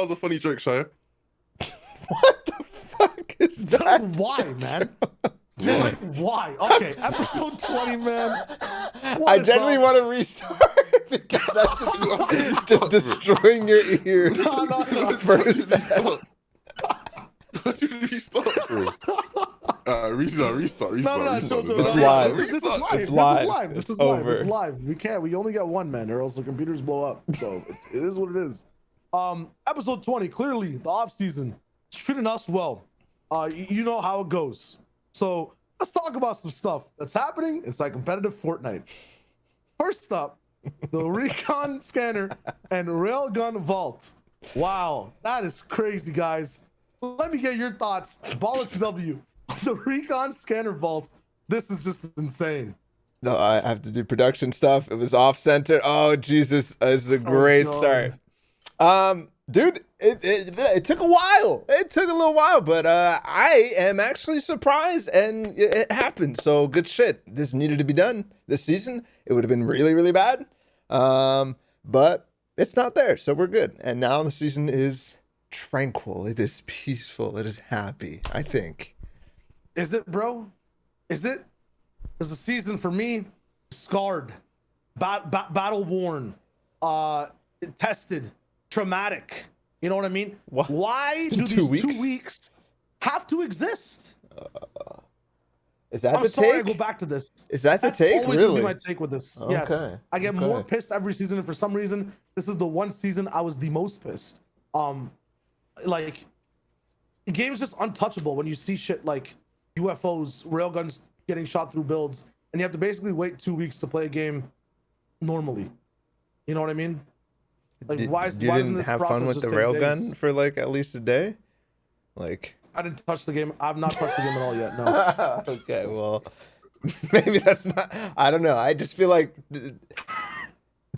was a funny joke, Shia. What the fuck is that? Why, man? You're like, why? Okay, episode 20, man. I generally want to restart because that's just destroying your ear. No. First. What did we restart, bro? Restart. No. It's live. This is live. It's live. This is It's live. over. It's live. We only get one, man, or else the computers blow up. So it is what it is. Episode 20. Clearly, the off season is treating us well. You know how it goes. So let's talk about some stuff that's happening inside competitive Fortnite. First up, the Recon Scanner and Railgun Vault. Wow, that is crazy, guys. Let me get your thoughts. Ball W. The Recon Scanner Vault. This is just insane. No, I have to do production stuff. It was off center. Oh Jesus, this is a great start. Dude, it took a while. It took a little while, but I am actually surprised, and it happened. So good shit. This needed to be done this season. It would have been really, really bad, but it's not there, so we're good. And now the season is tranquil. It is peaceful. It is happy, I think. Is it, bro? Is it? There's a season for me scarred, battle worn, tested, traumatic. You know what I mean? What? Why do these 2 weeks have to exist? Is that the sorry take? I go back to this. Is that the That's take? always Really? gonna be my take with this. Okay. Yes. I get more pissed every season, and for some reason, this is the one season I was the most pissed. Like, the game's just untouchable when you see shit like UFOs, railguns getting shot through builds, and you have to basically wait 2 weeks to play a game normally. You know what I mean? Like, you isn't didn't this have process fun with just the take railgun days? for like at least a day? Like, I didn't touch the game. I've not touched the game at all yet. No. okay, well, maybe that's not. I don't know. I just feel like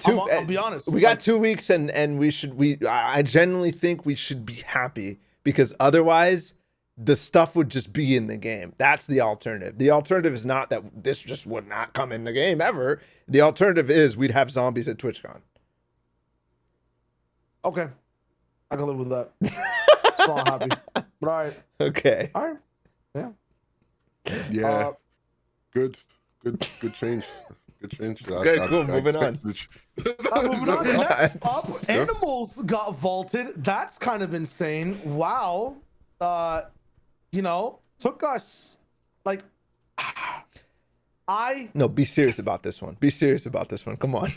I'll be honest. We got 2 weeks, and I genuinely think we should be happy, because otherwise the stuff would just be in the game. That's the alternative. The alternative is not that this just would not come in the game ever. The alternative is we'd have zombies at TwitchCon. Okay, I can live with that. So I'm happy. But all right. Okay. All right. Yeah. Yeah. Good change. Good change. Okay, cool. Moving on. Moving on. Next up, animals got vaulted. That's kind of insane. Wow. Took us like No, be serious about this one. Be serious about this one. Come on.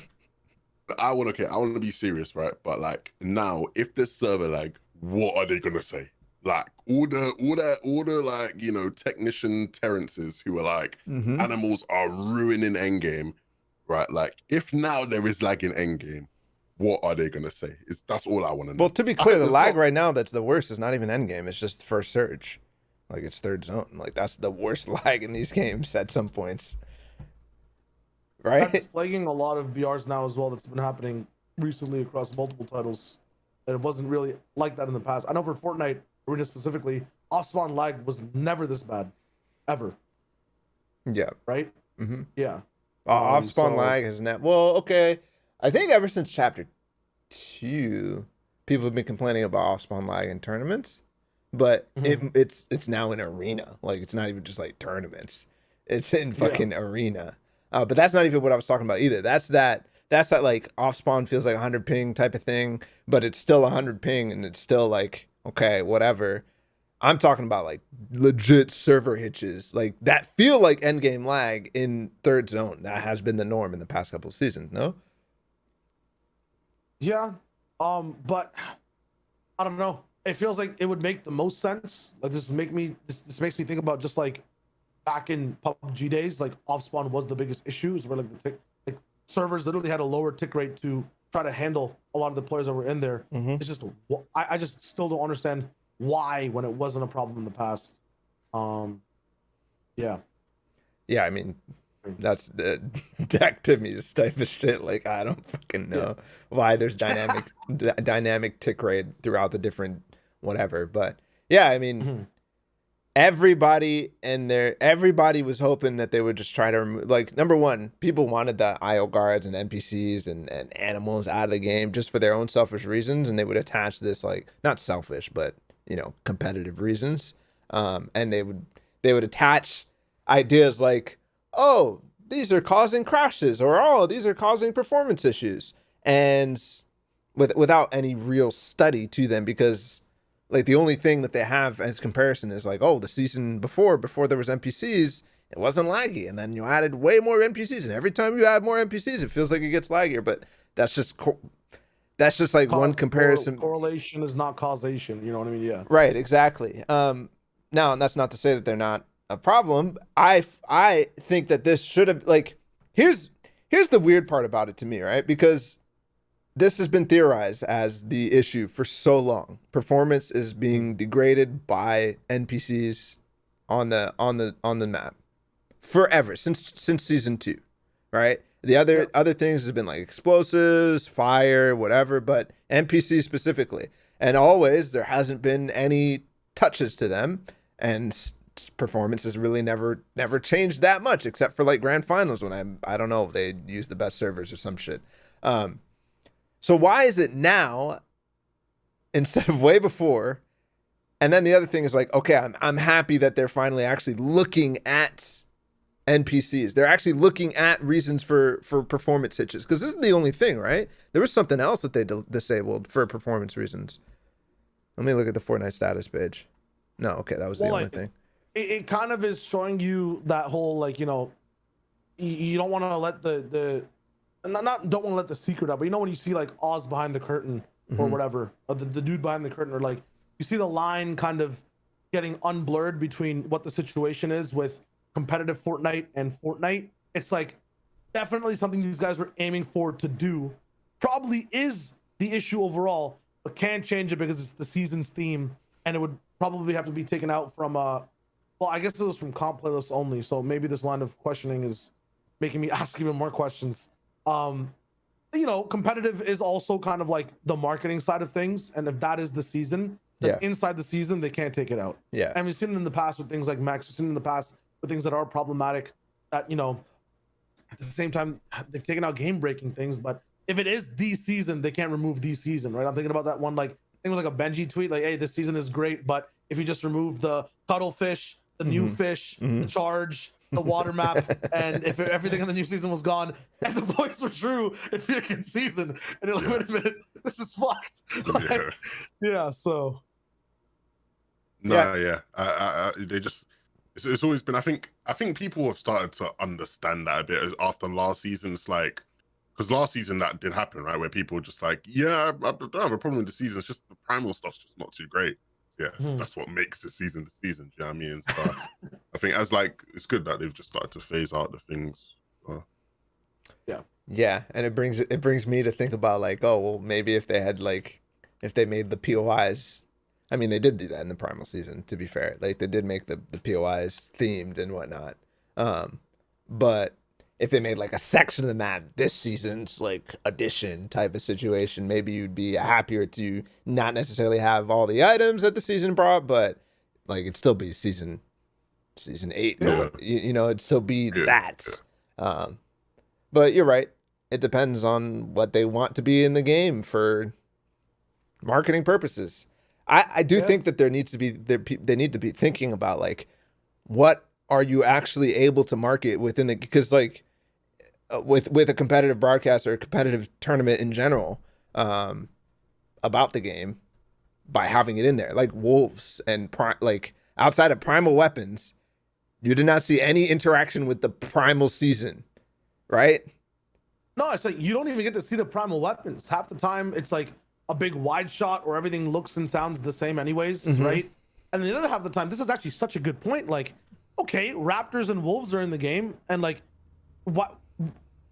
I want to be serious, right? But like now, if there's server lag, what are they gonna say? Like all the like, technician Terrences who are like, animals are ruining endgame, right? Like if now there is lag in endgame, what are they gonna say? That's all I want to know. Well, to be clear, the lag right now that's the worst is not even endgame. It's just first surge. Like it's third zone. Like that's the worst lag in these games at some points. Right? That's plaguing a lot of BRs now as well. That's been happening recently across multiple titles. And it wasn't really like that in the past. I know for Fortnite Arena specifically, off-spawn lag was never this bad, ever. Yeah. Right? Mm-hmm. Yeah. Off-spawn lag has not. Well, okay. I think ever since Chapter 2, people have been complaining about off-spawn lag in tournaments, but it's now in arena. Like it's not even just like tournaments. It's in fucking arena. But that's not even what I was talking about either. That's that like off spawn feels like 100 ping type of thing, but it's still 100 ping and it's still like, okay, whatever. I'm talking about like legit server hitches, like that feel like endgame lag in third zone. That has been the norm in the past couple of seasons, no? Yeah. But I don't know. It feels like it would make the most sense. Like this makes me think about just like back in PUBG days, like off spawn was the biggest issue. Is where like servers literally had a lower tick rate to try to handle a lot of the players that were in there. It's just I just still don't understand why when it wasn't a problem in the past. Yeah. I mean, that's the activities type of shit. Like I don't fucking know why there's dynamic tick rate throughout the different whatever. But yeah, I mean, everybody was hoping that they would just try to remove, like, number one, people wanted the IO guards and NPCs and animals out of the game just for their own selfish reasons, and they would attach this, like, not selfish, but, you know, competitive reasons. And they would attach ideas like, oh, these are causing crashes, or oh, these are causing performance issues, and without any real study to them, because like the only thing that they have as comparison is like, oh, the season before there was NPCs, it wasn't laggy, and then you added way more NPCs, and every time you add more NPCs, it feels like it gets laggier. But that's just like one comparison. Correlation is not causation. You know what I mean? Yeah. Right. Exactly. Now, and that's not to say that they're not a problem. I think that this should have, like, here's the weird part about it to me, right? Because this has been theorized as the issue for so long. Performance is being degraded by NPCs on the map forever, since season 2, right? The other things has been like explosives, fire, whatever, but NPCs specifically. And always there hasn't been any touches to them, and performance has really never changed that much, except for like grand finals when I don't know, they use the best servers or some shit. So why is it now instead of way before? And then the other thing is like, okay, I'm happy that they're finally actually looking at NPCs. They're actually looking at reasons for performance hitches, because this is the only thing, right? There was something else that they disabled for performance reasons. Let me look at the Fortnite status page. No, okay, that was the only thing. It kind of is showing you that whole, like, you know, you don't want to let the don't want to let the secret out, but you know when you see like Oz behind the curtain or whatever, or the dude behind the curtain, or like you see the line kind of getting unblurred between what the situation is with competitive Fortnite and Fortnite. It's like definitely something these guys were aiming for to do. Probably is the issue overall, but can't change it because it's the season's theme, and it would probably have to be taken out from well, I guess it was from comp playlists only, so maybe this line of questioning is making me ask even more questions. You know, competitive is also kind of like the marketing side of things, and if that is the season, then inside the season they can't take it out. Yeah, and we've seen it in the past with things like Max. We've seen it in the past with things that are problematic, that, you know, at the same time they've taken out game breaking things, but if it is the season, they can't remove the season, right? I'm thinking about that one, like, I think it was like a Benji tweet, like, hey, this season is great, but if you just remove the cuttlefish, the new fish, the charge, the water map, and if everything in the new season was gone and the points were true, it'd be a good season. And you're like, wait a minute, this is fucked. Like, yeah, so. They just, it's always been, I think people have started to understand that a bit after last season. It's like, because last season that did happen, right? Where people were just like, yeah, I don't have a problem with the season. It's just the primal stuff's just not too great. Yeah, that's what makes the season the season. Do you know what I mean? So I think as like, it's good that they've just started to phase out the things. Yeah, and it brings me to think about like, oh, well, maybe if they made the POIs. I mean, they did do that in the primal season, to be fair. Like, they did make the POIs themed and whatnot. But if they made like a section of the map this season's like edition type of situation, maybe you'd be happier to not necessarily have all the items that the season brought, but like it'd still be season 8. You know, it'd still be that. But you're right. It depends on what they want to be in the game for marketing purposes. I do think that they need to be thinking about like, what are you actually able to market within the, because like with a competitive broadcast or a competitive tournament in general, about the game, by having it in there, like wolves and like outside of primal weapons, you did not see any interaction with the primal season, right? No, it's like you don't even get to see the primal weapons half the time. It's like a big wide shot where everything looks and sounds the same anyways, right? And the other half of the time, this is actually such a good point. Like, okay, raptors and wolves are in the game, and like, what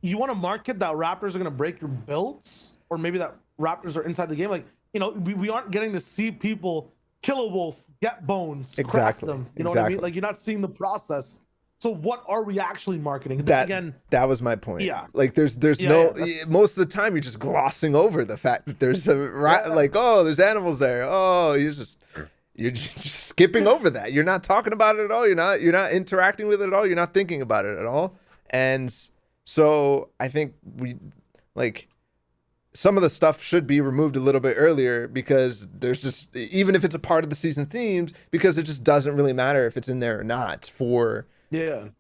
you want to market that raptors are going to break your builds, or maybe that raptors are inside the game? Like, you know, we aren't getting to see people kill a wolf, get bones, craft them. You know what I mean? Like, you're not seeing the process. So what are we actually marketing? That was my point. Yeah. Like there's most of the time you're just glossing over the fact that there's like, oh, there's animals there. Oh, You're just skipping over that. You're not talking about it at all. You're not interacting with it at all. You're not thinking about it at all. And so I think some of the stuff should be removed a little bit earlier, because there's just, even if it's a part of the season themes, because it just doesn't really matter if it's in there or not for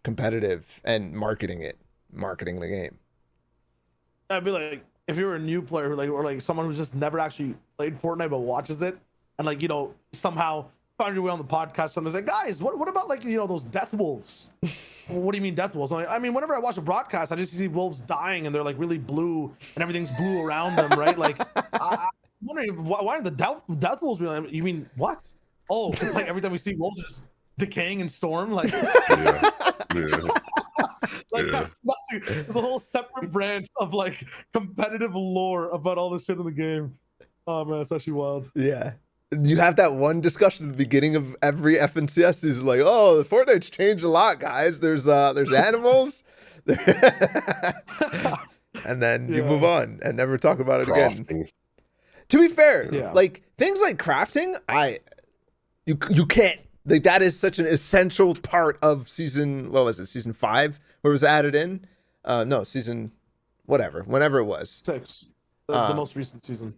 competitive and marketing the game. I'd be like, if you're a new player, or someone who's just never actually played Fortnite but watches it, and somehow found your way on the podcast, someone's like, guys, what about those death wolves? What do you mean death wolves? I mean, whenever I watch a broadcast, I just see wolves dying and they're like really blue and everything's blue around them, right? I'm wondering why are the death wolves real? You mean what? Oh, because every time we see wolves, just decaying in storm, there's a whole separate branch of competitive lore about all this shit in the game. Oh man, it's actually wild. Yeah. You have that one discussion at the beginning of every FNCS season, like, oh, the Fortnite's changed a lot, guys. There's animals, and then you move on and never talk about it again. To be fair, things like crafting, you can't, that is such an essential part of season. What was it? Season 5, where it was added in? No, season whenever it was 6, the most recent season.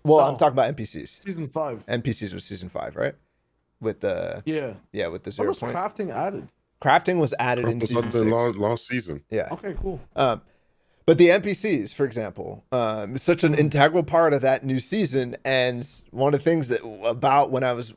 Well, I'm talking about NPCs. Season 5. NPCs was season 5, right? With the with the 0 point. Crafting added? Crafting was added in season 6. Last season. Yeah. Okay, cool. But the NPCs, for example, is such an integral part of that new season. And one of the things about when I was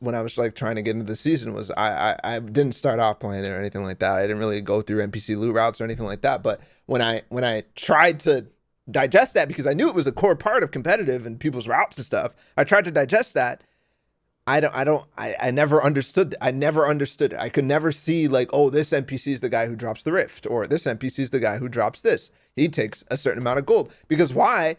trying to get into the season was I didn't start off playing it or anything like that. I didn't really go through NPC loot routes or anything like that. But when I tried to digest that, because I knew it was a core part of competitive and people's routes and stuff, I tried to digest that. I never understood. I never understood it. I could never see oh, this NPC is the guy who drops the rift, or this NPC is the guy who drops this. He takes a certain amount of gold. Because why?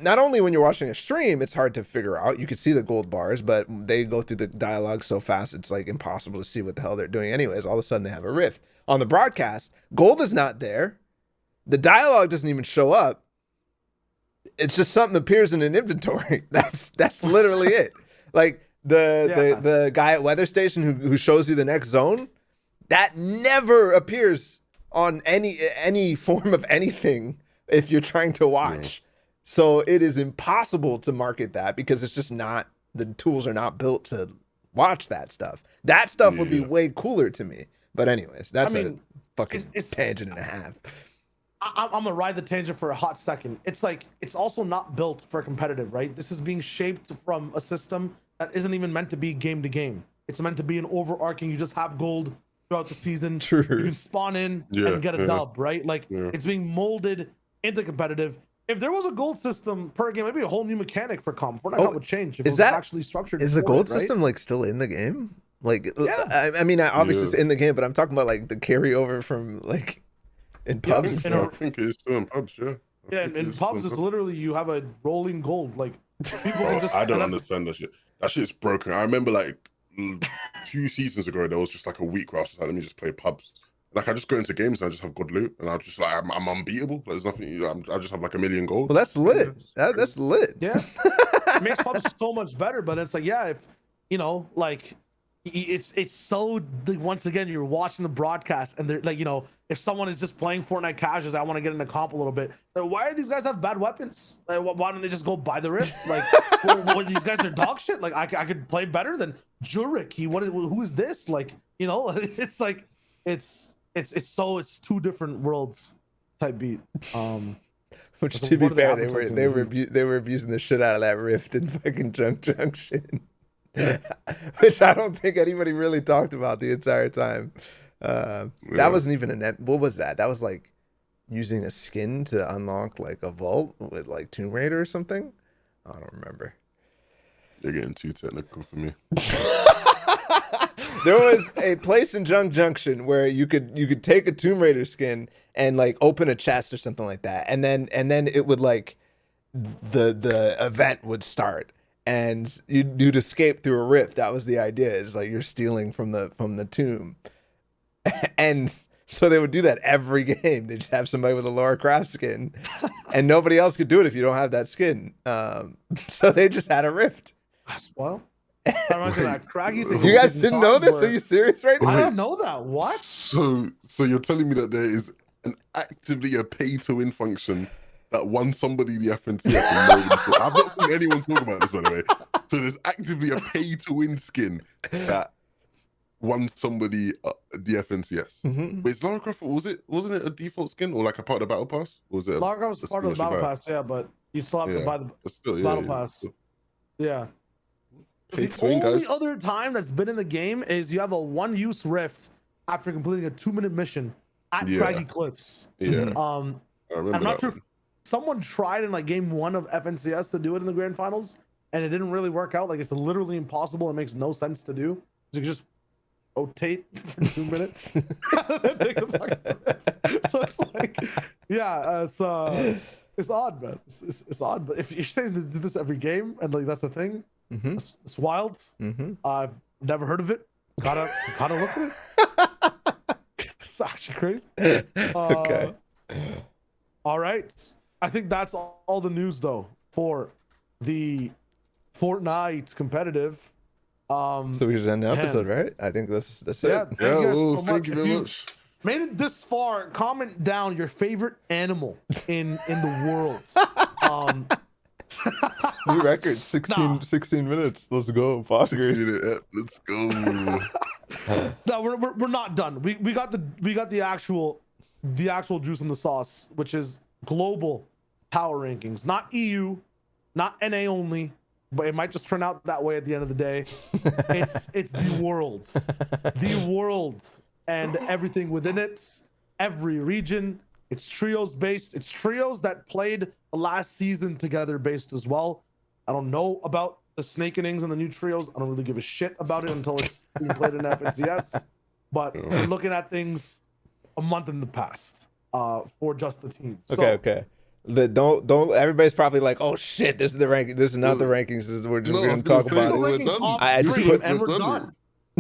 Not only when you're watching a stream, it's hard to figure out. You can see the gold bars, but they go through the dialogue so fast, it's impossible to see what the hell they're doing anyways. All of a sudden they have a rift. On the broadcast, gold is not there. The dialogue doesn't even show up. It's just something appears in an inventory. That's literally it. The guy at Weather Station who shows you the next zone, that never appears on any form of anything if you're trying to watch. So it is impossible to market that, because it's just not, the tools are not built to watch that stuff. That stuff would be way cooler to me. But anyways, that's a fucking tangent and a half. I'm gonna ride the tangent for a hot second. It's also not built for competitive, right? This is being shaped from a system that isn't even meant to be game to game. It's meant to be an overarching, you just have gold throughout the season. True. You can spawn in and get a dub, right? It's being molded into competitive. If there was a gold system per game, maybe a whole new mechanic for comp. Fortnite would change if it was actually structured. Is the gold system still in the game? I mean, obviously it's in the game, but I'm talking about the carryover from in pubs. I think it is still in pubs, in pubs, it's literally you have a rolling gold. People can just. I don't understand that shit. That shit's broken. I remember 2 seasons ago, there was just a week where I was just let me just play pubs. I just go into games and I just have good loot, and I just I'm unbeatable. There's nothing. I just have 1 million gold. Well, that's lit. That's lit. Yeah, it makes pubs so much better. But it's if it's so, once again, you're watching the broadcast and they're if someone is just playing Fortnite casuals, I want to get into comp a little bit. Why do these guys have bad weapons? Why don't they just go buy the rift? These guys are dog shit. I could play better than Jurek. Who is this? It's 2 different worlds type beat. Which, to be fair, they were abusing the shit out of that rift in fucking Junction. Which I don't think anybody really talked about the entire time. That wasn't even what was that? That was using a skin to unlock a vault with Tomb Raider or something. I don't remember. You're getting too technical for me. There was a place in Junction where you could take a Tomb Raider skin and open a chest or something like that, and then it would the event would start. And you'd escape through a rift. That was the idea. Is you're stealing from the tomb, and so they would do that every game. They just have somebody with a Lara Croft skin, and nobody else could do it if you don't have that skin. So they just had a rift. Well, That reminds me of that craggy thing. You guys didn't know this? Are you serious right I now? didn't know that. What? So you're telling me that there is actively a pay-to-win function that won somebody the FNTS? I've not seen anyone talk about this, by the way. So there's actively a pay-to-win skin that won somebody the FNTS. But it's Lara Croft, wasn't it a default skin or like a part of the battle pass? Or was it Lara Croft was part of the battle pass, yeah, but you still have to buy the battle pass. Yeah. The only other time that's been in the game is you have a one-use rift after completing a 2-minute mission at Craggy Cliffs. Yeah. I'm not sure if someone tried in like game 1 of FNCS to do it in the grand finals, and it didn't really work out. Like it's literally impossible. It makes no sense to do. You can just rotate for 2 minutes. So it's like, yeah, it's odd, man. It's odd. But if you're saying to do this every game and like that's a thing. It's wild. I've never heard of it. Gotta look at it. It's actually crazy. Okay. All right. I think that's all the news though for the Fortnite competitive. So we just end the episode, right? I think that's it. Yeah. Thank you very much. Made it this far. Comment down your favorite animal in the world. New record, 16 minutes. Let's go, Fockers. Let's go. No, we're not done. We got the actual juice in the sauce, which is global power rankings, not EU, not NA only, but it might just turn out that way at the end of the day. It's the world, and everything within it, every region. It's trios based. It's trios that played the last season together based as well. I don't know about the snake innings and the new trios. I don't really give a shit about it until it's being played in FNCS. But we're looking at things a month in the past for just the team. Okay. Don't. Everybody's probably like, oh shit, this is the ranking. This is not the rankings. This is we're just going to talk about. We're done.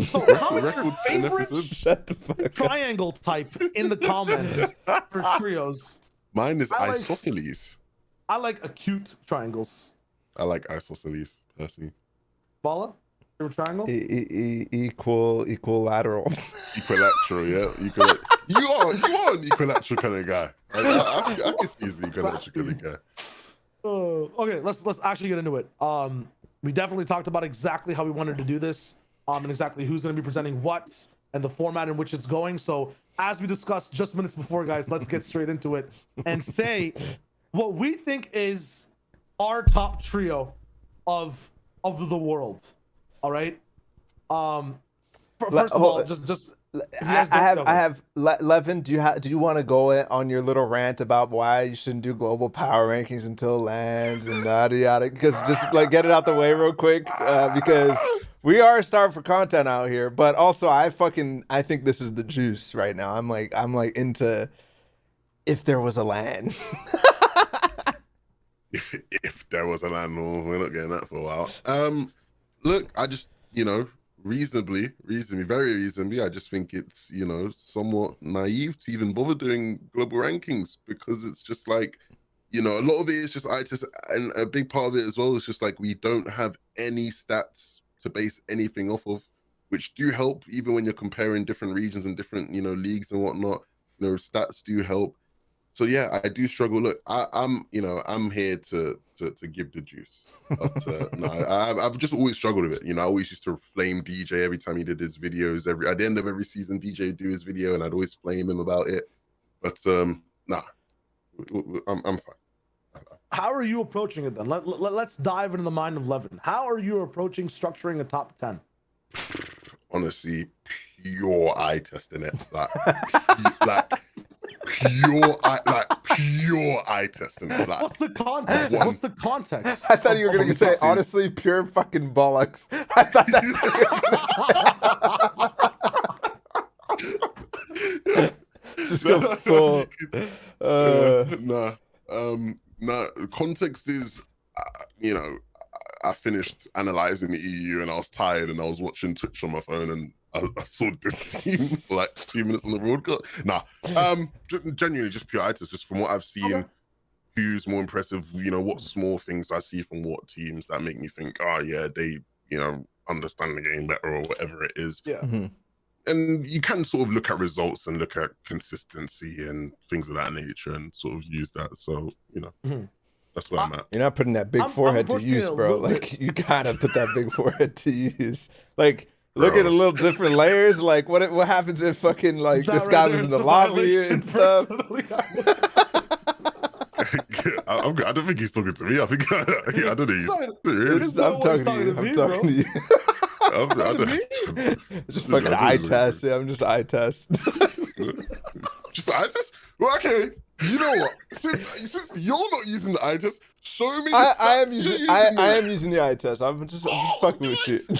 So comment your favorite triangle type in the comments for trios. Mine is isosceles. I like acute triangles. I like isosceles personally. Bala, favorite triangle? Equilateral. Equilateral, yeah. You are an equilateral kind of guy. I can see he's an equilateral kind of guy. Okay, let's actually get into it. We definitely talked about exactly how we wanted to do this. And exactly who's going to be presenting what and the format in which it's going. So as we discussed just minutes before, guys, let's get straight into it and say what we think is our top trio of the world. All right. First of all, just I have Levin. Do you want to go on your little rant about why you shouldn't do global power rankings until lands and yada yada? Because just like get it out the way real quick, because we are starved for content out here. But also, I think this is the juice right now. I'm like into if there was a land. if there was a land, we're not getting that for a while. Look, I just reasonably, very reasonably, I just think it's, somewhat naive to even bother doing global rankings, because it's just like, a lot of it is just and a big part of it as well is just like we don't have any stats to base anything off of, which do help even when you're comparing different regions and different, leagues and whatnot. Stats do help. So yeah, I do struggle. Look, I'm here to give the juice. But, no, I've just always struggled with it. I always used to flame DJ every time he did his videos. At the end of every season, DJ would do his video, and I'd always flame him about it. But nah, I'm fine. How are you approaching it then? Let's dive into the mind of Levin. How are you approaching structuring a top 10? Honestly, pure eye testing it. Pure eye testing. Like, what's the context? What's the context? I thought you were gonna say honestly, pure fucking bollocks. I thought that. Just go full. Nah. Context is, I finished analyzing the EU and I was tired and I was watching Twitch on my phone and I saw this team for like 2 minutes on the broadcast. Nah, genuinely just pure eye test, just from what I've seen. Who's more impressive? What small things I see from what teams that make me think, oh yeah, they, understand the game better or whatever it is. Yeah. Mm-hmm. And you can sort of look at results and look at consistency and things of that nature and sort of use that. So, that's where I'm at. You're not putting that big I'm forehead to approaching it use, a bro. little Like bit. you gotta put that big forehead to use. Like look Bro. at a little different layers. Like what happens if fucking like That this right guy there was in is the a lobby violation, and stuff. personally. I don't think he's talking to me. I think I don't know. It's not I'm what he's talking to you. talking to I'm me, talking bro. to you. I don't, Just fucking eye test. Yeah, I'm just eye test. just eye test. Well, okay. You know what? Since you're not using the eye test, show me. The I am stats using you're I there. am using the eye test. I'm just fucking with you. With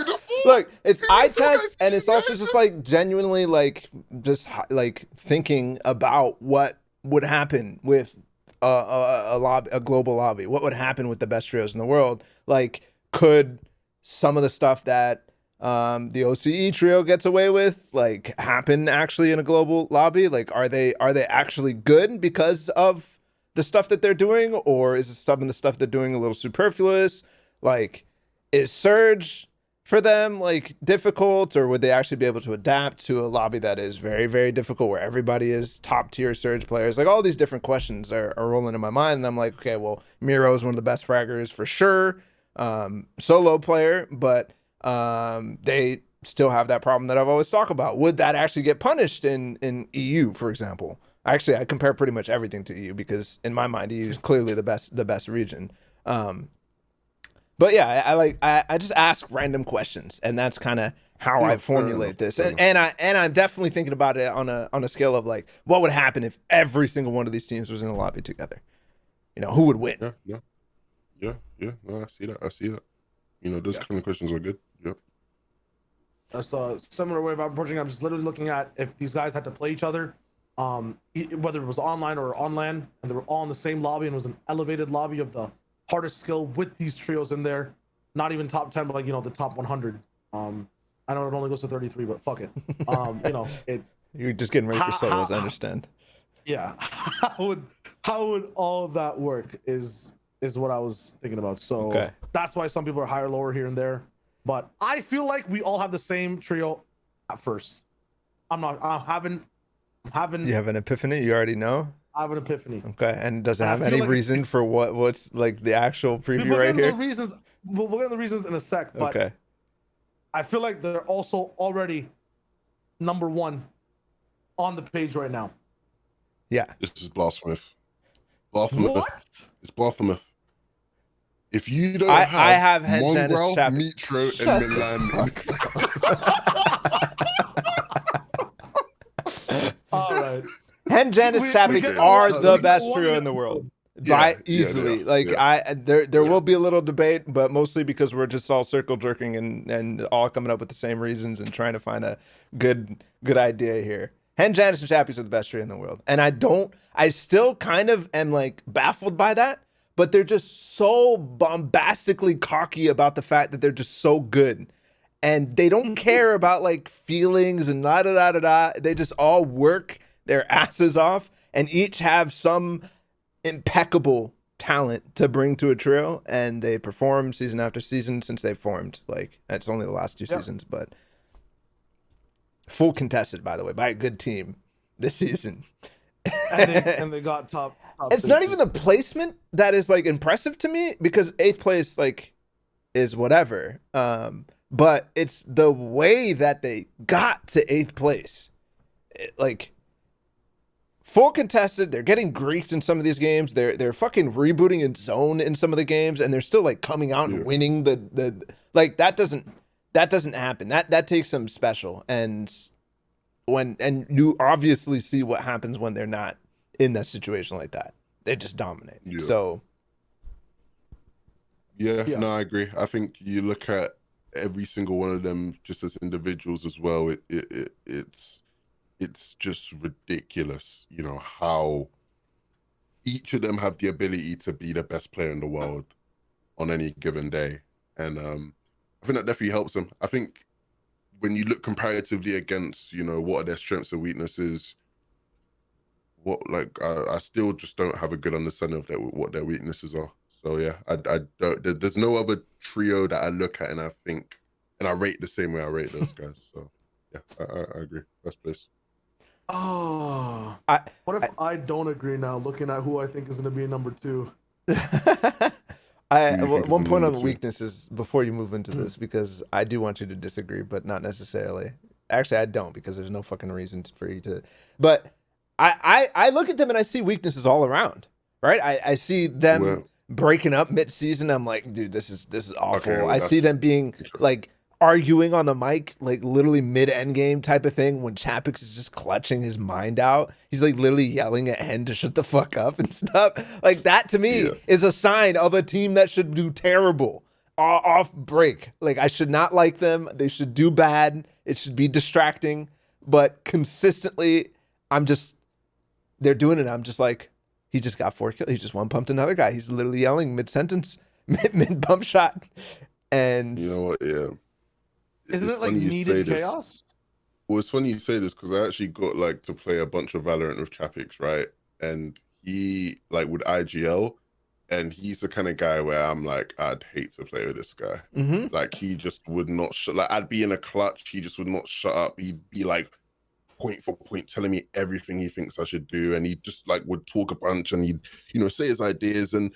the full- Look, it's Dude, eye you guys test, and it's using also eye just test? like genuinely like just like thinking about what would happen with a global lobby. What would happen with the best trios in the world? Like, could some of the stuff that the OCE trio gets away with like happen actually in a global lobby? Like, are they actually good because of the stuff that they're doing, or is some of the stuff they're doing a little superfluous? Like, is Surge for them like difficult, or would they actually be able to adapt to a lobby that is very, very difficult where everybody is top tier Surge players? Like all these different questions are rolling in my mind, and I'm like, okay, well, Miro is one of the best fraggers for sure, solo player, but they still have that problem that I've always talked about. Would that actually get punished in EU, for example? Actually, I compare pretty much everything to EU because in my mind, EU is clearly the best region. But yeah, I just ask random questions, and that's kind of how I formulate this. And I'm definitely thinking about it on a scale of like, what would happen if every single one of these teams was in a lobby together? You know, who would win? Yeah. No, I see that. You know, those kind of questions are good. Yep. That's a similar way of approaching it. I'm just literally looking at if these guys had to play each other, whether it was online or on LAN, and they were all in the same lobby, and it was an elevated lobby of the hardest skill with these trios in there. Not even top 10, but like, the top 100. I know it only goes to 33, but fuck it. You're just getting ready for solos, I understand. Yeah. How would all of that work is what I was thinking about. So That's why some people are higher, lower here and there. But I feel like we all have the same trio at first. I'm having. You have an epiphany? You already know? I have an epiphany. Okay, and does it have any reason for what's like the actual preview right here? We'll get into the reasons in a sec, but I feel like they're also already number one on the page right now. Yeah. This is blasphemous. What? It's blasphemous. If you don't I have Mongrel, Mitro, and Milan. All right. Hen Janice Chappies are the best trio in the world. Easily. There will be a little debate, but mostly because we're just all circle jerking and all coming up with the same reasons and trying to find a good idea here. Hen Janice and Chappies are the best trio in the world. And I still kind of am like baffled by that, but they're just so bombastically cocky about the fact that they're just so good. And they don't care about like feelings and da. They just all work their asses off and each have some impeccable talent to bring to a trio, and they perform season after season since they formed. Like, it's only the last two seasons, but full contested, by the way, by a good team this season. and they got top it's not even the placement that is like impressive to me, because 8th place like is whatever, but it's the way that they got to 8th place. Like, full contested, they're getting griefed in some of these games. They're fucking rebooting in zone in some of the games, and they're still like coming out and winning the like that doesn't happen. That takes some special, and you obviously see what happens when they're not in that situation like that. They just dominate. Yeah. So no, I agree. I think you look at every single one of them just as individuals as well. It's just ridiculous, how each of them have the ability to be the best player in the world on any given day. And I think that definitely helps them. I think when you look comparatively against, what are their strengths and weaknesses, I still just don't have a good understanding of what their weaknesses are. So yeah, I don't, there's no other trio that I look at and I think and I rate the same way I rate those guys. So yeah, I agree. First place. Oh, I what if I don't agree now? Looking at who I think is going to be number 2. I Who you think is one the point number on the 2? weaknesses before you move into this, because I do want you to disagree, but not necessarily. Actually, I don't, because there's no fucking reason for you to. But I look at them and I see weaknesses all around. Right? I see them Well, breaking up mid-season. I'm like, dude, this is awful. okay, well, I see that's them being like arguing on the mic, like literally mid-end game type of thing, when Chapix is just clutching his mind out. He's like literally yelling at Hen to shut the fuck up and stuff. Like that to me yeah. is a sign of a team that should do terrible off break. Like I should not like them. They should do bad. It should be distracting. But consistently, they're doing it. I'm just like, he just got 4 kills. He just one pumped another guy. He's literally yelling mid-sentence, mid bump shot. And You know what? Yeah. Isn't It's it like funny you say needed this. chaos? Well, it's funny you say this because I actually got like to play a bunch of Valorant with Chapix, right? And he like with IGL, and he's the kind of guy where I'm like, I'd hate to play with this guy. Like he just would not like I'd be in a clutch, he just would not shut up. He'd be like point for point telling me everything he thinks I should do, and he just like would talk a bunch, and he'd say his ideas, and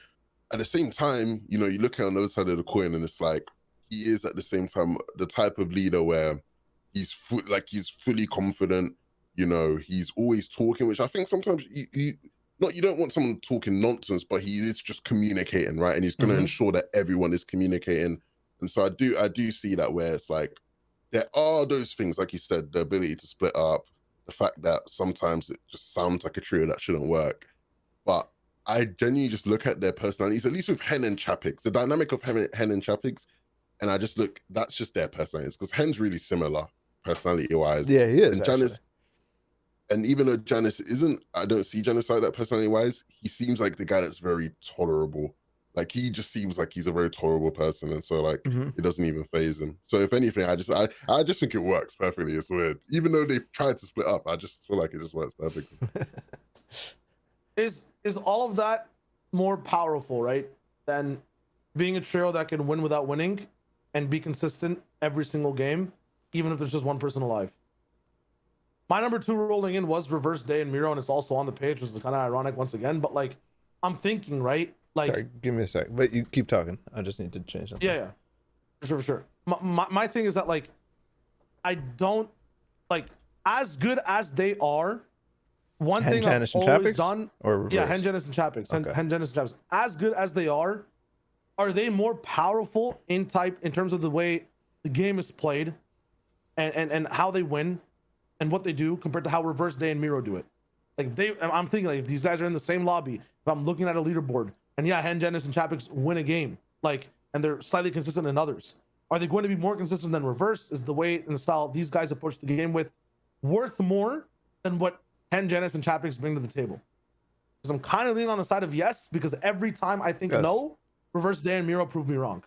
at the same time, you look at on the other side of the coin, and it's like he is at the same time the type of leader where he's fully confident. He's always talking, which I think sometimes you don't want someone talking nonsense, but he is just communicating, right? And he's going to ensure that everyone is communicating. And so I do see that where it's like there are those things, like you said, the ability to split up, the fact that sometimes it just sounds like a trio that shouldn't work. But I genuinely just look at their personalities, at least with Hen and Chapix, the dynamic of Hen and Chapix, and I just look, that's just their personalities, because Hen's really similar personality-wise. yeah, he is And actually. Janice, and even though Janice isn't, I don't see Janice like that personality-wise, he seems like the guy that's very tolerable. Like, he just seems like he's a very tolerable person, and so, like, it doesn't even faze him. So, if anything, I just think it works perfectly. It's weird. Even though they've tried to split up, I just feel like it just works perfectly. Is all of that more powerful, right, than being a trio that can win without winning and be consistent every single game, even if there's just one person alive? My number 2 rolling in was Reverse Day and Miro, and it's also on the page, which is kind of ironic once again. But like, I'm thinking, right? Like, sorry, give me a sec. But you keep talking. I just need to change something. Yeah, for sure. My thing is that like, I don't like, as good as they are. One thing I've always done, or yeah, Hen, Janice, and Chapix. Okay. Hen, Janice, and Chapix. As good as they are they more powerful in terms of the way the game is played, and how they win, and what they do compared to how Reverse Day and Miro do it? Like I'm thinking like if these guys are in the same lobby, if I'm looking at a leaderboard, and yeah, Hen, Janice, and Chapix win a game, like, and they're slightly consistent in others, are they going to be more consistent than Reverse? Is the way and the style these guys approach the game with worth more than what Hen, Janice, and Chapix bring to the table? Because I'm kind of leaning on the side of yes, because every time I think no, Reverse Day and Miro prove me wrong.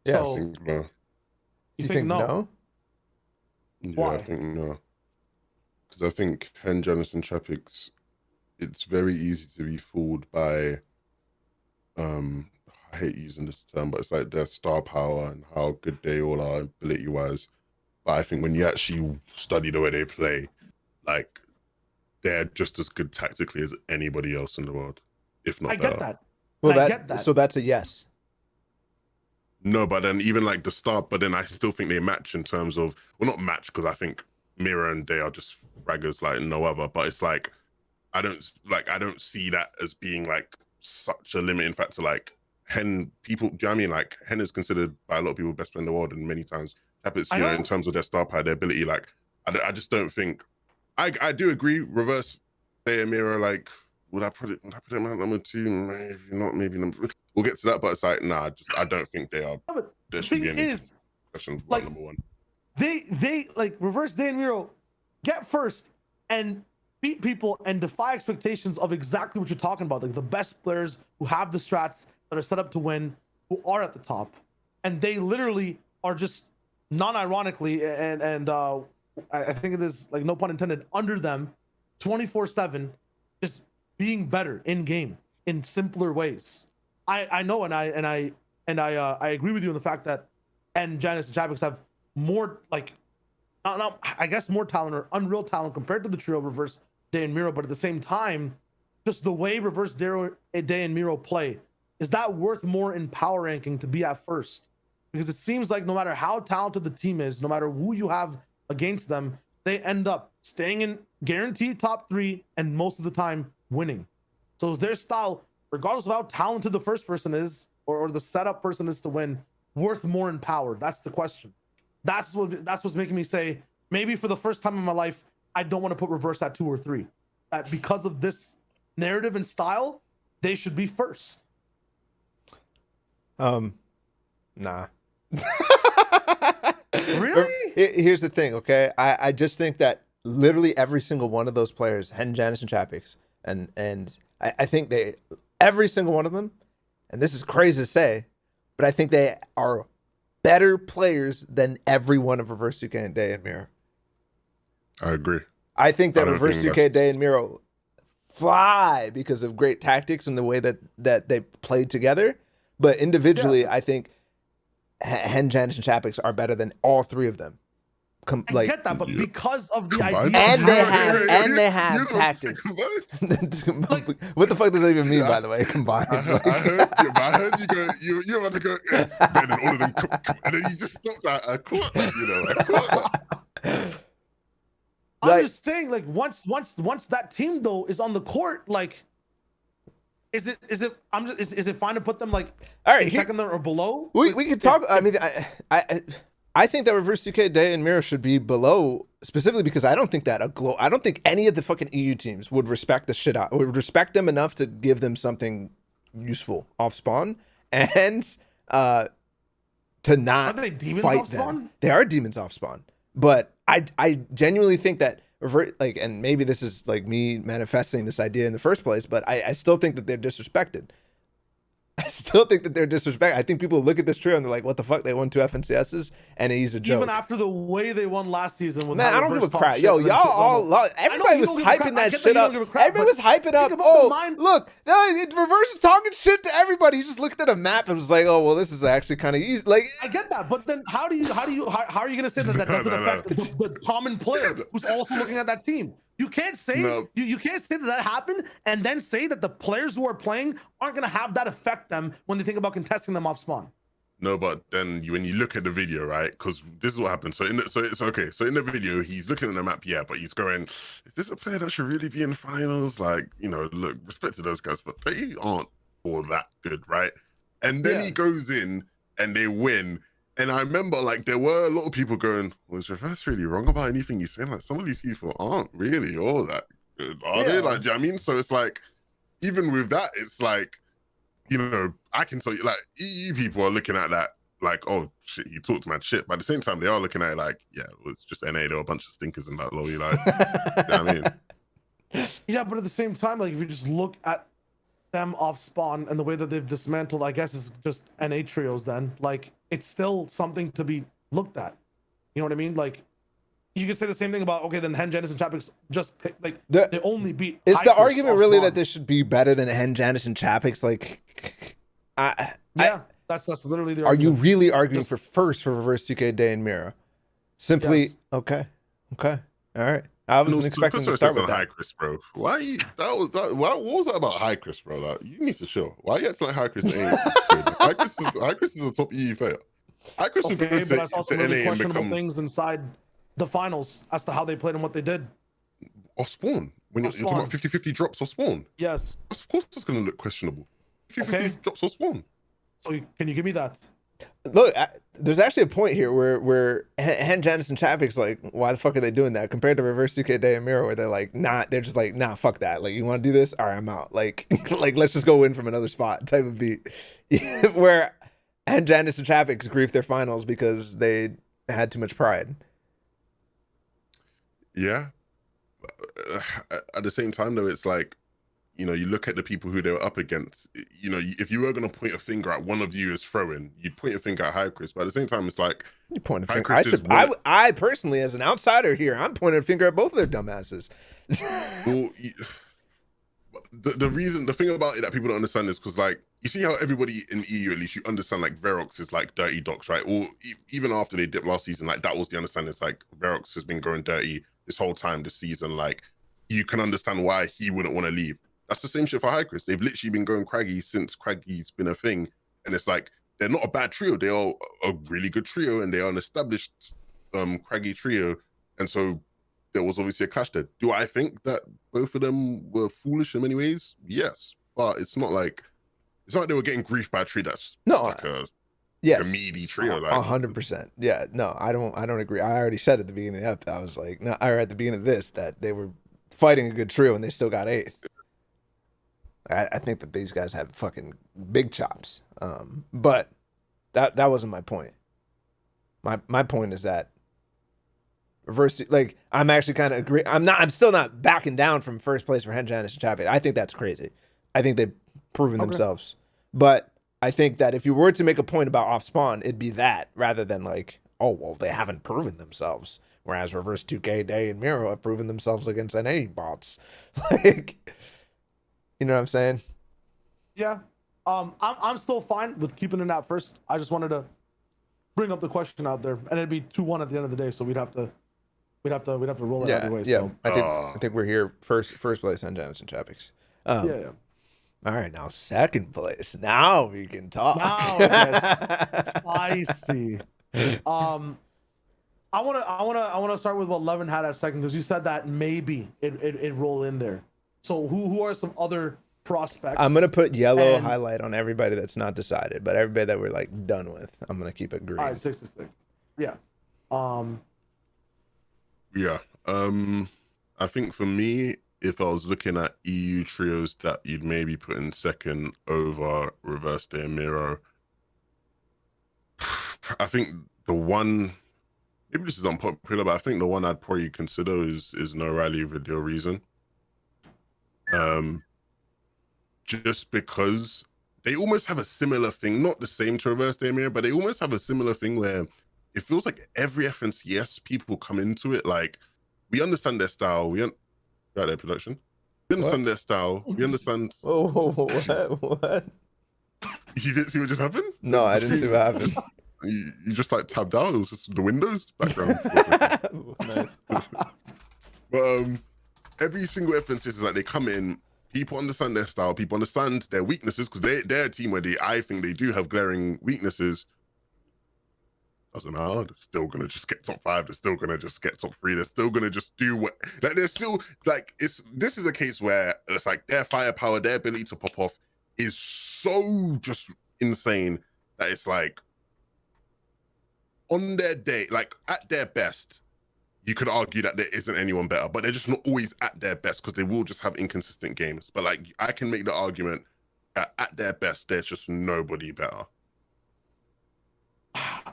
Yeah. So, I think no. You think no? Yeah, Why? I think no. Because I think Hen, Janice, and Chapix, it's very easy to be fooled by, I hate using this term, but it's like their star power and how good they all are ability-wise. But I think when you actually study the way they play, like, they're just as good tactically as anybody else in the world, if not better. I get that. Well, I get that. So that's a yes. No, but then even like the start, but then I still think they match in terms of, well, not match, because I think Mira and Day are just fraggers like no other, but it's like, I don't see that as being like such a limiting factor. Like Hen, people, do you know what I mean? Like Hen is considered by a lot of people best player in the world, and many times happens, you know, in terms of their star power, their ability. Like I just don't think, I do agree. Reverse Day and Mira, like, would I put them at number 2? Maybe not, maybe number. We'll get to that, but it's like, nah, I don't think they are. There should be any question about number 1. They like Reverse Day and Miro get first and beat people and defy expectations of exactly what you're talking about. Like the best players who have the strats that are set up to win, who are at the top, and they literally are just non-ironically and I think it is, like, no pun intended, under them 24/7, just being better in game in simpler ways. I know, and I agree with you in the fact that and Giannis and Chapex have more like, not I guess more talent or unreal talent compared to the trio Reverse, Day, and Miro. But at the same time, just the way Reverse, Day, and Miro play, is that worth more in power ranking to be at first? Because it seems like no matter how talented the team is, no matter who you have against them, they end up staying in guaranteed top 3 and most of the time winning. So is their style, regardless of how talented the first person is or the setup person is to win, worth more in power? That's the question. That's what's making me say, maybe for the first time in my life, I don't want to put Reverse at 2 or 3. That because of this narrative and style, they should be first. Nah. Really? Here's the thing, okay? I just think that literally every single one of those players, Hen, Janice, and Chapex, and I think every single one of them, and this is crazy to say, but I think they are better players than every one of Reverse 2K and Day and Miro. I agree. I think that I don't Reverse think 2K, Day, and Miro fly because of great tactics and the way that they played together. But individually, I think Hen, Janice, and Chapex are better than all 3 of them. I get that, but because of the idea, and they have tactics. What the fuck does that even mean, by the way? Combined. I heard you go. You're about to go. Better than all of them, and then you just stopped. I caught that. I caught that. I'm just saying, like once that team though is on the court, like, is it fine to put them like all right second or below? We could talk. I mean, I think that Reverse 2K, Day, and Miro should be below, specifically because I don't think that I don't think any of the fucking EU teams would respect the shit out, would respect them enough to give them something useful off spawn and to not Are they demons fight off them. spawn? They are demons off spawn, but I genuinely think that and maybe this is like me manifesting this idea in the first place, but I still think that they're disrespected. I still think that they're disrespected. I think people look at this trio and they're like, what the fuck? They won 2 FNCSs and he's a joke. Even after the way they won last season. With Man, I don't give a crap. Yo, y'all all, everybody was hyping that shit up. Everybody was hyping up. Oh, look, Reverse is talking shit to everybody. He just looked at a map and was like, oh, well, this is actually kind of easy. Like, I get that, but then how are you going to say that doesn't affect the common player who's also looking at that team? You can't say you can't say that happened and then say that the players who are playing aren't going to have that affect them when they think about contesting them off spawn. No, but then when you look at the video, right? Because this is what happened. So it's okay. So in the video, he's looking at the map, yeah, but he's going, is this a player that should really be in finals? Like, look, respect to those guys, but they aren't all that good, right? And then he goes in and they win. And I remember, like, there were a lot of people going, was Reverse really wrong about anything he's saying? Like, some of these people aren't really all that good, are they? Like, do you know what I mean? So it's like, even with that, it's like, I can tell you, like, EU people are looking at that like, oh, shit, he talked mad shit. But at the same time, they are looking at it like, yeah, it was just NA, there were a bunch of stinkers in that lobby, like, you know what I mean? Yeah, but at the same time, like, if you just look at them off spawn and the way that they've dismantled, I guess it's just NA trios then, like, it's still something to be looked at. You know what I mean? Like, you could say the same thing about, okay, then Hen, Janice, and Chapex just, like, they only beat... Is the argument really that this should be better than Hen, Janice, and Chapex? Like, that's literally the argument. Are you really arguing for first for Reverse 2K, Day, and Miro? Simply, okay, all right. I wasn't expecting to start with that. High Chris, bro. Why what was that about High Chris, bro? Like, you need to show. Why you acting like High Chris ain't good? High Chris is a top EU player. High Chris is good but I saw some really questionable things inside the finals as to how they played and what they did. Off spawn. When you're talking about 50-50 drops or spawn. Yes. Of course it's going to look questionable. 50-50 drops or spawn. So can you give me that? Look, there's actually a point here where Hen, Janice, and Chapex, like, why the fuck are they doing that compared to Reverse 2K, Day, and Miro, where they're like, they're just like, nah, fuck that. Like, you want to do this? All right, I'm out. Like, let's just go win from another spot type of beat. Where Hen, Janice, and Chapex grief their finals because they had too much pride. Yeah. At the same time, though, it's like, you look at the people who they were up against, if you were going to point a finger at one of you as throwing, you'd point a finger at High Chris. But at the same time, it's like, you point a finger. I personally, as an outsider here, I'm pointing a finger at both of their dumbasses. Well, the thing about it that people don't understand is because, like, you see how everybody in EU, at least you understand, like Verox is like dirty docs, right? Or even after they dipped last season, like that was the understanding. It's like Verox has been going dirty this whole time this season. Like you can understand why he wouldn't want to leave. That's the same shit for High Chris. They've literally been going Craggy since Craggy's been a thing, and it's like they're not a bad trio. They are a really good trio, and they are an established Craggy trio. And so there was obviously a clash there. Do I think that both of them were foolish in many ways? Yes, but it's not like they were getting grief by a trio that's like a meaty trio. Like 100%. Yeah, no, I don't agree. I already said at the beginning of the I was like, no, or at the beginning of this that they were fighting a good trio and they still got 8th. I think that these guys have fucking big chops. But that wasn't my point. My point is that reverse, like, I'm actually kind of agree. I'm still not backing down from first place for Henjanis and Chappie. I think that's crazy. I think they've proven themselves. But I think that if you were to make a point about off spawn, it'd be that rather than like, oh, well, they haven't proven themselves. Whereas Reverse 2K, Day, and Miro have proven themselves against NA bots. Like, you know what I'm saying? Yeah. I'm still fine with keeping it at first. I just wanted to bring up the question out there, and it'd be 2-1 at the end of the day, so we'd have to roll it either way. Yeah. So. I think we're here first place on Janus and Chappies. Yeah. All right, now second place. Now we can talk. Now it's spicy. I wanna start with what Levin had at second, because you said that maybe it roll in there. So who are some other prospects? I'm gonna put yellow highlight on everybody that's not decided, but everybody that we're like done with, I'm gonna keep it green. All right, 6-6. Yeah. Yeah. I think for me, if I was looking at EU trios that you'd maybe put in second over Reverse Day and Miro, I think the one, maybe this is unpopular, but I think the one I'd probably consider is No Rally Video Reason. Just because they almost have a similar thing, not the same to Reverse Day and Miro, but they almost have a similar thing where it feels like every FNTASIA people come into it like, we understand their style. Right there, production. We understand their style. We understand. Oh, what? You didn't see what just happened? No, I didn't see what happened. You just like tabbed out. It was just the Windows background. Nice. But every single FNTASIA is like they come in. People understand their style. People understand their weaknesses because they're a team where I think they do have glaring weaknesses. Doesn't matter. They're still gonna just get top 5. They're still gonna just get top 3. They're still gonna just do what. Like they're still like this is a case where it's like their firepower, their ability to pop off is so just insane that it's like on their day, like at their best, you could argue that there isn't anyone better, but they're just not always at their best because they will just have inconsistent games. But like I can make the argument that at their best, there's just nobody better.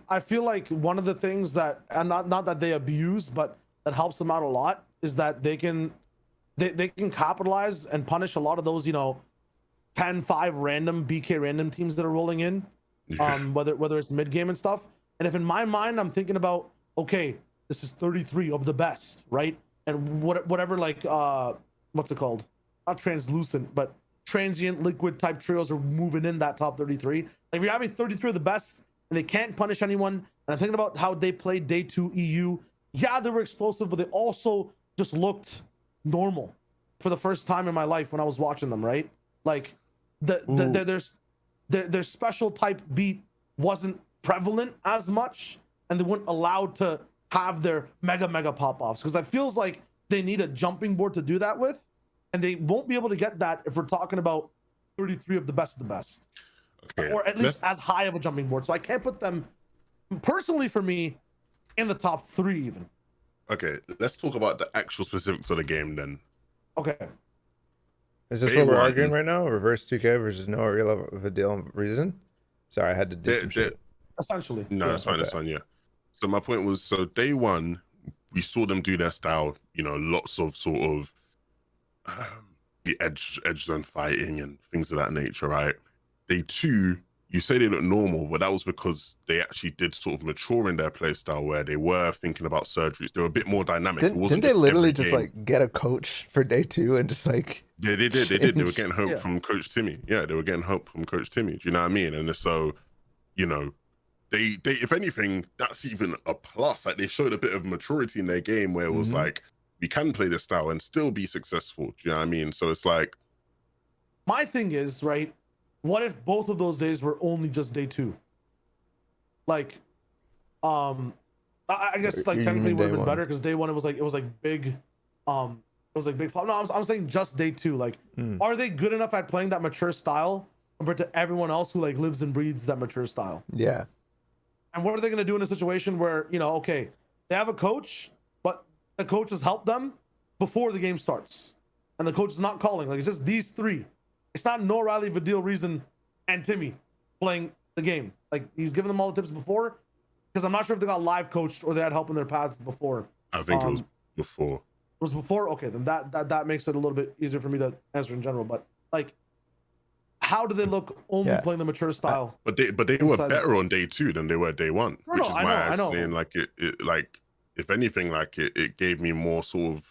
I feel like one of the things that, and not that they abuse, but that helps them out a lot, is that they can capitalize and punish a lot of those, 10-5 random BK random teams that are rolling in, whether it's mid game and stuff. And if in my mind I'm thinking about, okay, this is 33 of the best, right? And whatever like what's it called? Not translucent, but transient liquid type trios are moving in that top 33. Like if you're having 33 of the best and they can't punish anyone, and I'm thinking about how they played day 2 EU. Yeah, they were explosive, but they also just looked normal for the first time in my life when I was watching them, right? Like their special type beat wasn't prevalent as much, and they weren't allowed to have their mega pop-offs because it feels like they need a jumping board to do that with, and they won't be able to get that if we're talking about 33 of the best. Okay, or at least as high of a jumping board. So I can't put them, personally for me, in the top 3 even. Okay, let's talk about the actual specifics of the game then. Okay. Is this what we're arguing right now? Reverse 2K versus no real video reason? Sorry, I had to do some shit. Essentially. No, that's fine, that's fine, yeah. So my point was, so day 1, we saw them do their style, lots of sort of the edge zone fighting and things of that nature, right? Day 2, you say they look normal, but that was because they actually did sort of mature in their play style where they were thinking about surgeries. They were a bit more dynamic. Didn't they literally just like get a coach for day 2 and just like they did. They were getting hope Yeah. from Coach Timmy. Yeah, they were getting hope from Coach Timmy. Do you know what I mean? And so, you know, they if anything, that's even a plus. Like they showed a bit of maturity in their game where it was like, we can play this style and still be successful. Do you know what I mean? So it's like, my thing is, right, what if both of those days were only just day 2? Like, I guess like technically would have been better because day 1 it was like big, it was like big flop. No, I'm saying just day 2. Like, are they good enough at playing that mature style compared to everyone else who like lives and breathes that mature style? Yeah. And what are they going to do in a situation where, you know, okay, they have a coach, but the coach has helped them before the game starts, and the coach is not calling. Like, it's just these 3. It's not Noah Riley, Vidil, Reason, and Timmy playing the game. Like, he's given them all the tips before, because I'm not sure if they got live coached or they had help in their paths before. I think it was before. It was before? Okay, then that makes it a little bit easier for me to answer in general. But like, how do they look only playing the mature style? But they were better on day 2 than they were day 1, which is why I'm saying like it like, if anything, like it gave me more sort of,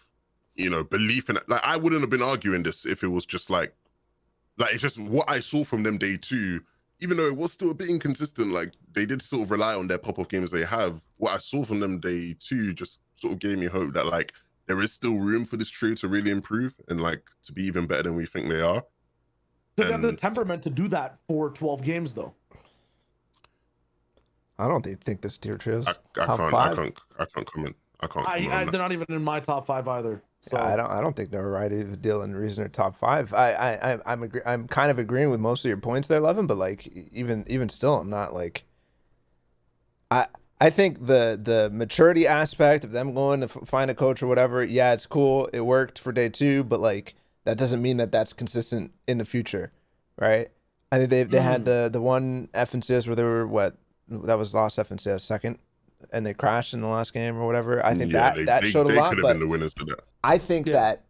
you know, belief in it. Like, I wouldn't have been arguing this if it was just like it's just what I saw from them day 2, even though it was still a bit inconsistent. Like, they did sort of rely on their pop-off games they have. What I saw from them day 2 just sort of gave me hope that like there is still room for this trio to really improve and like to be even better than we think they are. They have the temperament to do that for 12 games, though. I don't think this tier trio is top 5. I can't comment. I can't. They're not even in my top 5 either. So yeah, I don't think Noah Riley, Vidil, and Reason are top 5. I'm kind of agreeing with most of your points there, Levin, but like even still, I'm not like. I think the maturity aspect of them going to find a coach or whatever, yeah, it's cool. It worked for day 2, but like that doesn't mean that that's consistent in the future, right? I think they had the one FNTASIA where they were that was lost FNTASIA second, and they crashed in the last game or whatever. I think that showed a lot. They could have been the winners to that. I think that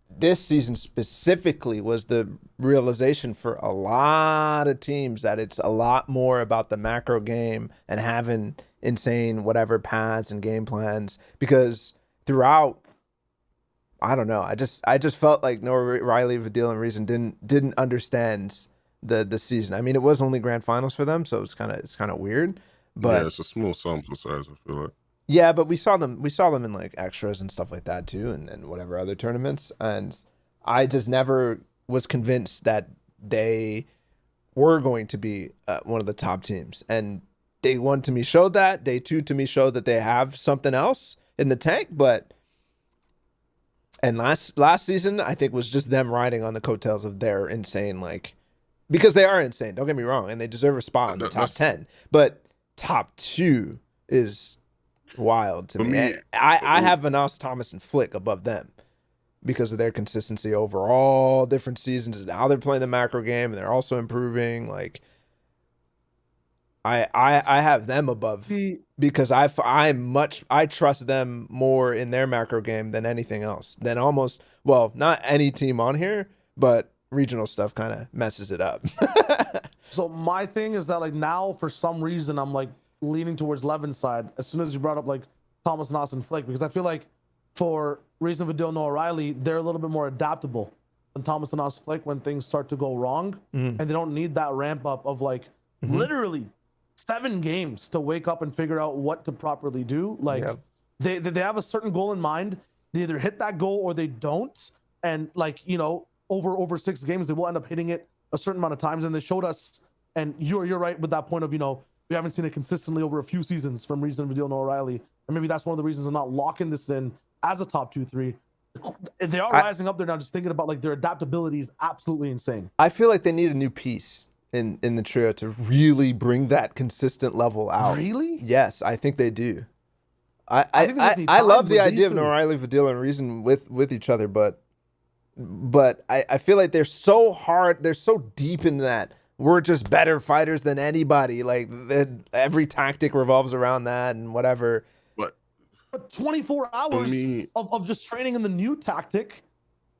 this season specifically was the realization for a lot of teams that it's a lot more about the macro game and having insane whatever paths and game plans, because throughout, I don't know, I just felt like Noah Riley, Vidil, and Reason didn't understand the season. I mean, it was only grand finals for them, so it's kind of weird. But yeah, it's a small sample size, I feel like. Yeah, but we saw them in like extras and stuff like that too, and whatever other tournaments. And I just never was convinced that they were going to be one of the top teams. And day 1 to me showed that. Day 2 to me showed that they have something else in the tank. And last season, I think, was just them riding on the coattails of their insane, like, because they are insane. Don't get me wrong, and they deserve a spot in the top 10. But top 2 is wild to me. I have Vanas, Thomas, and Flick above them because of their consistency overall, different seasons, and how they're playing the macro game, and they're also improving. Like, I have them above because I trust them more in their macro game than anything else. Than almost, well, not any team on here, but regional stuff kind of messes it up. So my thing is that like now for some reason I'm like leaning towards Levin's side as soon as you brought up like Thomas, Nas, and Flick, because I feel like for Reason, Vidil, Noah Riley, they're a little bit more adaptable than Thomas and Nas, Flick when things start to go wrong, and they don't need that ramp up of like literally 7 games to wake up and figure out what to properly do. Like they have a certain goal in mind. They either hit that goal or they don't, and like, you know, over 6 games they will end up hitting it a certain amount of times. And they showed us, and you're right with that point of, you know, we haven't seen it consistently over a few seasons from Reason, Vidil, Noah Riley, and maybe that's one of the reasons I'm not locking this in as a top 2-3. They are rising up there now. Just thinking about like their adaptability is absolutely insane. I feel like they need a new piece in the trio to really bring that consistent level out. Really? Yes, I think they do. I love the idea of Noah Riley, Vidil, and Reason with each other, but I feel like they're so hard, they're so deep in that. We're just better fighters than anybody. Like every tactic revolves around that and whatever. But 24 hours of just training in the new tactic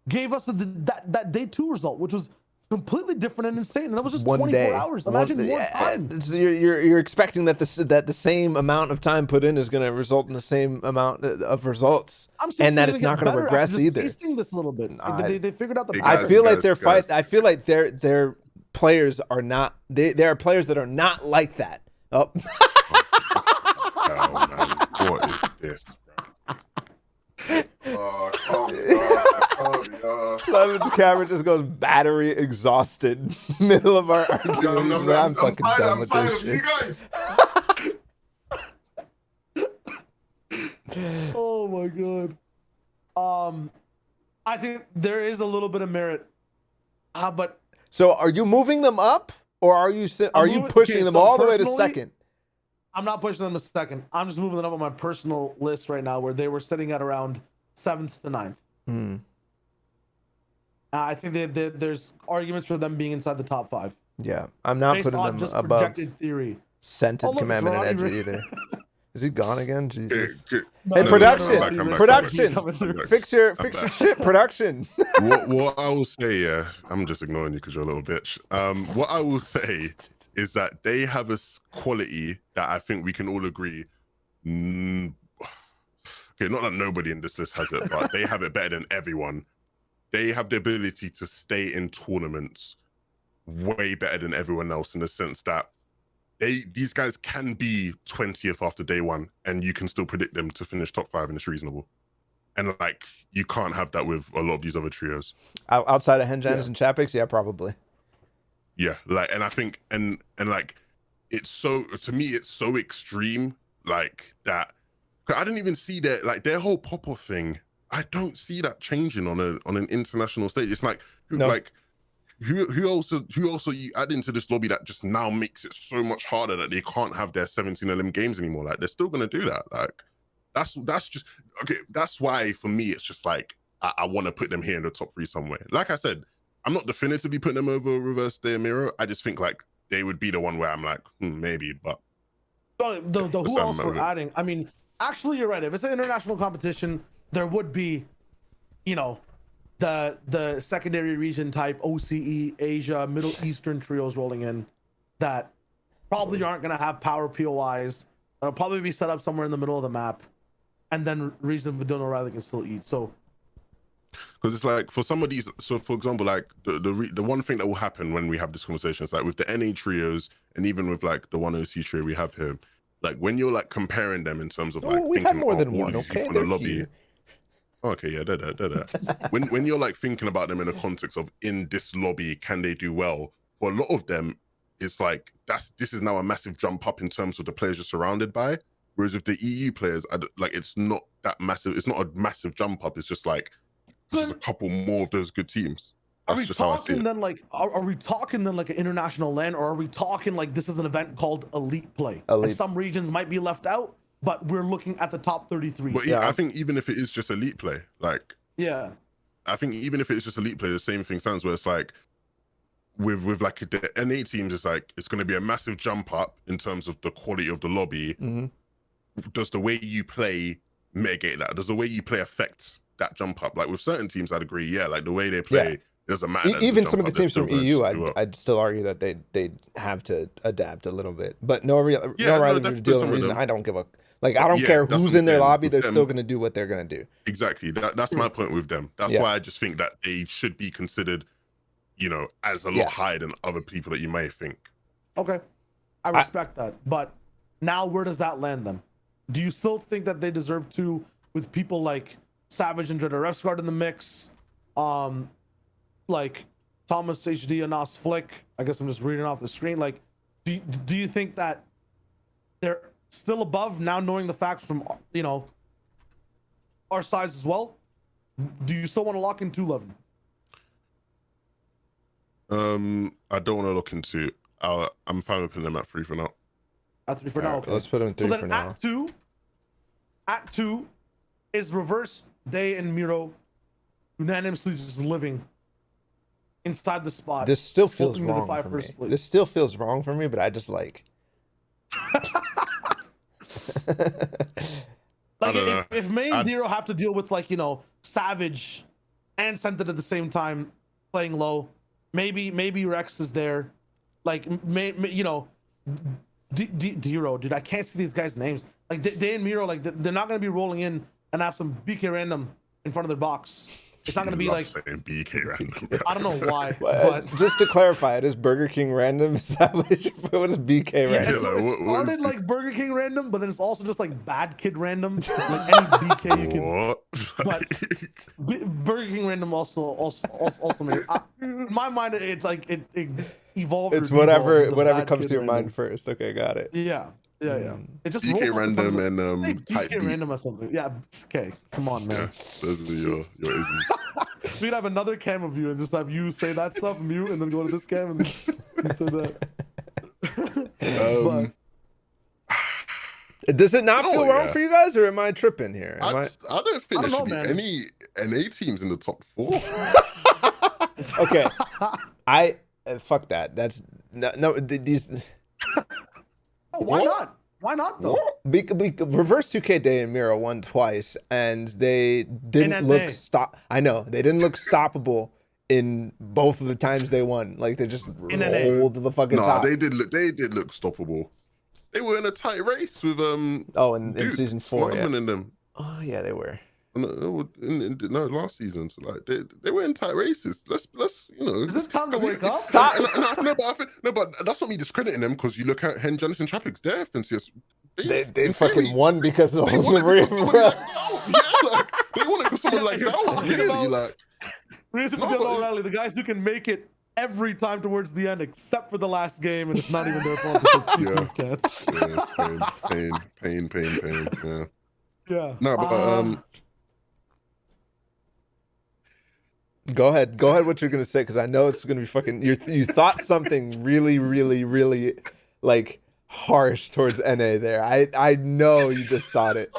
gave us that day 2 result, which was completely different and insane. And that was just One 24 day. hours. Imagine more time. You're expecting that the same amount of time put in is going to result in the same amount of results, I'm saying and that it's not going to regress either. Tasting this a little bit. They figured out the. I feel like I feel like their players are not. There are players that are not like that. Oh. Oh man, what is this, bro? Levin's camera just goes battery exhausted. Middle of our argument. I'm fucking done with this shit. You guys. Oh my god. I think there is a little bit of merit, but so are you moving them up, or are you pushing them all the way to second? I'm not pushing them to second. I'm just moving them up on my personal list right now, where they were sitting at around 7th to 9th. I think there's arguments for them being inside the top 5. Yeah, I'm not putting them just above projected theory. Scented Commandment and Edgy either. Is he gone again? Jesus. No, Hey, no, production! I'm back. Fix your shit, production. what I will say, yeah, I'm just ignoring you because you're a little bitch. What I will say is that they have a quality that I think we can all agree. Okay, not that nobody in this list has it, but they have it better than everyone. They have the ability to stay in tournaments way better than everyone else, in the sense that these guys can be 20th after day 1, and you can still predict them to finish top 5, and it's reasonable. And like, you can't have that with a lot of these other trios. Outside of Henjans and Chapix, yeah, probably. Yeah, like, and I think, and like, it's so, to me, it's so extreme, like that. I didn't even see their whole pop-off thing. I don't see that changing on an international stage. It's like, who else you add into this lobby that just now makes it so much harder that they can't have their 17 of them games anymore? Like, they're still gonna do that. Like, that's just okay. That's why for me it's just like I want to put them here in the top 3 somewhere. Like I said, I'm not definitively putting them over Reverse Day Miro. I just think like they would be the one where I'm like, maybe, but the who else we're adding? I mean, actually, you're right. If it's an international competition, there would be, you know, the secondary region type OCE, Asia, Middle Eastern trios rolling in that probably aren't going to have power POIs. It'll probably be set up somewhere in the middle of the map, and then reason Vidun O'Reilly can still eat. So, because it's like for some of these, so for example, like the one thing that will happen when we have this conversation is like with the NA trios, and even with like the one OC trio we have here, like when you're like comparing them in terms of like we thinking have more than one, okay? on the lobby. Okay, yeah, they're when you're like thinking about them in the context of in this lobby, can they do well? For a lot of them, it's like this is now a massive jump up in terms of the players you're surrounded by. Whereas with the EU players, like it's not that massive. It's not a massive jump up. It's just like just a couple more of those good teams. That's just how I see it. Then like, are we talking then like an international LAN, or are we talking like this is an event called Elite Play? And some regions might be left out, but we're looking at the top 33. But I think even if it is just Elite Play, like I think even if it's just Elite Play, the same thing sounds where it's like with like the NA teams, it's like it's going to be a massive jump up in terms of the quality of the lobby. Does the way you play mitigate that? Does the way you play affect that jump up? Like with certain teams, I'd agree. Yeah, like the way they play doesn't matter. Even some of the teams from EU, I'd still argue that they have to adapt a little bit. But no real reason. I don't give a like. I don't care who's in their lobby. They're still going to do what they're going to do. Exactly. That's my point with them. That's why I just think that they should be considered, you know, as a lot higher than other people that you may think. Okay, I respect that. But now, where does that land them? Do you still think that they deserve to, with people like Savage and Dreader Refsguard in the mix, like Thomas HD and Nas Flick? I guess I'm just reading off the screen. Like, do you think that they're still above now, knowing the facts from, you know, our size as well? Do you still want to lock in 211? I don't want to look into. I'm fine with putting them at 3 for now. At 3 for now. Okay. Let's put them 3 for now. At 2 is Reverse Day and Miro unanimously just living inside the spot. This still feels wrong for me. This still feels wrong for me, but I just like. Like if May and Zero have to deal with like, you know, Savage and Scented at the same time playing low, maybe Rex is there, like you know, Dero, dude, I can't see these guys' names. Like Day and Miro, like they're not gonna be rolling in and have some BK random in front of their box. It's not gonna be like saying BK random. I don't know why, but but just to clarify, it is Burger King random. Is that what is BK yeah, random? so like, it what is started like Burger King random, but then it's also just like bad kid random, like any BK you can. What? But Burger King random also made in my mind it's like it evolved. It's or devolved into whatever bad comes kid to your random. mind first. Okay, got it. Yeah. It just rolls BK off the tongue. random and Hey, type BK B. random or something. Yeah. Okay. Come on, Yeah, man. those are your isms. We could have another cam of you and just have you say that stuff, mute, and then go to this cam and you say that. Does it not You know feel what, wrong yeah. for you guys, or am I tripping here? I don't think I there don't should know, be man. any NA teams in the top 4. Okay, fuck that. That's these. Oh, why What? not? Why not though? What? Reverse 2K Day and Miro won twice, and they didn't NA. look I know they didn't look stoppable in both of the times they won. Like they just NA. rolled to the fucking Nah, top. they did look stoppable. They were in a tight race with Oh, in Duke, season 4, yeah. Marvin and them. Oh yeah, they were. No, last season. So like they were in tight races. Let's you know. Is it time to wake up? Stop. But that's not me discrediting them because you look at Hen Jonathan Traffic's death and see They fucking won because of they won it because somebody the like yeah, like they won it because someone like You're that. talking Really, about- like Reason No, to but- O'Reilly, the guys who can make it every time towards the end, except for the last game, and it's not even their fault. It's Yeah. these cats. yeah, it's pain. Yeah. Yeah. No, but Go ahead. What you're gonna say, because I know it's gonna be fucking. You thought something really like harsh towards NA there. I know you just thought it.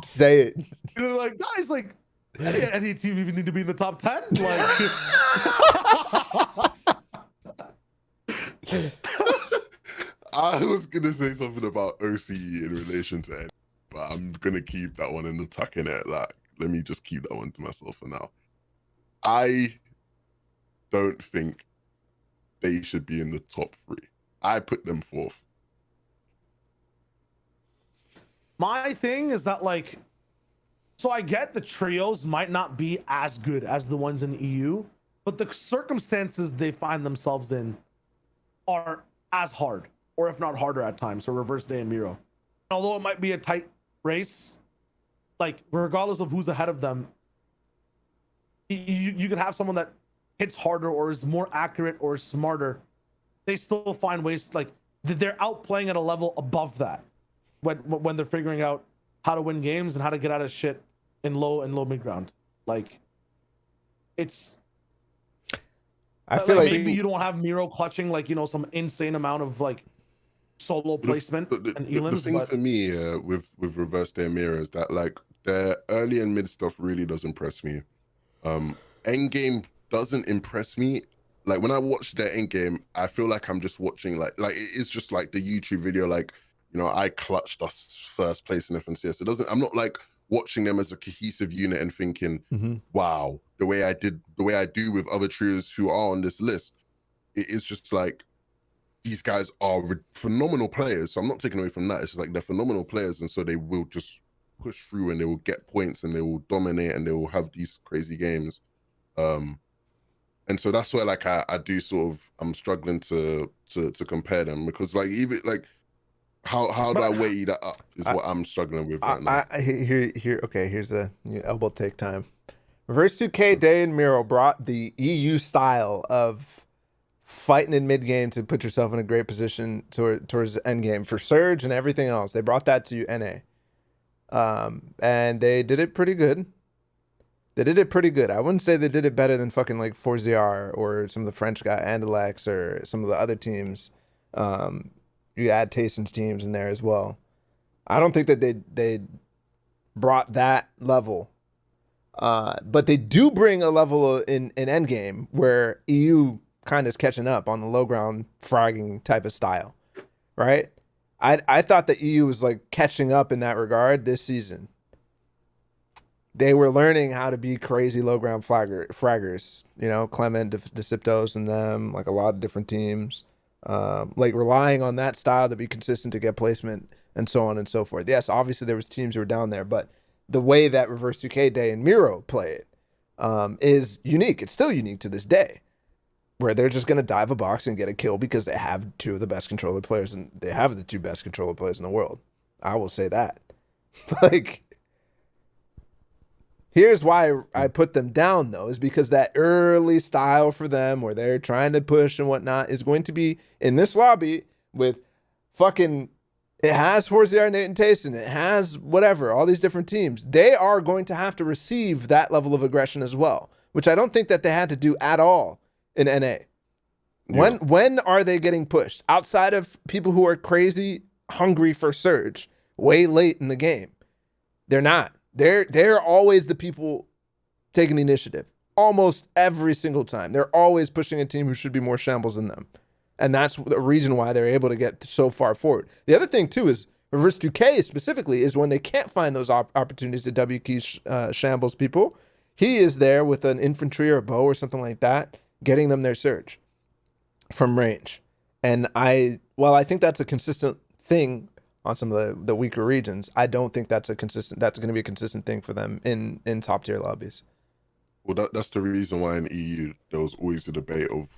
Say it. They're like, guys, like, any team even need to be in the top 10? Like, I was gonna say something about OCE in relation to N, but I'm gonna keep that one in the tuck in it. Like, let me just keep that one to myself for now. I don't think they should be in the top 3. I put them 4th. my thing is that, like, so I get the trios might not be as good as the ones in the EU, but the circumstances they find themselves in are as hard, or if not harder at times, for Reverse Day and Miro. Although it might be a tight race, like, regardless of who's ahead of them, you could have someone that hits harder or is more accurate or smarter. They still find ways, like, they're outplaying at a level above that when they're figuring out how to win games and how to get out of shit in low mid ground. Like, it's I feel like maybe you don't have Miro clutching, like, you know, some insane amount of like solo placement The and elims, thing but for me with Reverse Day Mirror is that like their early and mid stuff really does impress me. Endgame doesn't impress me. Like when I watch their endgame, I feel like I'm just watching like it's just like the YouTube video, like, you know, I clutched us first place in FNTASIA. It doesn't, I'm not like watching them as a cohesive unit and thinking, wow, the way I do with other trios who are on this list. It is just like these guys are phenomenal players. So I'm not taking away from that. It's just like they're phenomenal players, and so they will just push through and they will get points and they will dominate and they will have these crazy games. And so that's where like I do sort of, I'm struggling to compare them, because like even like how do I weigh that up is what I'm struggling with right now. Okay, here's a elbow take time. Reverse 2K Day and Miro brought the EU style of fighting in mid game to put yourself in a great position towards the end game for Surge and everything else. They brought that to NA, and they did it pretty good. I wouldn't say they did it better than fucking like 4ZR or some of the French guy, Andalex, or some of the other teams. You add Tayson's teams in there as well. I don't think that they brought that level. But they do bring a level in endgame where EU kind of is catching up on the low ground fragging type of style, right? I thought that EU was like catching up in that regard this season. they were learning how to be crazy low ground fraggers. You know, Clement, DeCiptos, and them, like a lot of different teams, like relying on that style to be consistent to get placement and so on and so forth. Yes, obviously there was teams who were down there, but the way that Reverse 2K Day and Miro play it is unique. It's still unique to this day, where they're just going to dive a box and get a kill because they have two of the best controller players, and they have the two best controller players in the world. I will say that. Like, here's why I put them down, though, is because that early style for them where they're trying to push and whatnot is going to be in this lobby with fucking, it has Forzier, Nate, and Tayson. It has whatever, all these different teams. They are going to have to receive that level of aggression as well, which I don't think that they had to do at all in NA. Yeah. When are they getting pushed? Outside of people who are crazy hungry for Surge way late in the game. They're not. They're always the people taking the initiative. Almost every single time. They're always pushing a team who should be more shambles than them. And that's the reason why they're able to get so far forward. The other thing, too, is Reverse 2K specifically is when they can't find those opportunities to W-key shambles people, he is there with an infantry or a bow or something like that, getting them their Surge from range. And while I think that's a consistent thing on some of the weaker regions, I don't think that's going to be a consistent thing for them in top tier lobbies. Well, that's the reason why in EU there was always a debate of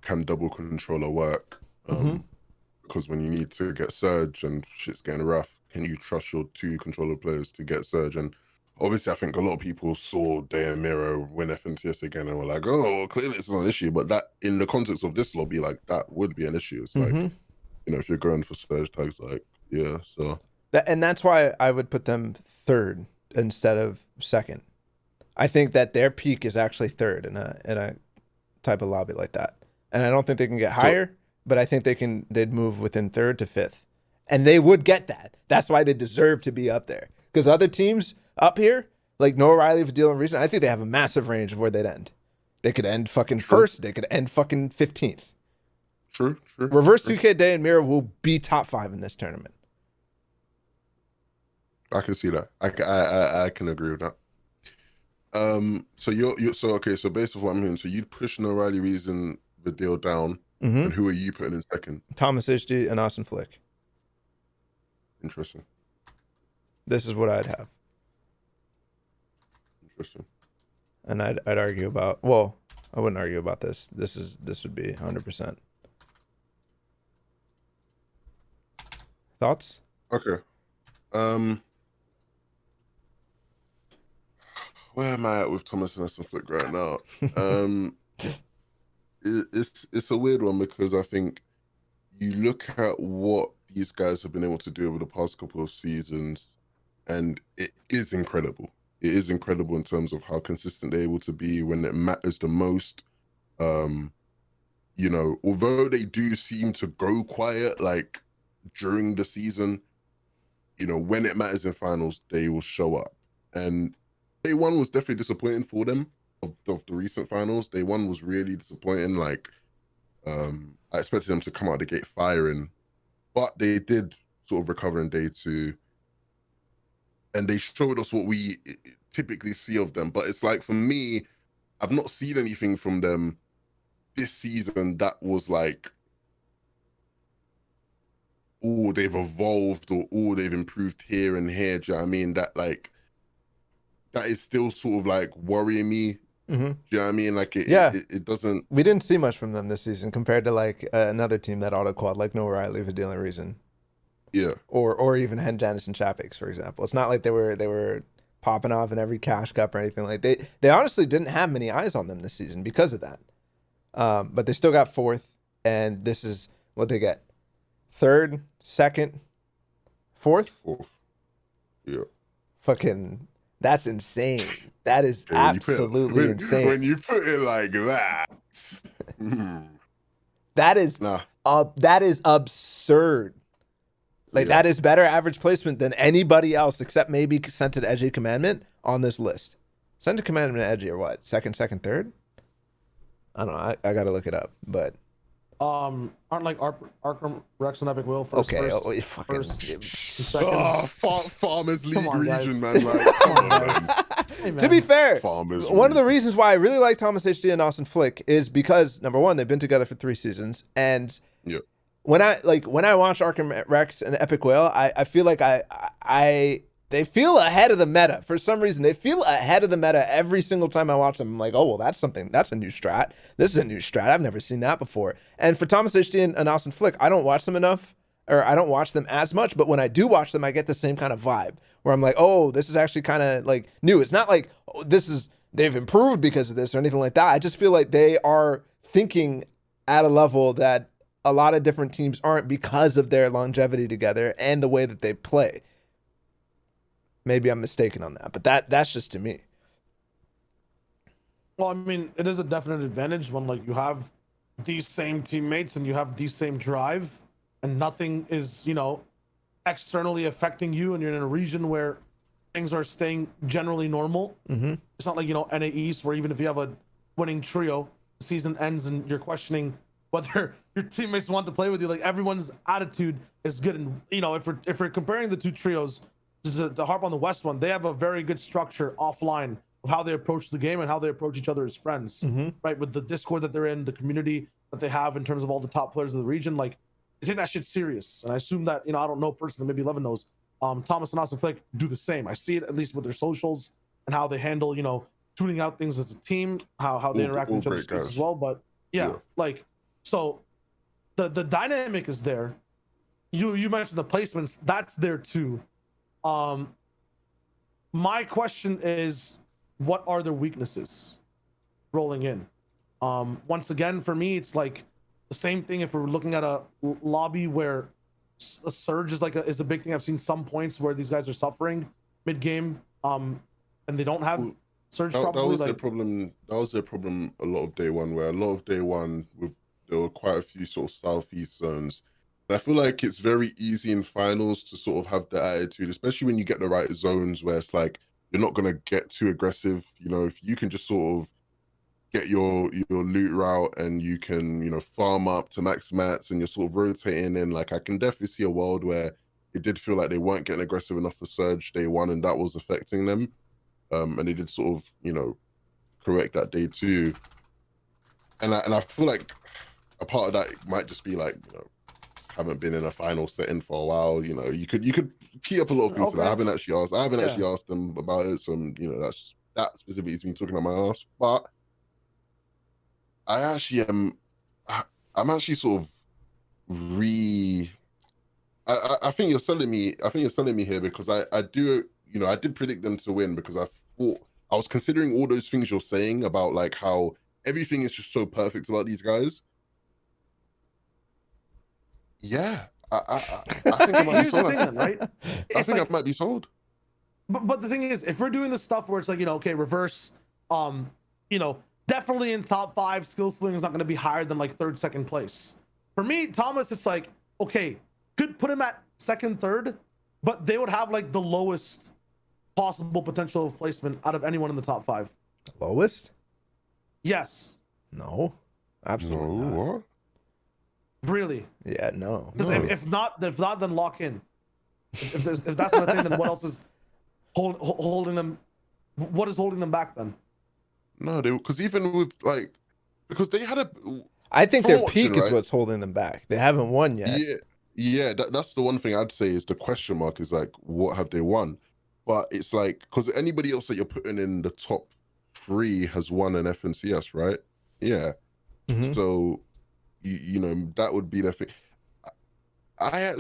can double controller work? Because when you need to get Surge and shit's getting rough, can you trust your two controller players to get Surge? And obviously, I think a lot of people saw Day and Miro win FNTASIA again and were like, oh, clearly it's not an issue. But that, in the context of this lobby, like, that would be an issue. It's like, you know, if you're going for Surge tags, like, yeah, so. And that's why I would put them third instead of second. I think that their peak is actually third in a type of lobby like that. And I don't think they can get higher, but I think they'd move within third to fifth. And they would get that. That's why they deserve to be up there. Because other teams up here, like Noah Riley, Vidal, and Reason, I think they have a massive range of where they'd end. They could end fucking first. They could end fucking 15th. True. Reverse 2K Day and Miro will be top 5 in this tournament. I can see that. I can agree with that. So based on what I'm hearing, so you'd push No Riley Reason the deal down, and who are you putting in second? Thomas HD and Austin Flick. Interesting. This is what I'd have. Interesting. And I'd argue about, well, I wouldn't argue about this. This would be 100%. Thoughts? Okay. Where am I at with Thomas and Austin Flick right now? It's a weird one because I think you look at what these guys have been able to do over the past couple of seasons, and it is incredible. It is incredible in terms of how consistent they're able to be when it matters the most. You know, although they do seem to go quiet, like during the season, you know, when it matters in finals, they will show up. And Day 1 was definitely disappointing for them of the recent finals. Day 1 was really disappointing. Like, I expected them to come out of the gate firing, but they did sort of recover in Day 2. And they showed us what we typically see of them. But it's like, for me, I've not seen anything from them this season that was like, oh, they've evolved, or oh, they've improved here and here. Do you know what I mean? That, like, that is still sort of like worrying me. Do you know what I mean? Like, it doesn't. We didn't see much from them this season compared to like another team that auto quad, like Noah Riley, Vidal, and Reason. Yeah. Or even Hen Janice and Chapix, for example. It's not like they were popping off in every cash cup or anything like that. They honestly didn't have many eyes on them this season because of that. But they still got fourth, and this is what they get. Third, second, fourth? Fourth. Yeah. Fucking, that's insane. That is absolutely insane. When you put it like that. That is absurd. Like, that is better average placement than anybody else except maybe Scented Edgy Commandment on this list. Scented Commandment and Edgy are what? Second, third? I don't know. I got to look it up, but. Aren't like Arkham, Rex, and Epic Will first? Okay. First and second. Oh, Farmers League on, region, guys. man. Like, come on, guys. To be fair, Farmers one of the League. reasons why I really like Thomas HD and Austin Flick is because number one, they've been together for 3 seasons, and Yeah. when I watch Arkham Rex and Epic Whale, I feel like they feel ahead of the meta. For some reason, they feel ahead of the meta every single time I watch them. I'm like, oh, well, that's a new strat. This is a new strat. I've never seen that before. And for Thomas HD and Austin Flick, I don't watch them enough, or I don't watch them as much, but when I do watch them, I get the same kind of vibe where I'm like, oh, this is actually kind of like new. It's not like, oh, they've improved because of this or anything like that. I just feel like they are thinking at a level that a lot of different teams aren't because of their longevity together and the way that they play. Maybe I'm mistaken on that, but that's just to me. Well, I mean, it is a definite advantage when like you have these same teammates and you have these same drive, and nothing is, externally affecting you, and you're in a region where things are staying generally normal. Mm-hmm. It's not like NA East, where even if you have a winning trio, the season ends and you're questioning whether your teammates want to play with you. Like, everyone's attitude is good, and if we're comparing the two trios, to harp on the West one, they have a very good structure offline of how they approach the game and how they approach each other as friends, right? With the Discord that they're in, the community that they have in terms of all the top players of the region, like, they take that shit serious. And I assume that, I don't know personally, maybe Levin knows, Thomas and Austin Flick do the same. I see it at least with their socials and how they handle, tuning out things as a team, how they interact with each other's space as well. But yeah, like, so the dynamic is there. You mentioned the placements, that's there too. My question is, what are their weaknesses rolling in? Once again, for me, it's like the same thing. If we're looking at a lobby where a surge is a big thing. I've seen some points where these guys are suffering mid game, and they don't have surge properly. That was their problem. That was their problem a lot of day one, where a lot of day one there were quite a few sort of southeast zones. I feel like it's very easy in finals to sort of have the attitude, especially when you get the right zones where it's like you're not gonna get too aggressive. If you can just sort of get your loot route and you can farm up to max mats and you're sort of rotating in. Like, I can definitely see a world where it did feel like they weren't getting aggressive enough for surge day one, and that was affecting them. And they did sort of correct that day two. And I feel like a part of that might just be like haven't been in a final setting for a while. You could tee up a lot of things. Okay. I haven't actually asked them about it. So that specifically has been talking about my ass. But I actually I'm actually sort of I think you're selling me. I think you're selling me here because I did predict them to win because I was considering all those things you're saying about like how everything is just so perfect about these guys. Yeah, I think I might be sold. Then, right? I think I might be sold. But the thing is, if we're doing this stuff where it's like okay, reverse, definitely in top 5, skill ceiling is not going to be higher than like 3rd, 2nd place. For me, Thomas, it's like okay, could put him at 2nd, 3rd, but they would have like the lowest possible potential of placement out of anyone in the top 5. Lowest? Yes. No, absolutely not. What? Really? Yeah, no. Because if not, then lock in. If that's not a thing, then what else is holding them? What is holding them back then? No, because even with because they had I think their peak is what's holding them back. They haven't won yet. Yeah. That's the one thing I'd say is the question mark is like, what have they won? But it's like because anybody else that you're putting in the top 3 has won an FNCS, right? Yeah. Mm-hmm. So. That would be the thing. I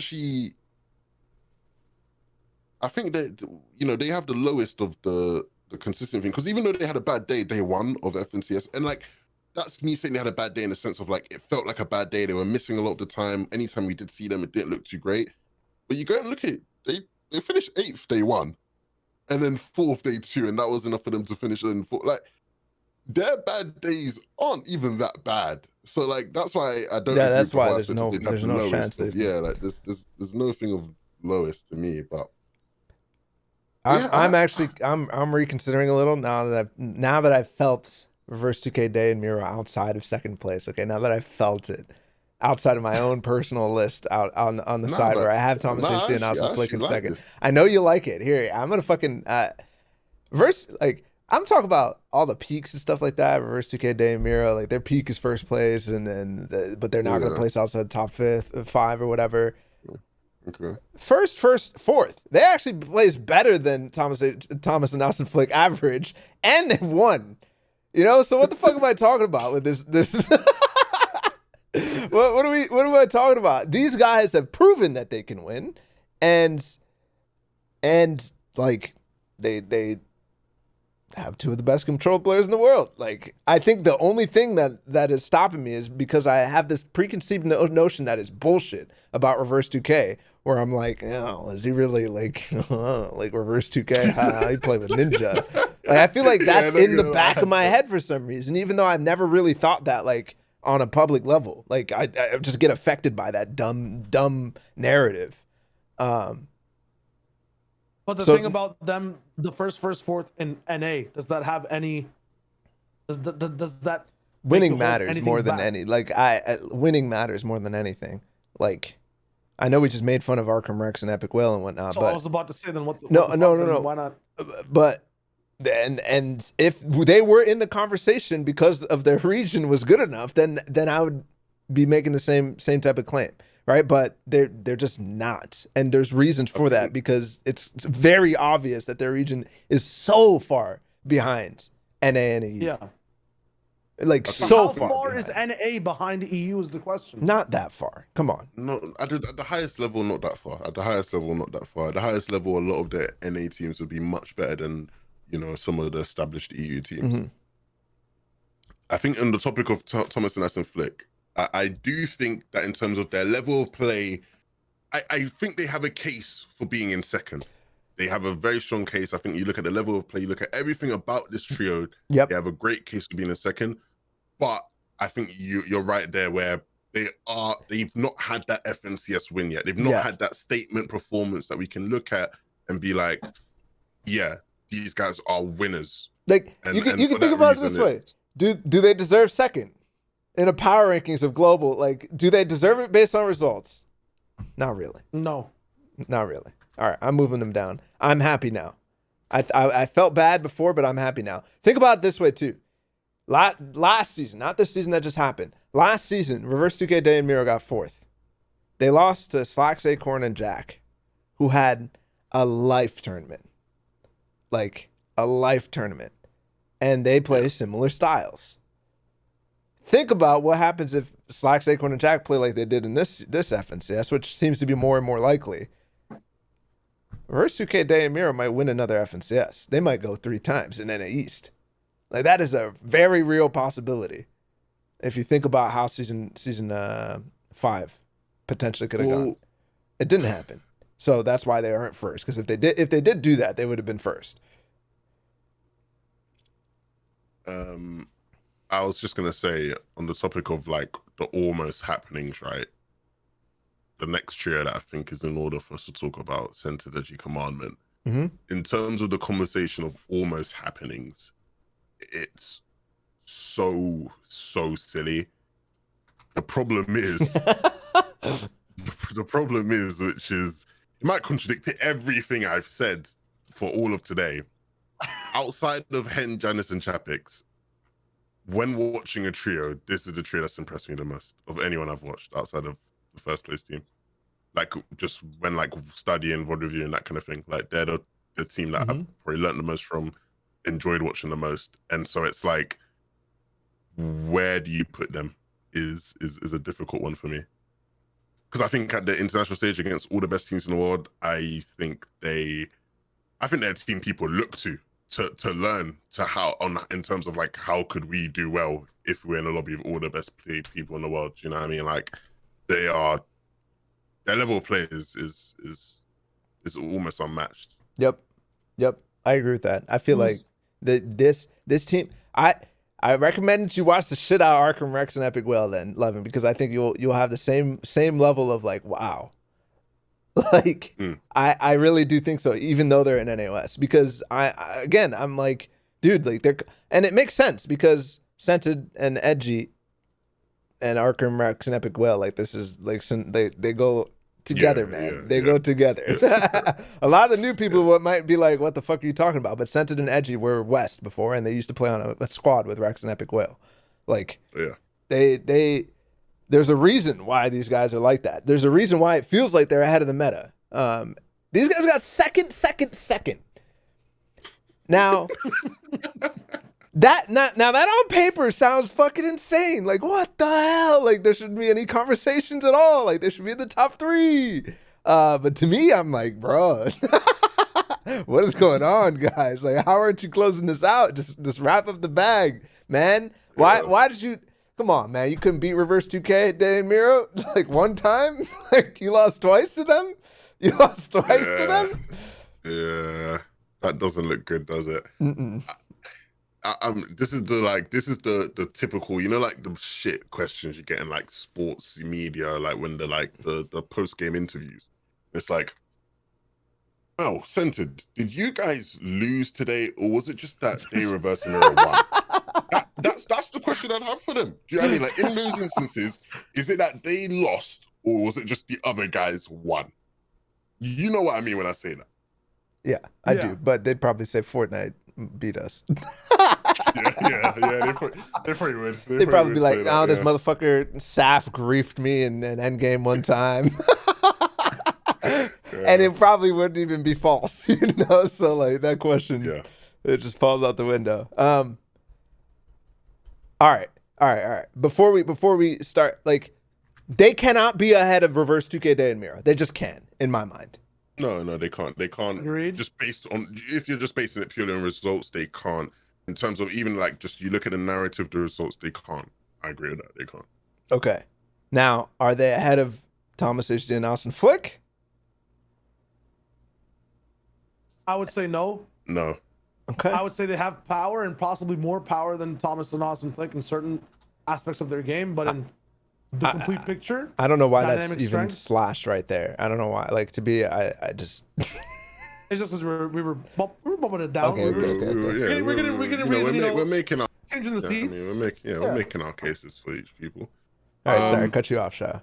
think that they have the lowest of the consistent thing because even though they had a bad day one of FNCS, and like that's me saying they had a bad day in the sense of like it felt like a bad day. They were missing a lot of the time. Anytime we did see them, it didn't look too great. But you go and look at it, they finished 8th day 1, and then 4th day 2, and that was enough for them to finish in 4th. Like their bad days aren't even that bad. So like that's why I don't. Yeah, that's why there's no chance. Like there's no thing of lowest to me. But I'm reconsidering a little now that I've felt Reverse 2K Day and Miro outside of 2nd place. Okay, now that I've felt it outside of my own personal list out on the side where I have Thomas HD and Austin Flick in 2nd. I know you like it. Here, I'm gonna fucking. like I'm talking about all the peaks and stuff like that. Reverse 2K Day and Mira, like their peak is first place, but they're not going to place outside top five or whatever. Okay. First, fourth. They actually plays better than Thomas and Austin Flick average, and they won. You know, so what the fuck am I talking about with this? What am I talking about? These guys have proven that they can win, and like they have two of the best control players in the world. Like, I think the only thing that is stopping me is because I have this preconceived notion that is bullshit about Reverse 2K, where I'm like, is he really like Reverse 2K? How he play with Ninja? Like, I feel like that's in the back of my head for some reason, even though I've never really thought that like on a public level. Like, I just get affected by that dumb narrative. But the thing about them, the first, fourth in NA, does that have any? Does that winning matters more than any? Like winning matters more than anything. Like, I know we just made fun of Arkham Rex and Epic Whale and whatnot. So but I was about to say then what? No. Why not? But and if they were in the conversation because of their region was good enough, then I would be making the same type of claim. Right, but they're just not, and there's reasons for that because it's very obvious that their region is so far behind NA and EU. Yeah, like so far. How far is NA behind EU? Is the question. Not that far. Come on. No, at the highest level, not that far. At the highest level, not that far. At the highest level, a lot of the NA teams would be much better than some of the established EU teams. Mm-hmm. I think on the topic of Thomas and Aston Flick, I do think that in terms of their level of play, I think they have a case for being in second. They have a very strong case. I think you look at the level of play, you look at everything about this trio, Yep. They have a great case for being in second. But I think you're right there where they've not had that FNCS win yet. They've not had that statement performance that we can look at and be like, yeah, these guys are winners. Like, you can think about it this way. Do they deserve second? In a power rankings of global, like, do they deserve it based on results? Not really. No. Not really. All right, I'm moving them down. I'm happy now. I felt bad before, but I'm happy now. Think about it this way, too. Last season, not this season that just happened. Last season, Reverse 2K Day and Miro got fourth. They lost to Slacks, Acorn, and Jack, who had a life tournament. Like, a life tournament. And they play similar styles. Think about what happens if Slacks, Acorn, and Jack play like they did in this FNCS, which seems to be more and more likely. Reverse 2K Day and Miro might win another FNCS. They might go 3 times in NA East. Like, that is a very real possibility. If you think about how season 5 potentially could have gone, it didn't happen. So that's why they aren't first. Because if they did do that, they would have been first. I was just gonna say on the topic of like the almost happenings, right? The next trio that I think is in order for us to talk about, Centered Edgy Commandment. Mm-hmm. In terms of the conversation of almost happenings, it's so silly. The problem is, which is, it might contradict everything I've said for all of today. Outside of Hen, Janice, and Chapix, when watching a trio, this is the trio that's impressed me the most of anyone I've watched outside of the first place team. Like, just when like studying, VOD review, and that kind of thing. Like, they're the team that I've probably learned the most from, enjoyed watching the most. And so it's like, where do you put them is a difficult one for me. Because I think at the international stage against all the best teams in the world, I think they're a team people look to learn to how in terms of like, how could we do well if we're in a lobby of all the best played people in the world? You know what I mean? Like, their level of play is almost unmatched. Yep. I agree with that. I feel like this team. I recommend that you watch the shit out of Arkham Rex and Epic Whale then, Levin, because I think you'll have the same level of like, wow. Like, I really do think so, even though they're in NAOS, because I'm like, dude, like and it makes sense because Scented and Edgy and Arkham Rex and Epic Whale, like, this is like, they go together, man. They go together. A lot of the new people might be like, what the fuck are you talking about? But Scented and Edgy were West before, and they used to play on a squad with Rex and Epic Whale. Like, there's a reason why these guys are like that. There's a reason why it feels like they're ahead of the meta. These guys got second. Now, that on paper sounds fucking insane. Like, what the hell? Like, there shouldn't be any conversations at all. Like, they should be in the top 3. But to me, I'm like, bro, what is going on, guys? Like, how aren't you closing this out? Just wrap up the bag, man. Why did you? Come on, man. You couldn't beat Reverse 2K Day and Miro like one time? Like, you lost twice to them? You lost twice to them? Yeah. That doesn't look good, does it? This is the typical, you know, like the shit questions you get in like sports media, like when the post-game interviews. It's like, oh, Scented, did you guys lose today, or was it just that they reverse mirror won? That's the question I'd have for them. Do you know what I mean? Like, in those instances, is it that they lost, or was it just the other guys won? You know what I mean when I say that. Yeah, I do, but they'd probably say Fortnite beat us. yeah, they probably would. They'd probably be like, oh, this motherfucker Saf griefed me in Endgame one time. And it probably wouldn't even be false, you know? So, like, that question, it just falls out the window. All right. Before we start, like, they cannot be ahead of Reverse 2K Day and Miro. They just can, in my mind. No, they can't. They can't. Agreed. Just based on, if you're just basing it purely on results, they can't. In terms of even like just you look at the narrative, the results, they can't. I agree with that. They can't. Okay. Now, are they ahead of Thomas HD and Austin Flick? I would say no. No. Okay. I would say they have power and possibly more power than Thomas and Austin Flick in certain aspects of their game, but in the complete picture, I don't know why that's even strength, slashed right there. I don't know why. Like, to be, I just. It's just because we were bumping it down. Okay. We're making our changing the seats. I mean, we're making our cases for each people. All right, sorry, cut you off, Sha.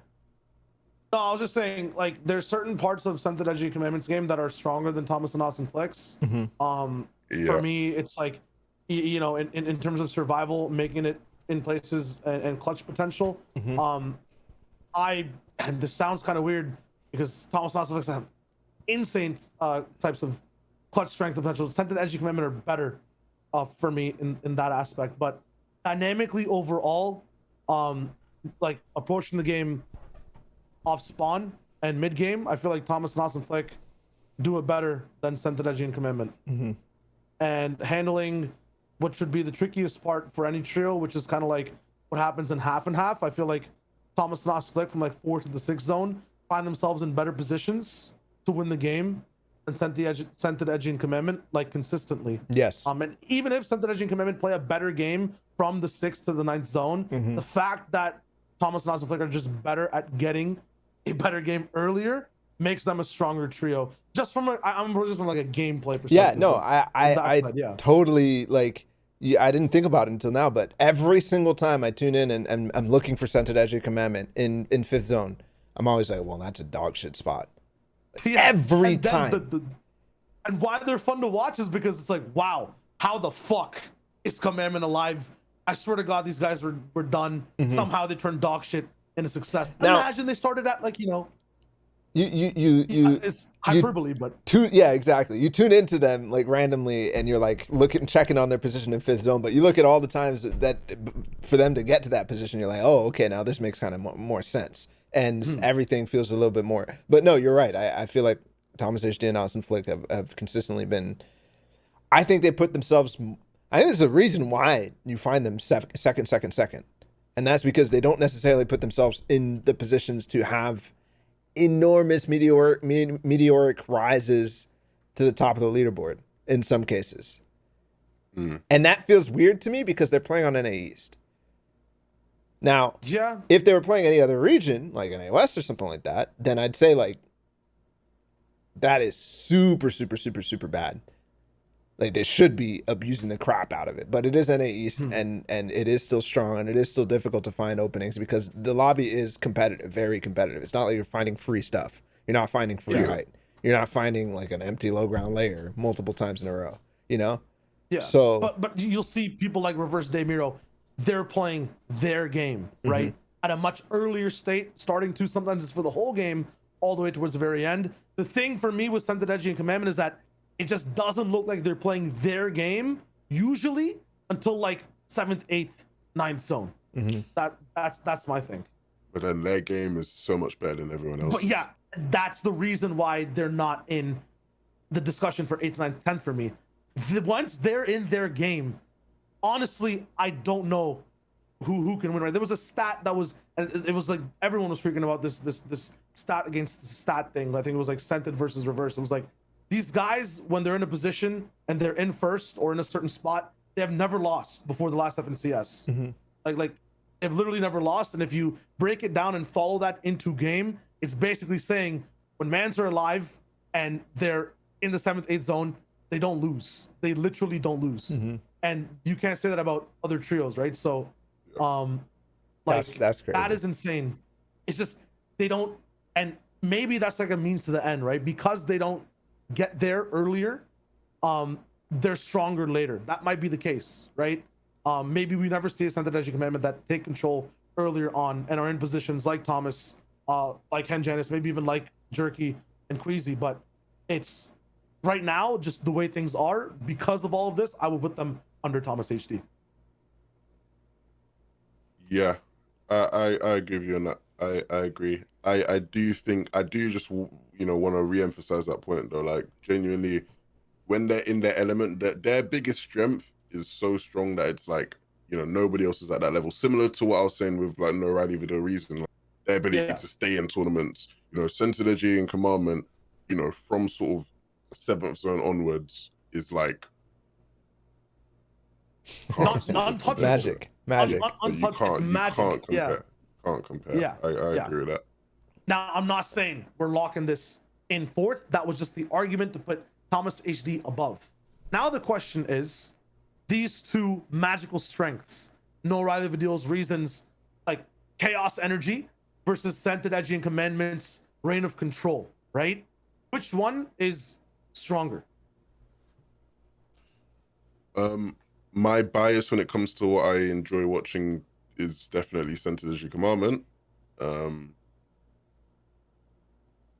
No, I was just saying, like, there's certain parts of Scented Edgy Commandments game that are stronger than Thomas and Austin Flick's. For me, it's like, you know, in terms of survival, making it in places and clutch potential. And this sounds kind of weird because Thomas and Austin Flick have insane types of clutch strength potential. Scented Edgy Commandment are better for me in that aspect, but dynamically overall, like approaching the game off spawn and mid game, I feel like Thomas and Austin Flick do it better than Scented Edgy and Commandment. And handling what should be the trickiest part for any trio, which is kind of like what happens in half and half. I feel like Thomas and Austin Flick from like 4 to the 6 zone find themselves in better positions to win the game than Scented Edgy and Commandment, like consistently. Yes. And even if Scented Edgy and Commandment play a better game from the 6th to the 9th zone, the fact that Thomas and Austin Flick are just better at getting a better game earlier makes them a stronger trio. Just from I'm just from like a gameplay perspective. Yeah, no, I totally like. I didn't think about it until now, but every single time I tune in and I'm looking for Scented Edgy Commandment in 5th zone, I'm always like, well, that's a dog shit spot. Every time. And why they're fun to watch is because it's like, wow, how the fuck is Commandment alive? I swear to God, these guys were done. Somehow they turned dog shit into success. Now, imagine they started at like, you know. It's hyperbole, but yeah, exactly. You tune into them like randomly, and you're like checking on their position in 5th zone. But you look at all the times that for them to get to that position, you're like, oh, okay, now this makes kind of more sense, and everything feels a little bit more. But no, you're right. I feel like Thomas HD and Austin Flick have consistently been. I think they put themselves. I think there's a reason why you find them second, and that's because they don't necessarily put themselves in the positions to have enormous meteoric rises to the top of the leaderboard in some cases. And that feels weird to me because they're playing on NA East. Now, if they were playing any other region, like NA West or something like that, then I'd say like that is super bad. Like they should be abusing the crap out of it, but it is NA East and it is still strong and it is still difficult to find openings because the lobby is competitive, very competitive. It's not like you're finding free stuff. You're not finding free Yeah. height. You're not finding like an empty low ground layer multiple times in a row. You know. Yeah. So, but you'll see people like Reverse Day Miro, they're playing their game, right? At a much earlier state, starting to sometimes it's for the whole game, all the way towards the very end. The thing for me with Scented Edge and Commandment is that it just doesn't look like they're playing their game usually until like 7th, 8th, 9th zone. That's my thing. But then their game is so much better than everyone else. But yeah, that's the reason why they're not in the discussion for 8th, 9th, 10th for me. Once they're in their game, honestly, I don't know who can win. Right? There was a stat that was, it was like everyone was freaking about this stat against stat thing. I think it was like Scented versus Reverse. It was like these guys, when they're in a position and they're in first or in a certain spot, they have never lost before the last FNCS. Like they've literally never lost. And if you break it down and follow that into game, it's basically saying when mans are alive and they're in the 7th, 8th zone, they don't lose. They literally don't lose. And you can't say that about other trios, right? So like that's crazy. that is insane. It's just they don't, and maybe that's like a means to the end, right? Because they don't get there earlier, they're stronger later. That might be the case, right? Maybe we never see a Scented Edge Commandment that take control earlier on and are in positions like Thomas, like Hen Janice, maybe even like Jerky and Queasy, but it's right now just the way things are. Because of all of this, I will put them under Thomas HD. Yeah, I agree with you on that. I agree. I do just want to re-emphasize that point though. Like genuinely, when they're in their element, their biggest strength is so strong that it's like nobody else is at that level. Similar to what I was saying with like No Riley Video Reason, like, their ability to stay in tournaments. Scented Edge and Commandment, from sort of 7th zone onwards is like untouchable. Magic. You can't compare. Can't compare. Yeah. I agree with that. Now, I'm not saying we're locking this in 4th. That was just the argument to put Thomas HD above. Now the question is, these two magical strengths, No Riley Video's Reasons, like Chaos Energy versus Scented Edge and Commandment's Reign of Control, right? Which one is stronger? My bias when it comes to what I enjoy watching is definitely Scented Edge and Commandment.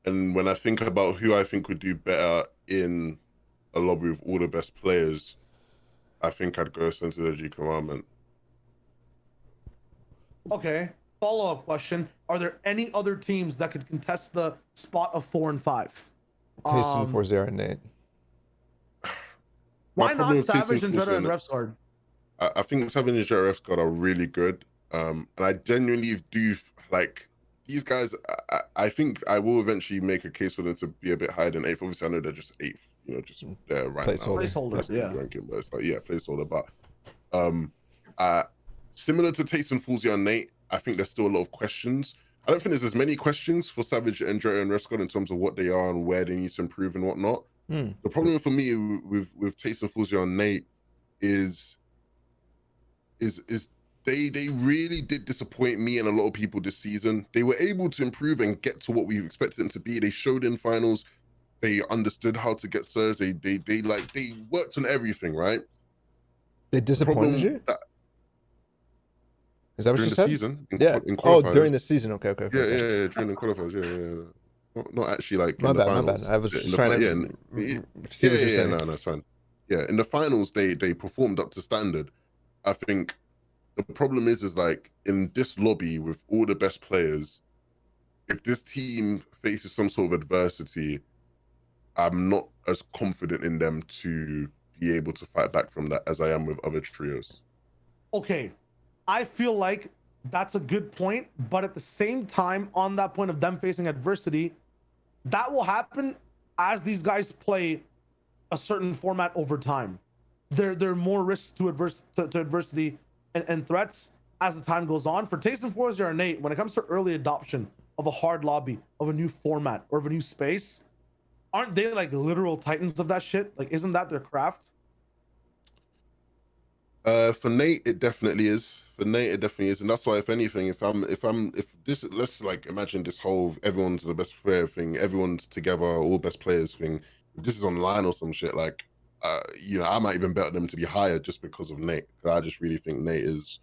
And when I think about who I think would do better in a lobby with all the best players, I think I'd go Scented Edge and Commandment. Okay. Follow-up question. Are there any other teams that could contest the spot of 4 and 5? Tasting 4-0 and Nate. Why not Savage and Dreader and Refsguard? I think Savage and Dreader and Refsguard are really good. And I genuinely do like these guys. I think I will eventually make a case for them to be a bit higher than 8th. Obviously, I know they're just 8th, just there right now. Placeholders, yeah. Ranking, but it's like, placeholder. But similar to Taste and Foolsy and Nate, I think there's still a lot of questions. I don't think there's as many questions for Savage and Dreader and Refsguard in terms of what they are and where they need to improve and whatnot. The problem for me with Taste and Foolsy and Nate is they really did disappoint me and a lot of people this season. They were able to improve and get to what we expected them to be. They showed in finals. They understood how to get serves. They worked on everything, right? They disappointed you? Is that what during you the said? season? In During the season. Okay. Yeah, during the qualifiers. Yeah. Not actually like my in the bad. finals. I was just trying to see what you're saying. No, it's fine. Yeah, in the finals they performed up to standard. I think the problem is like in this lobby with all the best players, if this team faces some sort of adversity, I'm not as confident in them to be able to fight back from that as I am with other trios. Okay, I feel like that's a good point, but at the same time, on that point of them facing adversity, that will happen as these guys play a certain format over time. There are more risks to adversity and threats as the time goes on. For Taste and Forza or Nate, when it comes to early adoption of a hard lobby, of a new format, or of a new space, aren't they like literal titans of that shit? Like, isn't that their craft? For Nate, it definitely is. For Nate, it definitely is, and that's why, if anything, if this, let's like imagine this whole everyone's the best player thing, everyone's together, all best players thing. If this is online or some shit, like, I might even bet them to be higher just because of Nate. 'Cause I just really think Nate is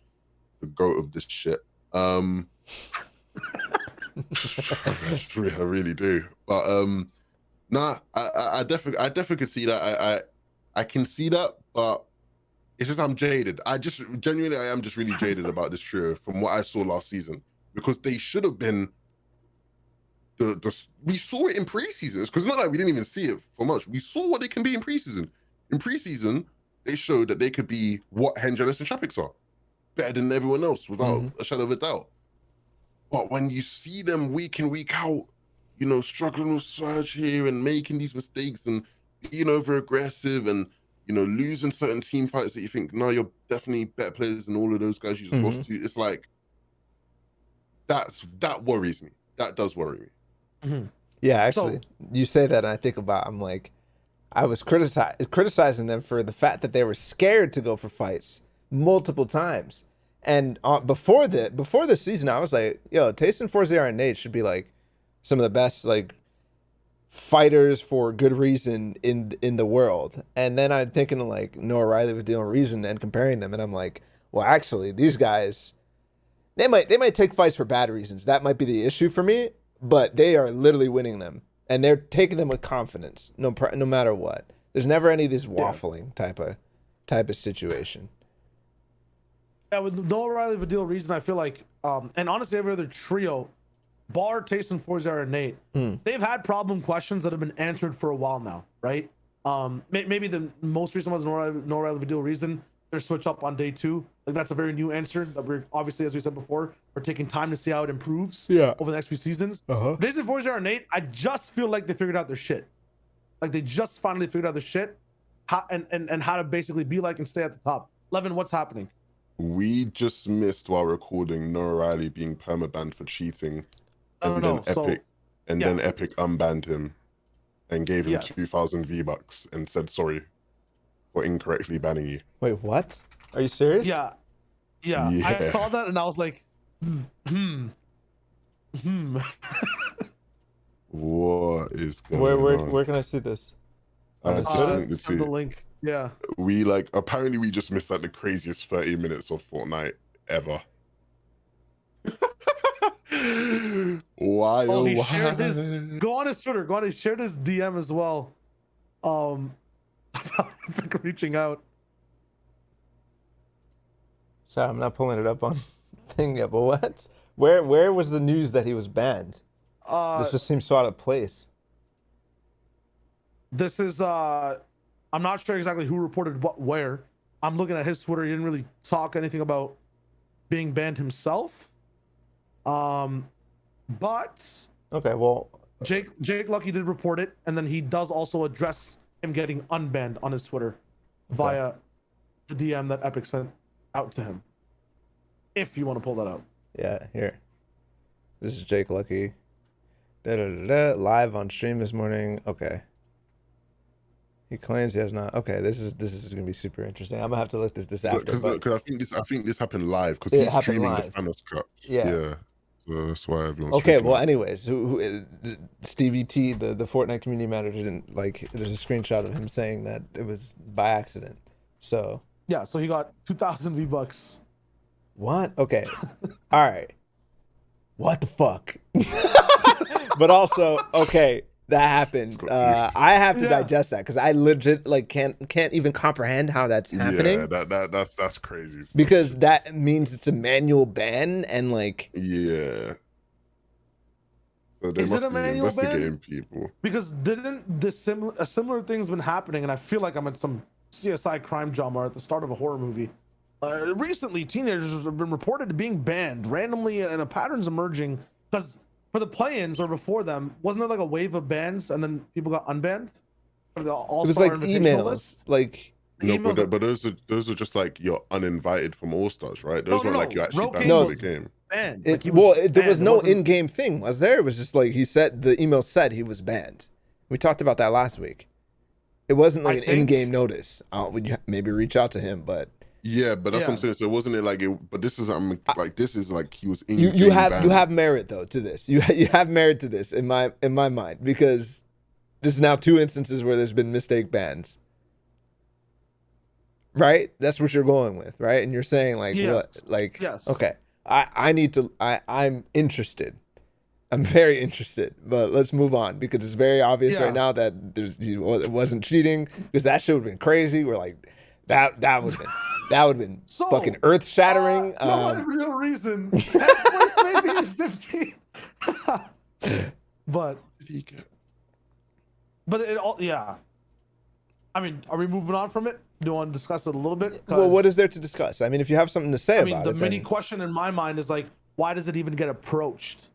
the goat of this shit. I really do. But nah, I definitely could see that. I can see that, but it's just I'm jaded. I am just really jaded about this trio from what I saw last season, because they should have been we saw it in preseason. Because it's not like we didn't even see it for much. We saw what they can be in preseason. In preseason, they showed that they could be what Hengelis and Chapix are, better than everyone else without a shadow of a doubt. But when you see them week in, week out, struggling with Surge here and making these mistakes and being over aggressive and losing certain team fights that you think, no, you're definitely better players than all of those guys you just lost to. It's like that worries me. That does worry me. Yeah, actually, you say that, and I think about, I'm like, I was criticizing them for the fact that they were scared to go for fights multiple times. And before the season, I was like, yo, Tayson, FNTASIA, and Nate should be like some of the best like fighters for good reason in the world. And then I'm thinking of like Noah Riley with Dylan Reason and comparing them, and I'm like, well, actually, these guys, they might take fights for bad reasons. That might be the issue for me, but they are literally winning them, and they're taking them with confidence, no matter what. There's never any of this waffling type of situation. Yeah, with Noah Riley, Vidal Reason, I feel like, and honestly, every other trio, bar Tayson, FNTASIA, and Nate, they've had problem questions that have been answered for a while now, right? Maybe the most recent was Noah Riley, Vidal Reason. Their switch up on day 2. Like, that's a very new answer that we're obviously, as we said before, we're taking time to see how it improves over the next few seasons. Tayson, FNTASIA, and Nate, I just feel like they figured out their shit. Like, they just finally figured out their shit, how to basically be like and stay at the top. Levin, what's happening? We just missed, while recording, Noah Riley being permabanned for cheating, and then Epic unbanned him and gave him 2,000 V-Bucks and said sorry for incorrectly banning you. Wait, what? Are you serious? Yeah. I saw that and I was like, What is going on? Where can I see this? I just think send the link. Yeah. Apparently we just missed like the craziest 30 minutes of Fortnite ever. Why? He shared his, go on his Twitter, he shared his DM as well. About reaching out. Sorry, I'm not pulling it up on thing yet, but what? Where was the news that he was banned? This just seems so out of place. This is I'm not sure exactly who reported what where. I'm looking at his Twitter. He didn't really talk anything about being banned himself. But okay, well, Jake Lucky did report it, and then he does also address him getting unbanned on his Twitter via the DM that Epic sent out to him. If you want to pull that out. Yeah, here. This is Jake Lucky. Live on stream this morning. Okay. He claims he has not. Okay, this is gonna be super interesting. I'm gonna have to look this after. Because I think this happened live, because he's streaming live. the Thanos Cup. Yeah. So that's why everyone's. Okay, well, anyways, Stevie T, the Fortnite community manager, didn't like. There's a screenshot of him saying that it was by accident. So. Yeah. So he got 2,000 V-Bucks. What? Okay. All right. What the fuck? But also, okay. That happened. I have to digest that, because I legit can't even comprehend how that's happening. Yeah, that's crazy. Because that means it's a manual ban, and yeah. So they must be investigating people. Because didn't a similar thing's been happening, and I feel like I'm in some CSI crime drama at the start of a horror movie. Recently, teenagers have been reported being banned randomly, and a pattern's emerging because. For the play-ins or before them, wasn't there like a wave of bans and then people got unbanned? For the All-Star emails, list? But those are just like you're uninvited from All-Stars, right? Those weren't like you actually banned from the game. Banned. There was no in-game thing, was there? It was just like the email said he was banned. We talked about that last week. It wasn't like an in-game notice. Would you maybe reach out to him, but Yeah, but that's what I'm Yeah. saying. So wasn't it like it? But this is like this is like he was in. You have merit though to this. You have merit to this in my mind, because this is now 2 instances where there's been mistake bans. Right? That's what you're going with, right? And you're saying like what? Yes. Like Yes. okay, I need to. I'm interested. I'm very interested, but let's move on because it's very obvious right now that it wasn't cheating, because that shit would have been crazy. We're like that would have been So, fucking earth shattering. No real reason. 10th place maybe 15. But it all, yeah. I mean, are we moving on from it? Do you want to discuss it a little bit? Well, what is there to discuss? I mean, if you have something to say about the it, mini then... question in my mind is like, why does it even get approached?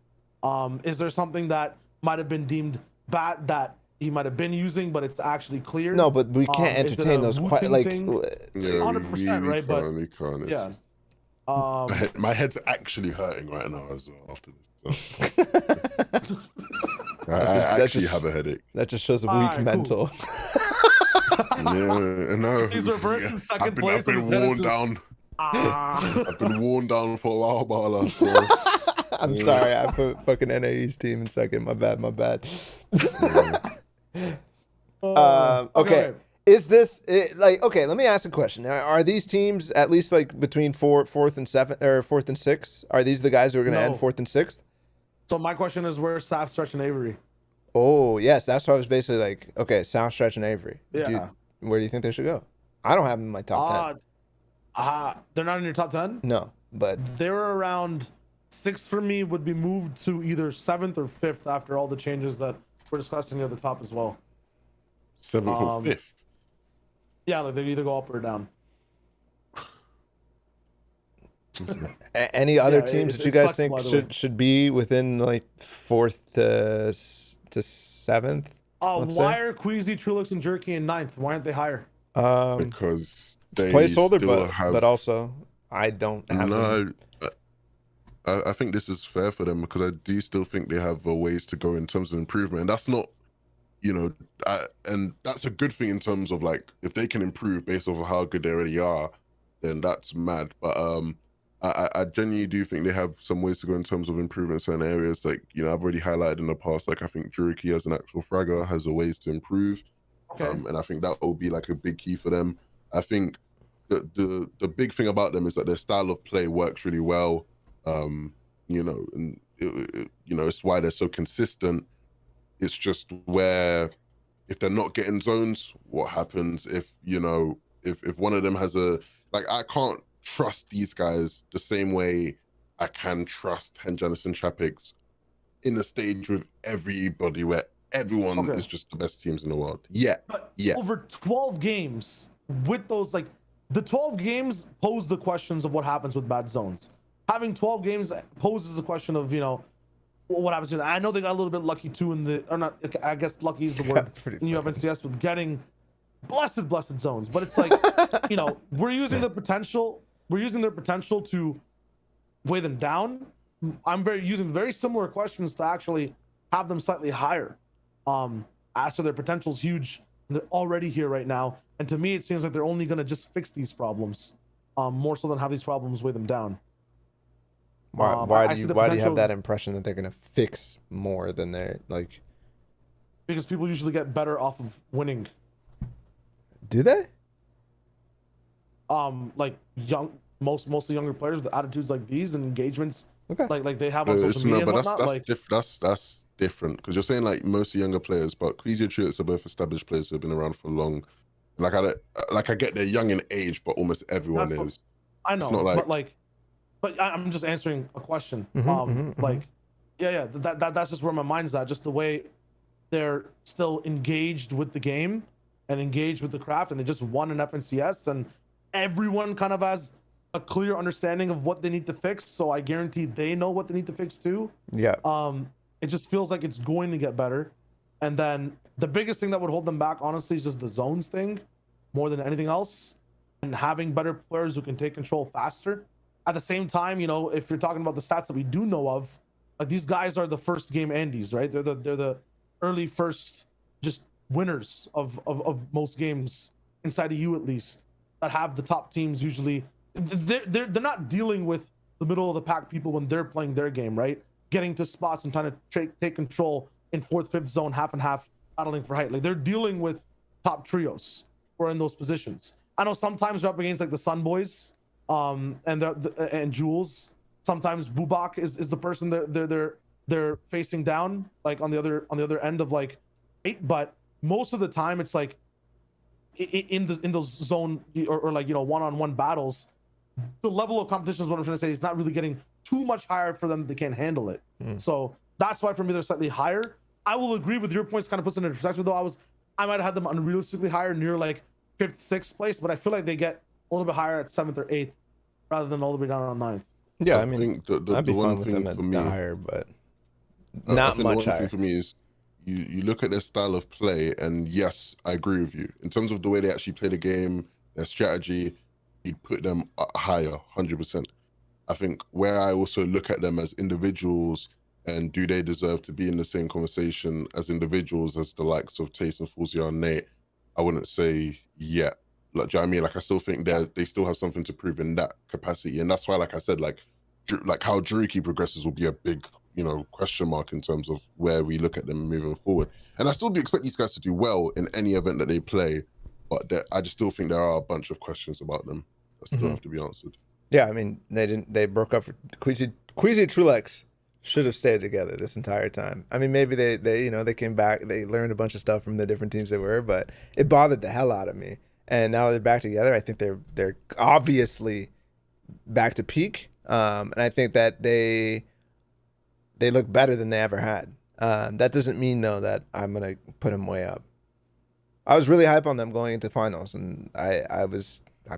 Is there something that might have been deemed bad that he might have been using, but it's actually clear? No, but we can't entertain those questions. Like, yeah, 100%, right? But we can't. yeah. My head's actually hurting right now as well after this. So. I actually have a headache. That just shows a weak mental. Yeah, no. He's reversing second place. I've been worn down. I've been worn down for a while, Bala. So, I'm sorry, I put fucking NAE's team in second. My bad. Okay. Is this like, okay? Let me ask a question. Are these teams at least like between fourth and sixth? Are these the guys who are going to end 4th and 6th? So my question is, where's Saf, Stretch, and Avery? Oh yes, that's what I was basically like. Okay, South, Stretch, and Avery. Yeah. Where do you think they should go? I don't have them in my top 10. They're not in your top 10? No, but they were around 6 for me. Would be moved to either 7th or 5th after all the changes that we're discussing at the top as well. 7th or 5th. Yeah, like they either go up or down. Any other teams that you guys think should be within like 4th to 7th? Why are Queasy, Trulix, and Jerky in 9th? Why aren't they higher? Because they placeholder, still have... but also I don't have them. I think this is fair for them, because I do still think they have ways to go in terms of improvement, and that's not, and that's a good thing in terms of like, if they can improve based off of how good they already are, then that's mad. But I genuinely do think they have some ways to go in terms of improving in certain areas. Like, I've already highlighted in the past, like I think Juriki as an actual fragger has a ways to improve. Okay. And I think that will be like a big key for them. I think the big thing about them is that their style of play works really well. And it's why they're so consistent. It's just where if they're not getting zones, what happens if one of them has I can't trust these guys the same way I can trust Henjanis and Chapix in a stage with everybody where everyone is just the best teams in the world. But over 12 games with those, like the 12 games pose the questions of what happens with bad zones. Having 12 games poses the question of, what happens to them. I know they got a little bit lucky too I guess lucky is the word in FNTASIA with getting blessed zones, but it's like, we're using their potential to weigh them down. I'm using very similar questions to actually have them slightly higher. As to their potential's huge, they're already here right now, and to me it seems like they're only going to just fix these problems, more so than have these problems weigh them down. Why do you have that impression that they're going to fix more than they're like? Because people usually get better off of winning. Do they? Like mostly younger players with attitudes like these and engagements, like they have on social media and whatnot. That's different, because you're saying like mostly younger players, but Queasy and Trulix are both established players who have been around for long. Like I get they're young in age, but almost everyone is. I know, but I'm just answering a question. That's just where my mind's at. Just the way they're still engaged with the game and engaged with the craft, and they just won an FNCS, and everyone kind of has a clear understanding of what they need to fix. So I guarantee they know what they need to fix too. Yeah. It just feels like it's going to get better. And then the biggest thing that would hold them back, honestly, is just the zones thing more than anything else, and having better players who can take control faster. At the same time, if you're talking about the stats that we do know of, like these guys are the first game Andes, right? They're the early first just winners of most games inside of you, at least. that have the top teams usually, they're not dealing with the middle of the pack people when they're playing their game, right? Getting to spots and trying to take control in 4th, 5th zone, half and half, battling for height. Like they're dealing with top trios who are in those positions. I know sometimes they're up against like the Sun Boys, and Jules. Sometimes Bubak is the person they're facing down, like on the other end of like 8. But most of the time it's like in those zone or like, you know, one-on-one battles, the level of competition is what I'm trying to say, is not really getting too much higher for them that they can't handle it. So that's why for me they're slightly higher. I will agree with your points, kind of puts it in perspective though. I might have had them unrealistically higher, near like 5th, 6th place, but I feel like they get a little bit higher at 7th or 8th rather than all the way down on 9th. Yeah, I think I'd be the fine one with thing them for at me, higher, but I not think much the one higher. thing for me is you look at their style of play, and yes, I agree with you in terms of the way they actually play the game, their strategy. You'd put them higher, 100%. I think where I also look at them as individuals, and do they deserve to be in the same conversation as individuals as the likes of Taste and FNTASIA and Nate, I wouldn't say yet. Like, do you know what I mean? Like, I still think they still have something to prove in that capacity, and that's why, like I said, like how Druki progresses will be a big, you know, question mark in terms of where we look at them moving forward. And I still do expect these guys to do well in any event that they play, but I just still think there are a bunch of questions about them that still have to be answered. Yeah, I mean, they broke up. Queasy Trulex should have stayed together this entire time. I mean, maybe they you know, they came back, they learned a bunch of stuff from the different teams they were, but it bothered the hell out of me. And now they're back together. I think they're obviously back to peak. And I think that they look better than they ever had. That doesn't mean though that I'm gonna put them way up. I was really hype on them going into finals, and I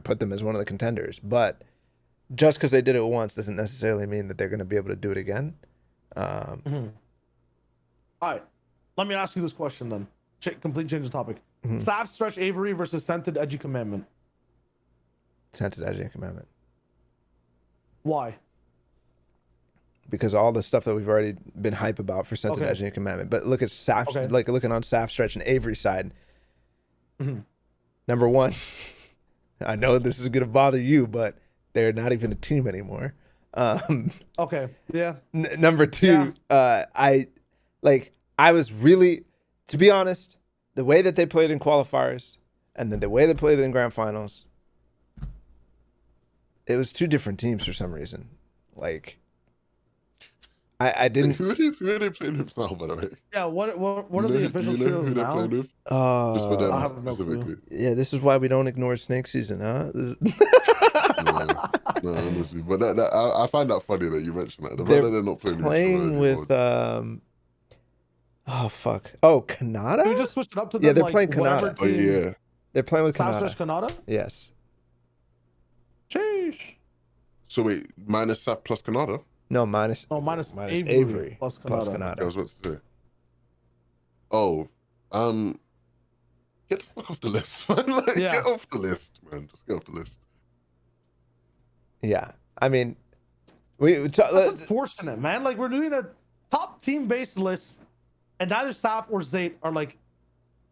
put them as one of the contenders. But just because they did it once doesn't necessarily mean that they're going to be able to do it again. All right, let me ask you this question then. Complete change of topic. Staff Stretch Avery versus Scented Edgy Commandment. Scented Edgy Commandment. Why? Because all the stuff that we've already been hype about for Scented Edgy Commandment. But look at Saf, like looking on Staff Stretch and Avery side. Number one, I know this is going to bother you, but they're not even a team anymore. Number two, I was really, to be honest, the way that they played in qualifiers and then the way they played in grand finals, it was two different teams for some reason. Like, I didn't. Who are they playing with now, by the way? Yeah, what are the official trios now? Just for them specifically. Yeah, this is why we don't ignore snake season, huh? No, honestly, but I find that funny that you mentioned that. They're not playing with Kanata. We just switched it up to them. Yeah, they're playing Kanata. Oh yeah, they're playing with Kanata. Yes. Sheesh. So wait, minus Saf plus Kanata? No, minus Avery plus Kanata. I was about to say. Oh, get the fuck off the list, man. Like, get off the list, man. Just get off the list. Yeah, I mean, that's unfortunate, man. Like, we're doing a top team-based list, and neither Saf or Zayt are like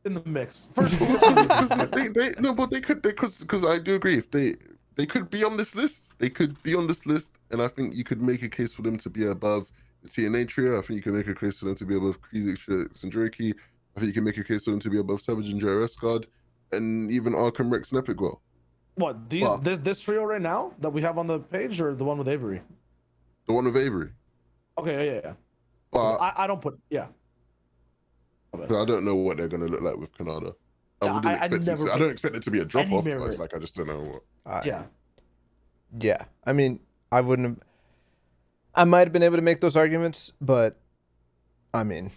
in the mix. First, but they could, because I do agree. If they could be on this list. They could be on this list, and I think you could make a case for them to be above the TNA trio. I think you can make a case for them to be above Krzyk and Druki. I think you can make a case for them to be above Savage and Jerry Escard, and even Arkham Rex and Epicwell. What, this trio right now that we have on the page, or the one with Avery? The one with Avery. Okay, yeah. But I don't put, yeah. I don't know what they're going to look like with Kanada. I don't expect it to be a drop off. It's like, I just don't know what. Yeah. I mean, I might have been able to make those arguments, but I mean,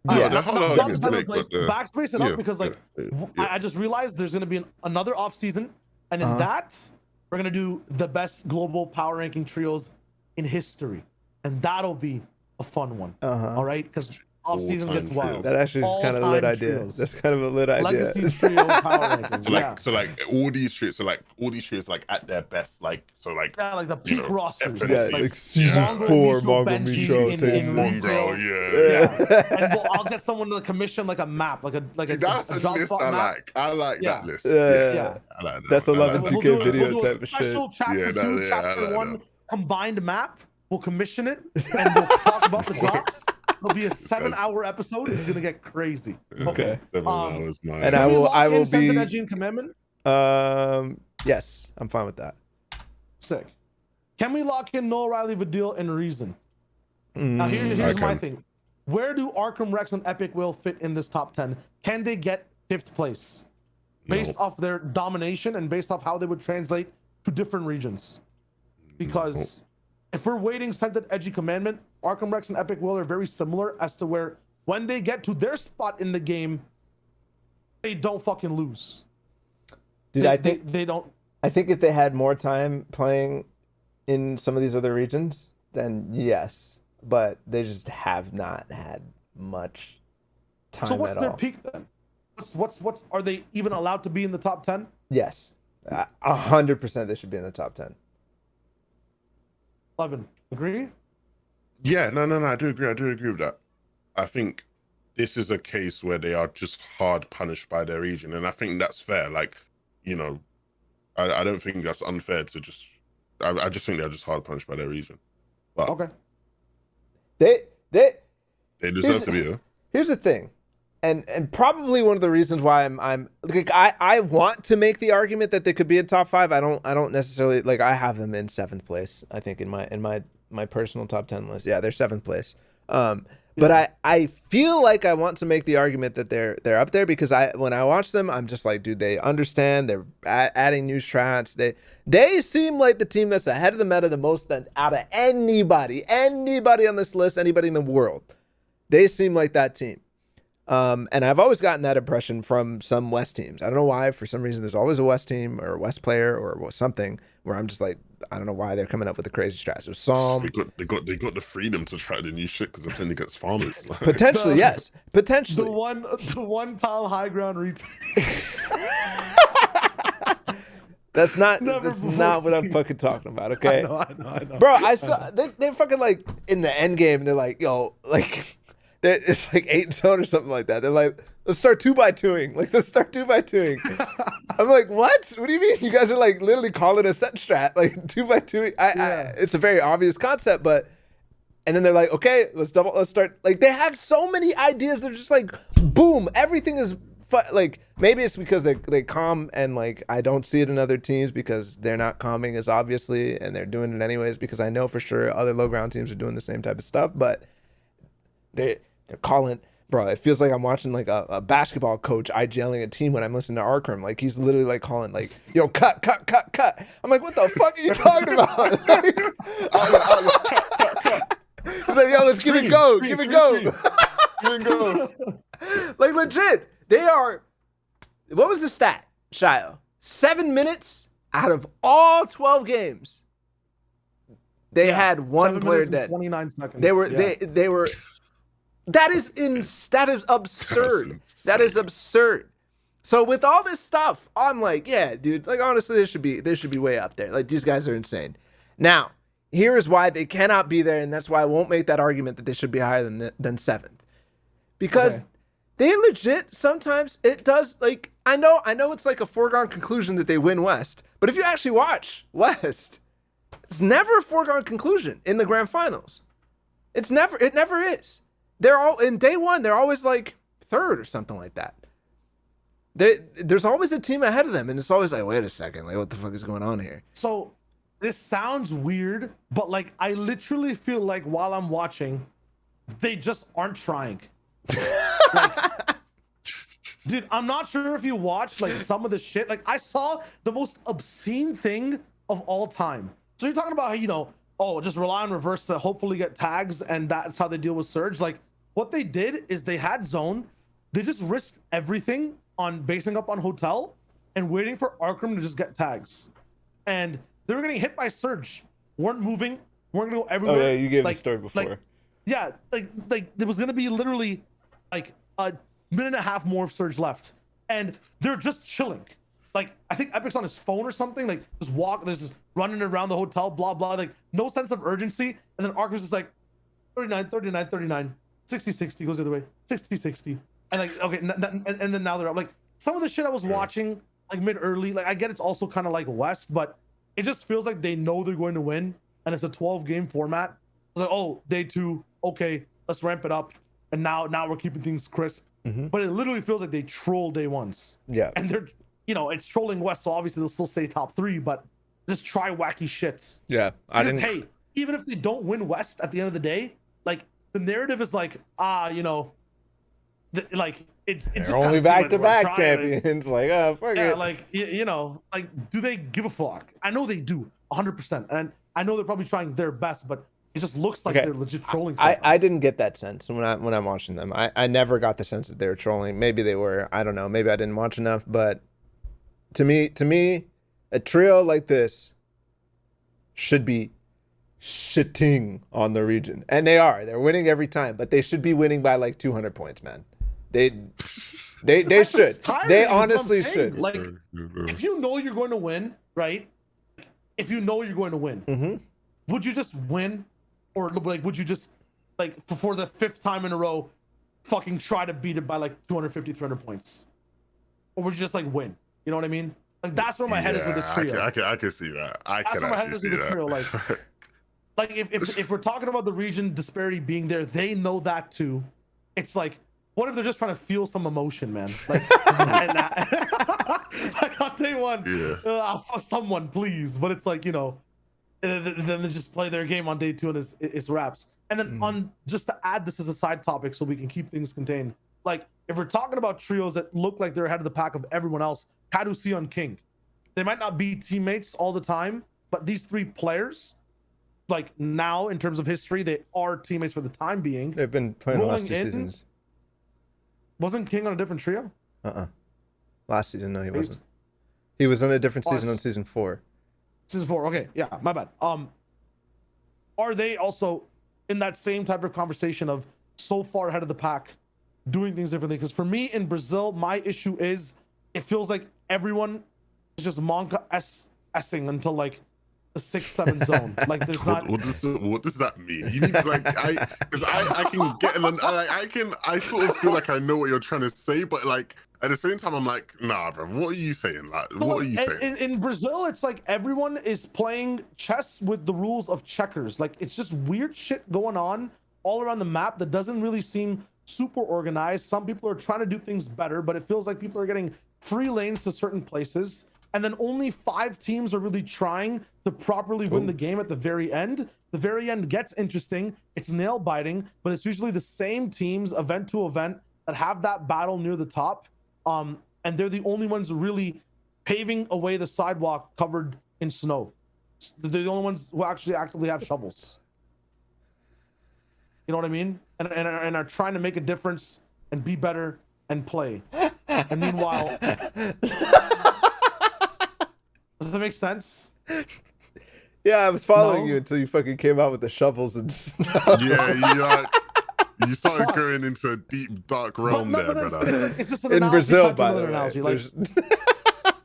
backspace it up because I just realized there's going to be another off season, and in that we're going to do the best global power ranking trios in history, and that'll be a fun one. All right, because off-season gets All-time wild. trios. That actually is kind of a lit All-time idea. trios. That's kind of a lit idea. Legacy trio power ranking. So like all these trios, like at their best, like the peak rosters. FNTASIA. Yeah, like season Mongo, 4, Mitchell, Mongo, Benji Mitchell, in Tatum. retail. Yeah. And I'll get someone to commission like a map, like See, a that's a drop list spot I map. like. I like that list. Yeah. I like that. That's one. I 11 like We'll that 2K one. video we'll do a type of special shit. chapter Yeah, 2, I chapter like 1 that. combined map. We'll commission it and we'll talk about the drops. It'll be a 7-hour episode. It's gonna get crazy. Okay. 7 hours, man. And Can we I lock will in Send be- an Edgy and Commandment? Yes, I'm fine with that. Sick. Can we lock in Noah Riley, Vidil, and Reason? Now here's my thing. Where do Arkham, Rex, and Epic Will fit in this top 10? Can they get 5th place? Based off their domination and based off how they would translate to different regions. Because if we're waiting Scented Edgy Commandment, Arkham, Rex, and Epic Will are very similar as to where when they get to their spot in the game, they don't fucking lose. Dude, They don't. I think if they had more time playing in some of these other regions, then yes. But they just have not had much time. So what's at their all. peak then? What's are they even allowed to be in the top 10? Yes, 100% they should be in the top 10. 11. Agree? Yeah, no, I do agree with that. I think this is a case where they are just hard punished by their region, and I think that's fair. Like, you know, I don't think that's unfair to just. I just think they're just hard punished by their region. But Okay. They deserve to be here. Here's the thing, and probably one of the reasons why I'm like I want to make the argument that they could be in top 5. I don't necessarily like. I have them in 7th place. I think in my personal top 10 list. Yeah, they're 7th place. But I feel like I want to make the argument that they're up there because when I watch them, I'm just like, dude, they understand. They're adding new strats. They seem like the team that's ahead of the meta the most out of anybody on this list, anybody in the world. They seem like that team. And I've always gotten that impression from some West teams. I don't know why. For some reason, there's always a West team or a West player or something where I'm just like, I don't know why they're coming up with the crazy strats. So Psalm. They got the freedom to try the new shit because they're playing against farmers. Potentially, yes. Potentially. The one tile high ground retake. That's not Never what I'm fucking talking about, okay? I know. Bro, I saw they're fucking like in the end game, they're like, yo, like it's like 8-0 or something like that. They're like, let's start 2x2ing. Like, let's start 2x2ing. I'm like, what? What do you mean? You guys are like literally calling a set strat, like 2x2ing. It's a very obvious concept, but and then they're like, okay, let's start. Like, they have so many ideas. They're just like, boom, everything is like, maybe it's because they calm and like I don't see it in other teams because they're not calming as obviously and they're doing it anyways because I know for sure other low ground teams are doing the same type of stuff, but they're calling. Bro, it feels like I'm watching like a basketball coach IGLing a team when I'm listening to Arkham. Like, he's literally like calling like, yo, cut. I'm like, what the fuck are you talking about? He's like, yo, let's give it go. Like, legit, they are, what was the stat, Shio? 7 minutes out of all 12 games, they had one player dead. 29 seconds. They were. That is absurd. That is absurd. So with all this stuff, I'm like, yeah, dude. Like, honestly, they should be way up there. Like, these guys are insane. Now, here is why they cannot be there, and that's why I won't make that argument that they should be higher than 7th, because they legit sometimes it does. Like, I know it's like a foregone conclusion that they win West, but if you actually watch West, it's never a foregone conclusion in the grand finals. It never is. They're all in day one. They're always like 3rd or something like that. There's always a team ahead of them, and it's always like, wait a second, like, what the fuck is going on here? So this sounds weird, but like I literally feel like while I'm watching, they just aren't trying. Like, dude, I'm not sure if you watched like some of the shit. Like, I saw the most obscene thing of all time. So you're talking about how, just rely on reverse to hopefully get tags, and that's how they deal with Surge. Like, what they did is they had zone. They just risked everything on basing up on hotel and waiting for Arkham to just get tags. And they were getting hit by Surge. Weren't moving. Weren't going to go everywhere. Oh, yeah, you gave the story before. Yeah, like there was gonna be literally like a minute and a half more of Surge left, and they're just chilling. Like I think Epic's on his phone or something, like just running around the hotel, blah blah, like no sense of urgency. And then Arcus is like 39, 39, 39, 60, 60 goes the other way, 60, 60, and like okay, and then now they're up. Like some of the shit I was watching like mid early, like I get it's also kind of like West, but it just feels like they know they're going to win, and it's a 12-game format. It's like, oh, day 2, okay, let's ramp it up, and now we're keeping things crisp. But it literally feels like they troll day ones. Yeah, and they're, you know, it's trolling West, so obviously they'll still stay top 3, but just try wacky shits. Yeah, Hey, even if they don't win West at the end of the day, like the narrative is like, you know, like it's they're only back-to-back champions. Like, oh, fuck it. Yeah, like you know, like do they give a fuck? I know they do, 100%, and I know they're probably trying their best, but it just looks like they're legit trolling. I didn't get that sense when I'm watching them. I never got the sense that they were trolling. Maybe they were. I don't know. Maybe I didn't watch enough. But to me, a trio like this should be shitting on the region, and they are. They're winning every time, but they should be winning by like 200 points, man. They should. They honestly should. Like, if you know you're going to win, right? If you know you're going to win, would you just win? Or like, would you just like for the 5th time in a row, fucking try to beat it by like 250, 300 points? Or would you just like win? You know what I mean? Like that's where my head is with this trio. I can see that. That's where my head is with the trio. Like if we're talking about the region disparity being there, they know that too. It's like, what if they're just trying to feel some emotion, man? Like, like on day 1, someone please. But it's like, you know, then they just play their game on day 2 and it's wraps. And then on just to add this as a side topic so we can keep things contained. Like if we're talking about trios that look like they're ahead of the pack of everyone else, Kadu, Sion, King, they might not be teammates all the time, but these 3 players, like now in terms of history, they are teammates for the time being. They've been playing the last 2 seasons. Wasn't King on a different trio? Last season, no, he wasn't. He was on a different season on season 4. Season 4, okay, yeah, my bad. Are they also in that same type of conversation of so far ahead of the pack, doing things differently? Because for me in Brazil, my issue is it feels like everyone is just Monka S-ing until like the 6th, 7th zone. Like there's not. What does that mean? You need to like I can get I sort of feel like I know what you're trying to say, but like at the same time I'm like, nah, bro. What are you saying? Like, what are you saying? In Brazil, it's like everyone is playing chess with the rules of checkers. Like it's just weird shit going on all around the map that doesn't really seem super organized. Some people are trying to do things better, but it feels like people are getting free lanes to certain places. And then only 5 teams are really trying to properly win the game at the very end. The very end gets interesting. It's nail biting, but it's usually the same teams event to event that have that battle near the top. And they're the only ones really paving away the sidewalk covered in snow. They're the only ones who actually actively have shovels. You know what I mean? And are trying to make a difference and be better and play. And meanwhile, does that make sense? Yeah, I was following you until you fucking came out with the shovels and stuff. Yeah, you started going into a deep, dark realm there, brother. It's just an in analogy, Brazil, by the way. analogy. Like,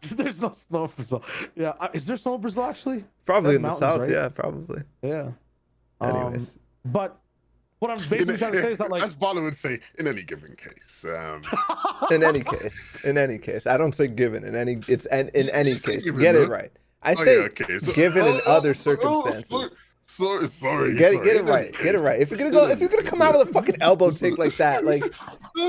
there's no snow in Brazil. Yeah, is there snow in Brazil actually? Probably in the south, right? Yeah, probably. Yeah. Anyways, but what I'm basically trying to say is that, like, as Barlow would say, in any given case. in any case, I don't say given in any. It's in any case. Given, get no? it right. I say given in other circumstances. Sorry. Get it right. Get it right. If you're gonna come out with a fucking elbow take like that, like,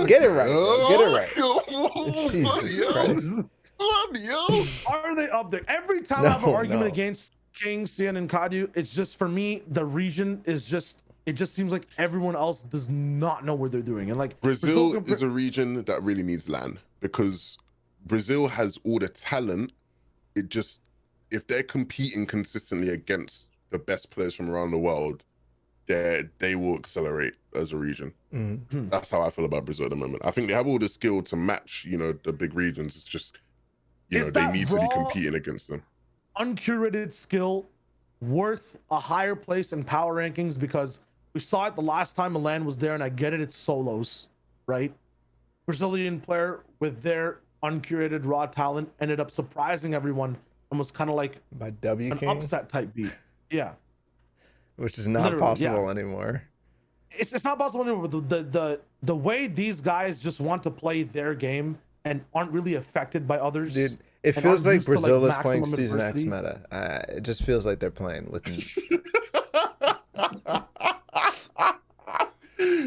get it right. Bro. Get it right. Jesus Christ. Are they up there? Every time I have an argument against King, Cian, and Kadu, it's just, for me, the region is just, it just seems like everyone else does not know what they're doing. And like Brazil is a region that really needs land, because Brazil has all the talent. It just, if they're competing consistently against the best players from around the world, they will accelerate as a region. Mm-hmm. That's how I feel about Brazil at the moment. I think they have all the skill to match, the big regions. It's just, they need to be competing against them. Uncurated skill worth a higher place in power rankings? Because We saw it the last time Milan was there, and I get it, it's solos, right? Brazilian player with their uncurated raw talent ended up surprising everyone and was kind of like By W an King, upset type beat. Yeah. which is not Literally, possible yeah. anymore. It's not possible anymore, but the way these guys just want to play their game and aren't really affected by others. Dude, it and feels aren't like used to, Brazil is playing maximum Season X adversity. meta. It just feels like they're playing with.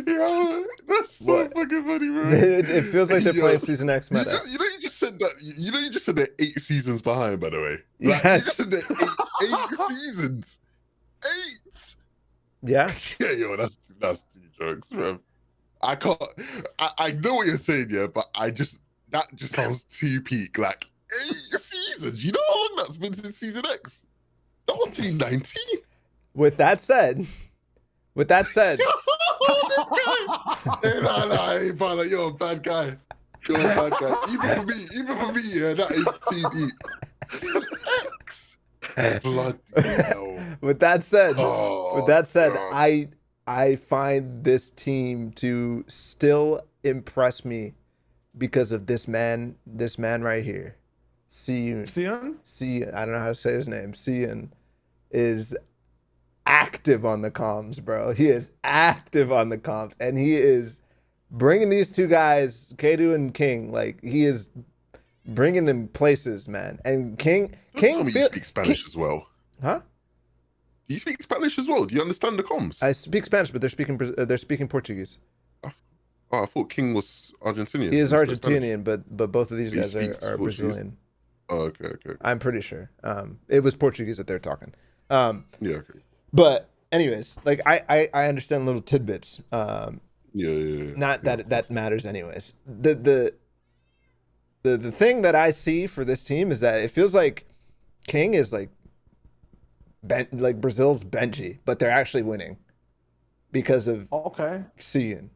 Yo, that's so What? fucking funny, bro. It feels like they're Yo, playing Season X meta. You just said that. You just said they're 8 seasons behind. By the way, like, you Yes. just said they're eight seasons. 8. Yeah. Yeah, yo, that's too jokes, bro. I can't. I know what you're saying, yeah, but that just sounds too peak. Like 8 seasons. You know how long that's been since Season X? That was 2019. With that said, Yo, this guy. Hey, nah, hey, Bala, you're a bad guy. You're a bad guy. Even for me, yeah, that is too deep. Season X. Bloody hell. with that said, Oh, God. I find this team to still impress me because of this man right here. Sion? I don't know how to say his name. Cian is active on the comms, bro. He is active on the comms, and he is bringing these two guys, Kadu and King, like he is bringing them places, man. And King tell me you speak Spanish as well. Huh? Do you speak Spanish as well? Do you understand the comms? I speak Spanish, but they're speaking Portuguese. Oh, I thought King was Argentinian. He is He spoke Spanish. Argentinian, but both of these He guys speaks are Portuguese. Brazilian. Oh, okay. I'm pretty sure. It was Portuguese that they're talking. Yeah, okay. But anyways, like I understand little tidbits. Yeah. Not that matters anyways. The thing that I see for this team is that it feels like King is like Brazil's Benji, but they're actually winning because of Cian.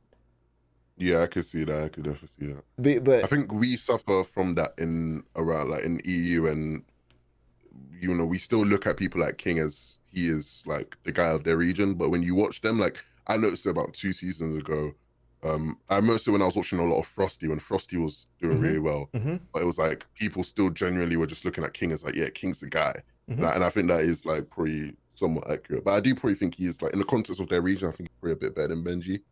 Yeah, I could see that. I could definitely see that. But I think we suffer from that in EU, and we still look at people like King as he is like the guy of their region. But when you watch them, like I noticed it about 2 seasons ago. I noticed it when I was watching a lot of Frosty, when Frosty was doing really well. But it was like people still genuinely were just looking at King as like, yeah, King's the guy. And I think that is like probably somewhat accurate. But I do probably think he is like in the context of their region, I think he's probably a bit better than Benji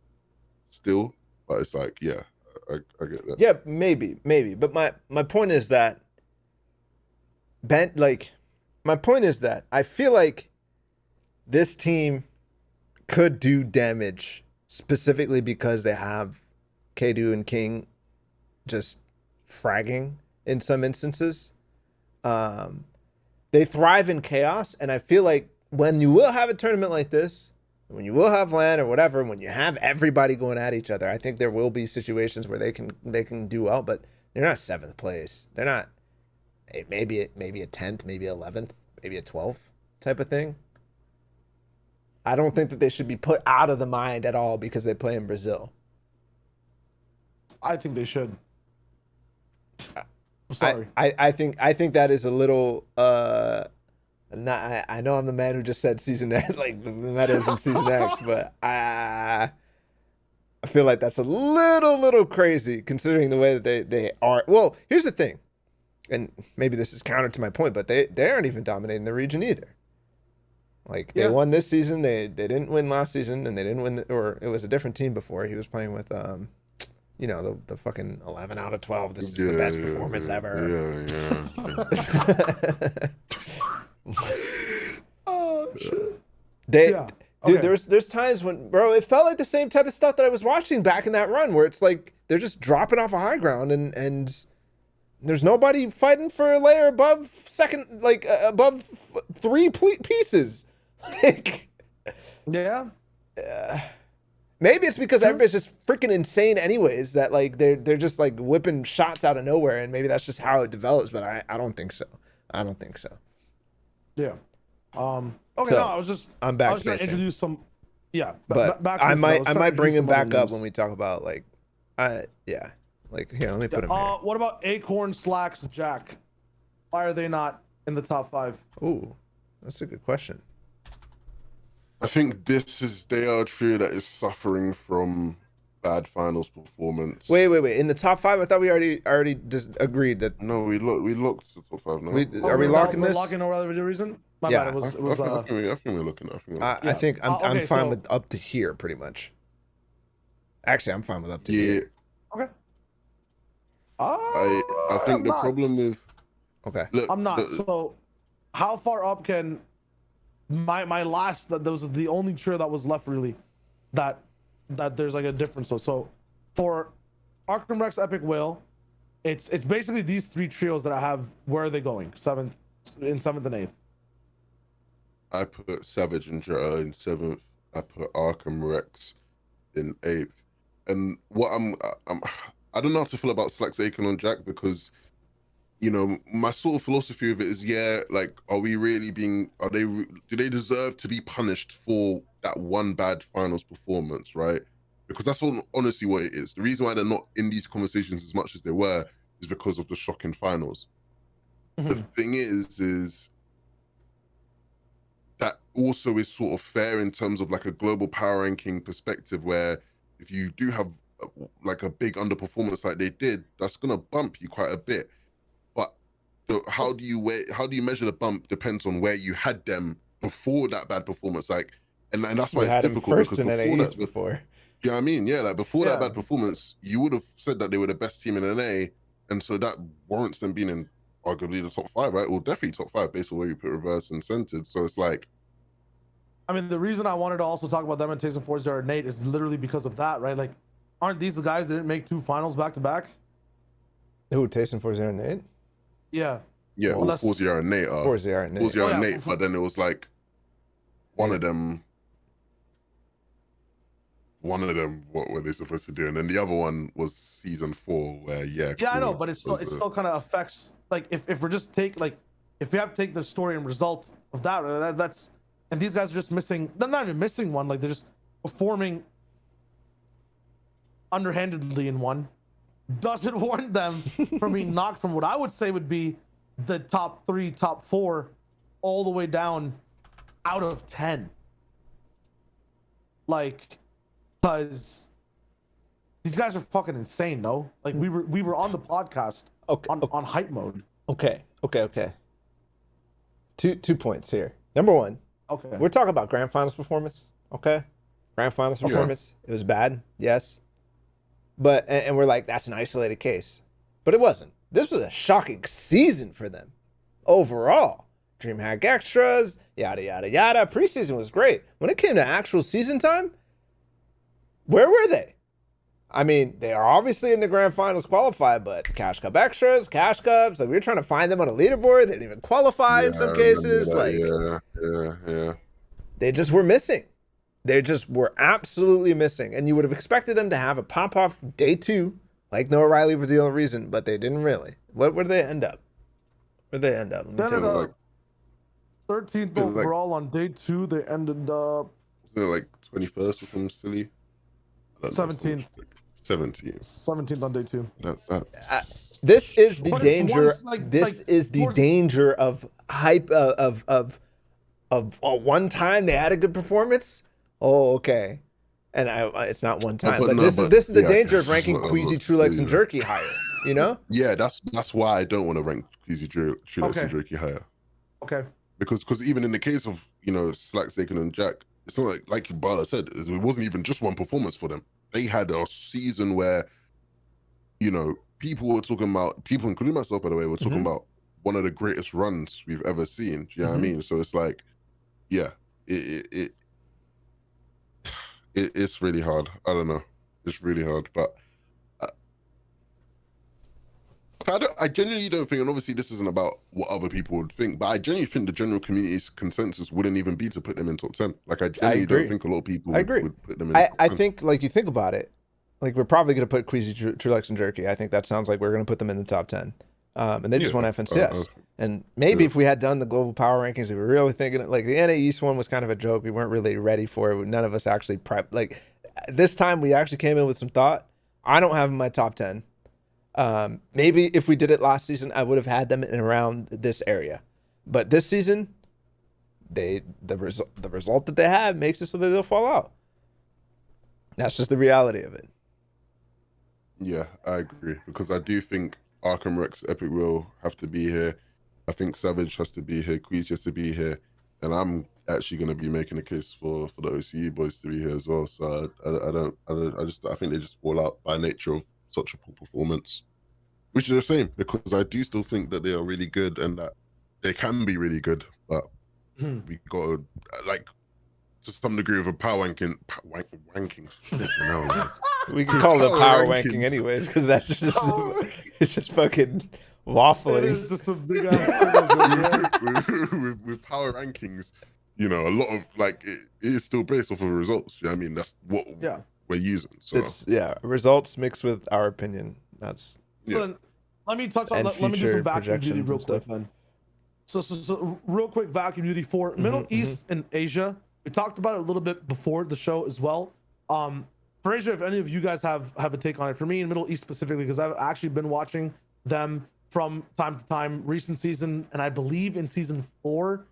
still. But it's like, yeah, I get that. Yeah, maybe. But my point is that I feel like this team could do damage specifically because they have Kadu and King just fragging in some instances. They thrive in chaos, and I feel like when you will have a tournament like this, when you will have LAN or whatever, when you have everybody going at each other, I think there will be situations where they can do well, but they're not 7th place. They're not maybe a 10th, maybe 11th, maybe a 12th type of thing. I don't think that they should be put out of the mind at all because they play in Brazil. I think they should. I'm sorry. I think that is a little I know I'm the man who just said Season X, like the meta is in Season X, but I feel like that's a little crazy considering the way that they are. Well, here's the thing, and maybe this is counter to my point, but they aren't even dominating the region either. Like they won this season, they didn't win last season, and they didn't win, or it was a different team before. He was playing with the fucking 11 out of 12. This is the best performance ever. Oh shit. Dude, there's times when, bro, it felt like the same type of stuff that I was watching back in that run, where it's like they're just dropping off a high ground, and there's nobody fighting for a layer above second, like above 3 pieces. Like, yeah. Maybe it's because everybody's just freaking insane anyways, that like they're just like whipping shots out of nowhere, and maybe that's just how it develops, but I don't think so. Yeah. Okay, So, no, I was going to introduce some but I might bring him back up when we talk about like let me put him here. What about Acorn, Slacks, Jack? Why are they not in the top 5? Ooh, that's a good question. I think they are a trio that is suffering from bad finals performance. Wait. In the top 5, I thought we already just agreed that No, we looked the top 5 now. are we locking we're this? locking no other reason? My Yeah. bad. I think we're looking. I think I'm okay, fine so- with up to here pretty much. Actually, I'm fine with up to Yeah, here. Okay. I think the problem with Okay. look, I'm not. So, how far up can my last? That was the only trio that was left really, that there's like a difference. So for Arkham Rex Epic Whale, it's basically these 3 trios that I have. Where are they going? 7th and 8th. I put Savage and Jetta in 7th. I put Arkham Rex in 8th. And what I don't know how to feel about Slacks, Akon, and Jack, because you know my sort of philosophy of it is, yeah, like, do they deserve to be punished for that one bad finals performance, right? Because that's honestly what it is. The reason why they're not in these conversations as much as they were is because of the shocking finals. The thing is that also is sort of fair in terms of like a global power ranking perspective, where if you do have like a big underperformance like they did, that's gonna bump you quite a bit. But how do you measure the bump depends on where you had them before that bad performance. Like, and that's why We it's had him difficult, first because in before NA that, East before. you know what I mean? Yeah, like before that Yeah. bad performance, you would have said that they were the best team in NA, and so that warrants them being in arguably the top 5, right? Or definitely top 5 based on where you put reverse and centered. So it's like, I mean, the reason I wanted to also talk about them and Tyson 4-0 Nate is literally because of that, right? Like, aren't these the guys that didn't make 2 finals back to back? Who, Taysom 4-0 Nate? Yeah. yeah, Well, well, that's- 4-0 and Nate are 4-0 Nate. 4-0 and Oh, yeah. Nate, but then it was like one of them. What were they supposed to do? And then the other one was season 4, where Yeah, I know, but it still kind of affects, like, if we're just if we have to take the story and result of that's, and these guys are just missing. They're not even missing one. Like, they're just performing underhandedly in one. Doesn't warrant them from being knocked from what I would say would be the top 3, top 4, all the way down out of 10. Like, because these guys are fucking insane, no? Like, we were on the podcast on hype mode. Okay. 2 points here. Number 1, Okay. we're talking about grand finals performance. Okay, grand finals performance. It was bad, yes, but and we're like, that's an isolated case, but it wasn't. This was a shocking season for them overall. DreamHack extras, yada yada yada. Preseason was great. When it came to actual season time, where were they? I mean, they are obviously in the grand finals qualified, but Cash Cup extras, Cash Cups, like, we were trying to find them on a leaderboard. They didn't even qualify in some cases. Like, yeah. they just were missing. They just were absolutely missing. And you would have expected them to have a pop-off day 2, like Noah Riley for the only reason, but they didn't really. Where did they end up? Let me tell you. 13th overall on day 2. They ended up. Was it like 21st or something silly? 17th. 17th on day 2. This is the But it's danger. once, like- This like, is the towards- danger of hype of one time they had a good performance. Oh, okay. And it's not one time, but this is the danger of ranking Queasy, Trulex, and Jerky higher. You know? Yeah, that's why I don't want to rank Queasy, Trulex, and Jerky higher. Okay. Because even in the case of, you know, Slacks, Akon, and Jack, it's not like Bala said, it wasn't even just one performance for them. They had a season where, you know, people, including myself, by the way, were talking about one of the greatest runs we've ever seen. Do you know what I mean? So it's like, yeah, it's really hard. I don't know. It's really hard, but I genuinely don't think, and obviously this isn't about what other people would think, but I genuinely think the general community's consensus wouldn't even be to put them in top 10. Like, I genuinely don't think a lot of people would put them in top 10. I think, like, you think about it, like, we're probably going to put Queasy, Trulex, and Jerky. I think that sounds like we're going to put them in the top 10. And they just won FNTASIA. And maybe if we had done the global power rankings, we were really thinking, like, the NA East one was kind of a joke. We weren't really ready for it. None of us actually prepped. Like, this time we actually came in with some thought. I don't have them in my top 10. Maybe if we did it last season, I would have had them in around this area. But this season, the result that they have makes it so that they'll fall out. That's just the reality of it. Yeah, I agree, because I do think Arkham Rex Epic will have to be here. I think Savage has to be here, Queez has to be here, and I'm actually going to be making a case for the OCE boys to be here as well. So I think they just fall out by nature of such a poor performance, which is a shame, because I do still think that they are really good and that they can be really good, but we got to, like, to some degree of a power rankings. We can call it power ranking anyways, because that's just it's just fucking waffling. It is just a big ass with power rankings, you know, a lot of like it is still based off of results. You know what I mean? That's what we're using. So it's results mixed with our opinion. That's So then, let me touch on let me do some vacuum duty real quick then. So real quick vacuum duty for Middle East and Asia. We talked about it a little bit before the show as well. For Asia, if any of you guys have a take on it, for me in Middle East specifically, because I've actually been watching them from time to time, recent season, and I believe in season 4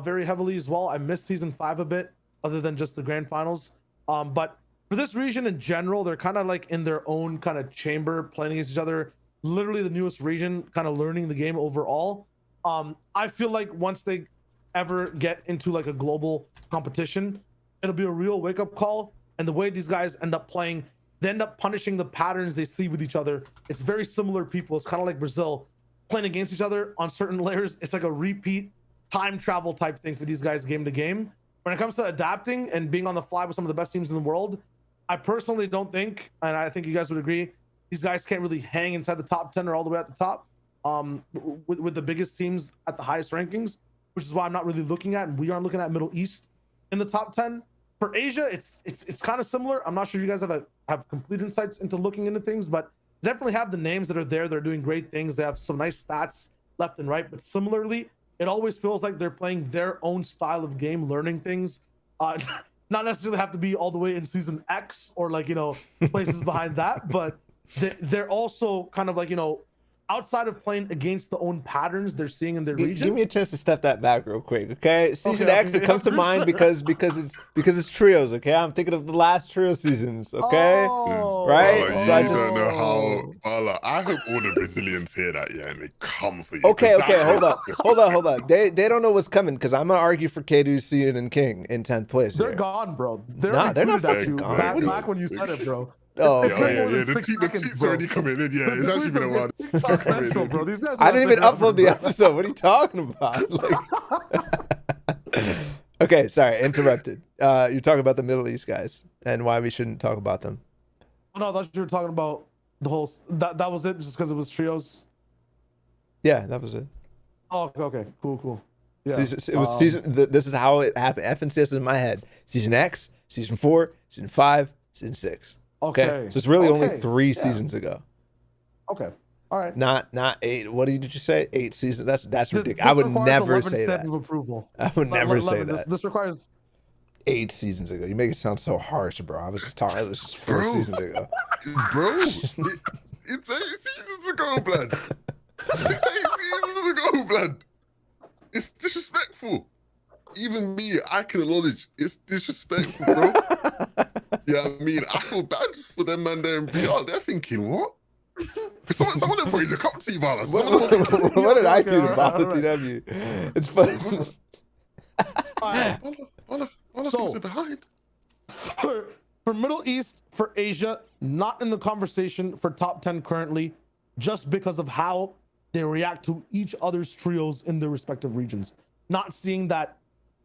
very heavily as well. I missed season 5 a bit, other than just the grand finals. But for this region in general, they're kind of like in their own kind of chamber, playing against each other. Literally the newest region, kind of learning the game overall. I feel like once they ever get into like a global competition, it'll be a real wake-up call. And the way these guys end up playing, they end up punishing the patterns they see with each other. It's very similar people. It's kind of like Brazil playing against each other on certain layers. It's like a repeat time travel type thing for these guys game to game. When it comes to adapting and being on the fly with some of the best teams in the world, I personally don't think, and I think you guys would agree, these guys can't really hang inside the top 10 or all the way at the top with the biggest teams at the highest rankings, which is why I'm not really looking at, and we aren't looking at Middle East in the top 10. For Asia, it's kind of similar. I'm not sure if you guys have complete insights into looking into things, but definitely have the names that are there. They're doing great things. They have some nice stats left and right. But similarly, it always feels like they're playing their own style of game, learning things. Not necessarily have to be all the way in season X or like, you know, places behind that, but they're also kind of like, you know, outside of playing against the own patterns they're seeing in their region. Give me a chance to step that back real quick, okay? Season X, it comes to mind because it's trios, okay? I'm thinking of the last trio seasons, okay? Right? Bala, So you don't know how. Bala, I hope all the Brazilians hear that, yeah, and they come for you. Okay, hold up. They don't know what's coming, because I'm gonna argue for K2, Cian, and King in 10th place. They're gone, bro. They're not fucking gone. Back when you said it, bro. Oh, yeah. The tweet's already coming in. Yeah, it's actually been a while. Central, bro. These guys I didn't even upload the episode. What are you talking about? Like... Okay, sorry, interrupted. You're talking about the Middle East guys and why we shouldn't talk about them. No, I thought you were talking about the whole. That was it, just because it was trios. Yeah, that was it. Oh, okay, cool. Yeah. It was season. This is how it happened. FNTASIA is in my head. Season X, season 4, season 5, season 6. Okay. So it's really only 3 seasons ago. Okay. All right. Not 8. What did you say? 8 seasons. That's ridiculous. I would never say that. Of approval. I would never say that. This requires 8 seasons ago. You make it sound so harsh, bro. I was just talking. It was just 4 seasons ago. Bro, it's 8 seasons ago, blood. It's 8 seasons ago, blood. It's disrespectful. Even me, I can acknowledge it's disrespectful, bro. Yeah, I mean, I feel bad for them man there in BR. They're thinking, what? Some of them probably look up to you, Bala. What did I do to Bala TW? It's funny. So, behind. For Middle East, for Asia, not in the conversation for top 10 currently, just because of how they react to each other's trios in their respective regions. Not seeing that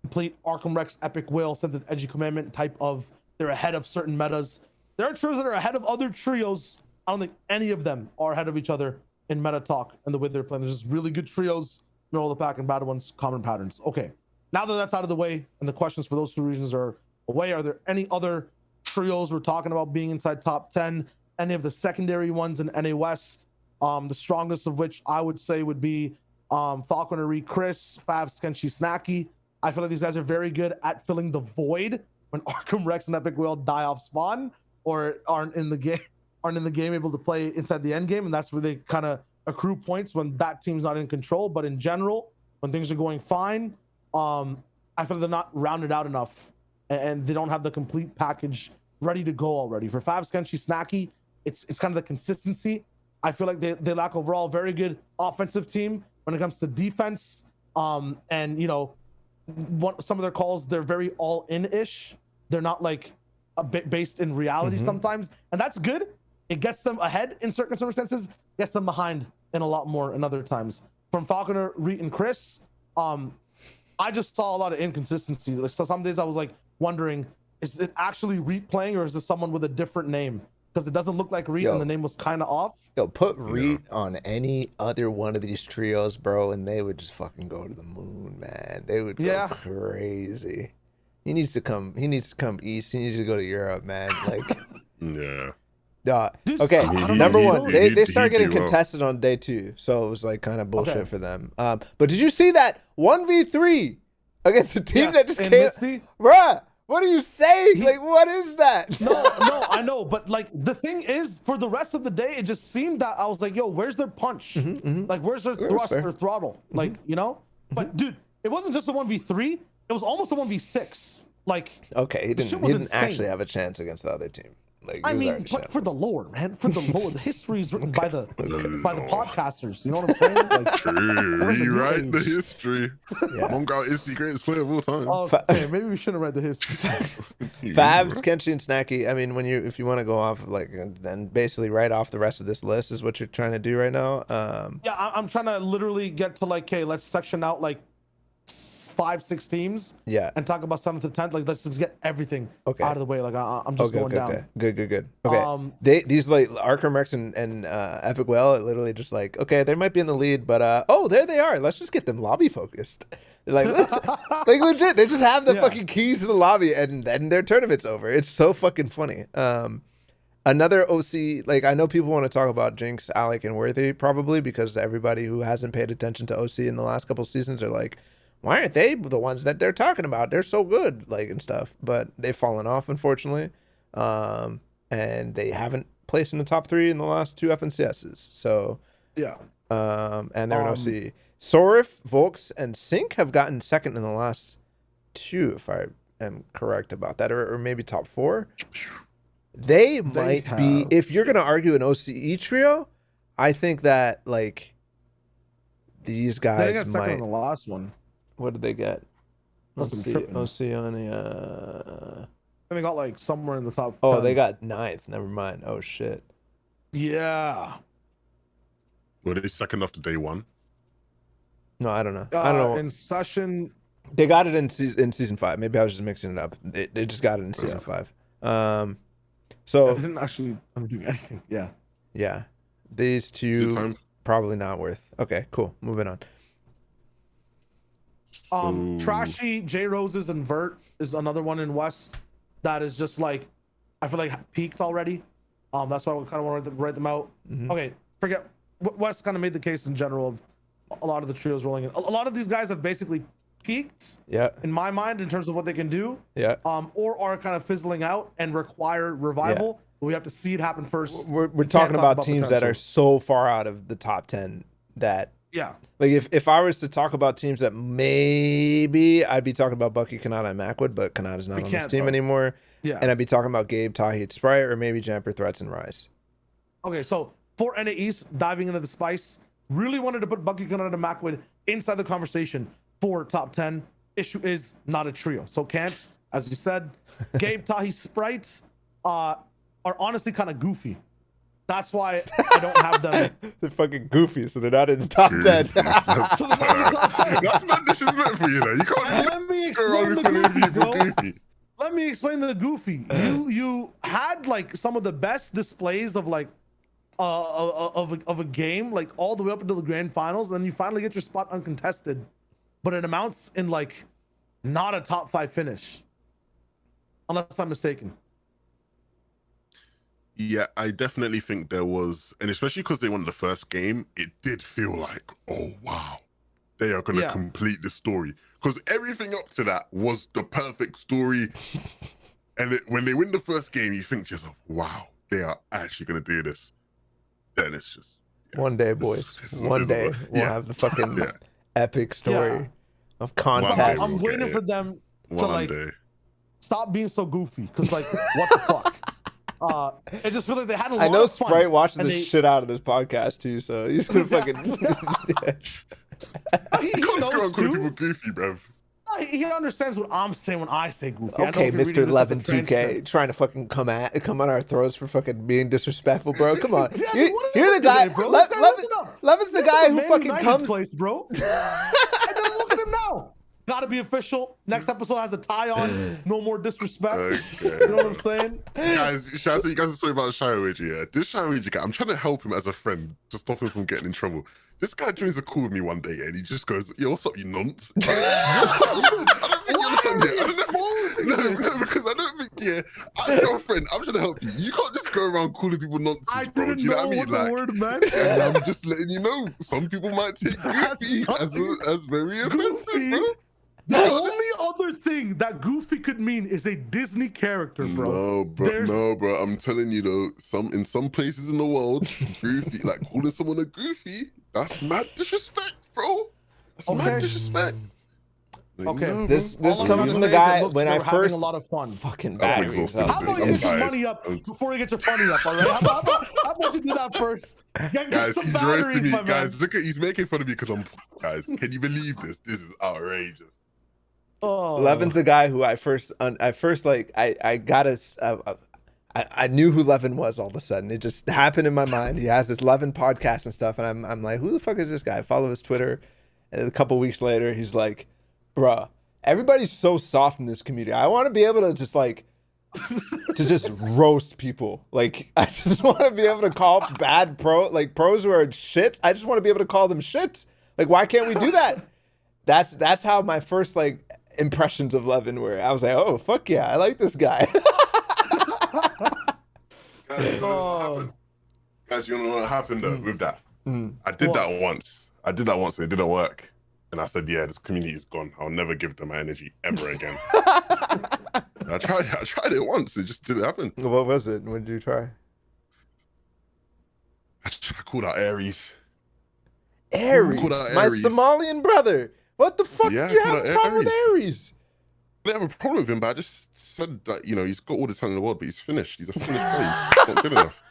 complete Arkham Rex Epic Whale Scented Edgy Commandment type of they're ahead of certain metas. There are trios that are ahead of other trios. I don't think any of them are ahead of each other in meta talk and the way they're playing. There's just really good trios, middle of the pack, and bad ones, common patterns. Okay, now that that's out of the way and the questions for those 2 regions are away, are there any other trios we're talking about being inside top 10? Any of the secondary ones in NA West? The strongest of which I would say would be Falconery, Chris, Favs, Kenshi, Snacky. I feel like these guys are very good at filling the void when Arkham Rex and Epic Whale die off spawn or aren't in the game able to play inside the end game, and that's where they kind of accrue points when that team's not in control. But in general, when things are going fine, I feel they're not rounded out enough, and they don't have the complete package ready to go already. For Favs, Kenshi, Snacky, it's kind of the consistency. I feel like they lack overall very good offensive team when it comes to defense. And you know, some of their calls, they're very all in-ish. They're not like a bit based in reality sometimes, and that's good. It gets them ahead in certain circumstances, gets them behind in a lot more in other times. From Falconer, Reed, and Chris, I just saw a lot of inconsistency. So some days I was like wondering, is it actually Reed playing, or is this someone with a different name? Because it doesn't look like Reed, and the name was kind of off. Yo, put Reed on any other one of these trios, bro, and they would just fucking go to the moon, man. They would go crazy. He needs to come east. He needs to go to Europe, man. Like, yeah. Dude, okay, number one, they started getting well. contested on day 2, so it was like kind of bullshit for them. But did you see that 1v3 against a team that just came? Misty? Bruh, what are you saying? Like, what is that? No, I know, but like the thing is, for the rest of the day, it just seemed that I was like, yo, where's their punch? Like, where's their thrust or throttle? Like, you know? But dude, it wasn't just a 1v3, it was almost a 1v6. Like, okay, he didn't actually have a chance against the other team. Like, I mean, but for the lore, man, for the lore, the history is written by the podcasters. You know what I'm saying? Like, True, rewrite the history. Mongal is the greatest player of all time. Okay, maybe we shouldn't write the history. Favs, Kenshi, and Snacky. I mean, if you want to go off like and basically write off the rest of this list is what you're trying to do right now. Yeah, I'm trying to literally get to like, okay, let's section out like 5-6 teams, and talk about 7th to 10th. Like, let's just get everything out of the way. Like, I'm just going down. Good. Okay, these like Arkham Rex and Epic Whale, it literally just like, okay, they might be in the lead, but oh, there they are. Let's just get them lobby focused. Like, like legit, they just have the fucking keys to the lobby, and then their tournament's over. It's so fucking funny. Another OC, like, I know people want to talk about Jinx, Alec, and Worthy probably because everybody who hasn't paid attention to OC in the last couple seasons are like, why aren't they the ones that they're talking about? They're so good, like, and stuff. But they've fallen off, unfortunately. And they haven't placed in the top 3 in the last 2 FNCSs. So, and they're an OC. Sorif, Volks, and Sync have gotten second in the last 2, if I am correct about that, or maybe top 4. They might be, if you're going to argue an OCE trio, I think that, like, these guys they got second might. on the last one. What did they get? OC on they got like somewhere in the top. Oh, 10. they got 9th. Never mind. Oh shit. Yeah. Were they second after day 1? No, I don't know. I don't know. In session, they got it in season 5. Maybe I was just mixing it up. They just got it in season 5. So they didn't actually do anything. Yeah. These two probably not worth. Okay, cool. Moving on. Trashy, J Roses, and Vert is another one in West that is just like, I feel like peaked already. That's why we kind of want to write them out. Okay, forget West kind of made the case in general of a lot of the trios rolling in. A lot of these guys have basically peaked. In my mind, in terms of what they can do. Or are kind of fizzling out and require revival. But we have to see it happen first. We're talking about teams that are so far out of the top 10 that. Like if I was to talk about teams that maybe I'd be talking about Bucky, Kanata, and Macwood, but Kanata's not on this team anymore. And I'd be talking about Gabe, Tahi, Sprite, or maybe Jamper, Threats, and Rise. Okay, so for NA East, diving into the spice, really wanted to put Bucky, Kanata, and Macwood inside the conversation for top 10. Issue is not a trio. So can't, as you said, Gabe, Tahi, Sprite are honestly kind of goofy. That's why I don't have them. They're fucking goofy, so they're not in the top 10. That's not disrespect for you, though. You can't. Let me explain the goofy, bro. Let me explain the goofy. You had like some of the best displays of like of a game, like all the way up until the grand finals, and then you finally get your spot uncontested, but it amounts in like not a top 5 finish, unless I'm mistaken. Yeah, I definitely think there was, and especially because they won the first game, it did feel like, oh wow, they are going to complete the story. Because everything up to that was the perfect story. And when they win the first game, you think to yourself, wow, they are actually going to do this. Then it's just... One day, boys. One day, we'll have the fucking epic story. of One day context. we'll I'm get waiting it. for them to One like day. stop being so goofy. Cause like, what the fuck? I just feel like they had a lot I know of fun. Sprite watches and the they- shit out of this podcast too, so he's gonna fucking. He You can't just go knows around calling too. people goofy, bruv. He understands what I'm saying when I say goofy. I know Okay, if you're Mr. reading this as a 11 2K, transcript. trying to fucking come on our throats for fucking being disrespectful, bro. Come on, Yeah, dude, what is you're it the guy. today, bro? This guy, listen up. Levin's the This guy is a who Man fucking United comes. place, bro. And then look at him now. Gotta be official. Next episode has a tie on. No more disrespect. Okay. You know what I'm saying? Guys, should I tell you guys a story about Shywage? Yeah, this Shywage guy, I'm trying to help him as a friend to stop him from getting in trouble. This guy joins a call with me one day and he just goes, "Yo, what's up, you nonce?" I don't think you understand it. No, because I don't think, yeah, I'm your friend. I'm trying to help you. You can't just go around calling people nonsense, I bro. didn't Do you know know what I mean? what the word meant. And I'm just letting you know, some people might take That's goofy as very offensive, Goofy. bro. The only other thing that goofy could mean is a Disney character, bro. No, bro. No, bro. I'm telling you though, in some places in the world, goofy, like calling someone a goofy, that's mad disrespect, bro. That's mad disrespect. Like, Okay. no, This bro. All I'm comes gonna from the say is guy it looks when like I we're having first a lot of fun. fucking I'm batteries. exhausted. How about you I'm get your tired. money up before you get your funny up, all right? How about you do that first? Get Guys, some he's roasting batteries, me. my Guys, man. look at, he's making fun of me because I'm. Guys, can you believe this? This is outrageous. Oh. Levin's the guy who I knew who Levin was all of a sudden. It just happened in my mind. He has this Levin podcast and stuff, and I'm like, who the fuck is this guy? I follow his Twitter, and a couple weeks later, he's like, bruh, everybody's so soft in this community. I want to be able to just like to just roast people. Like I just want to be able to call pros who are shits. I just want to be able to call them shits. Like why can't we do that? That's how my first like impressions of Levin were. I was like, oh fuck yeah, I like this guy. Guys, you know what happened? Guys, you know what happened though with that? I did that once. And it didn't work. And I said, yeah, this community is gone. I'll never give them my energy ever again. I tried it once. It just didn't happen. What was it? What did you try? I called out Aries. Aries, Called out my Aries. Somalian brother. What the fuck? Yeah, Do you called have a out problem with Aries. Aries? I didn't have a problem with him, but I just said that, you know, he's got all the talent in the world, but he's finished. He's a finished player. He's not good enough.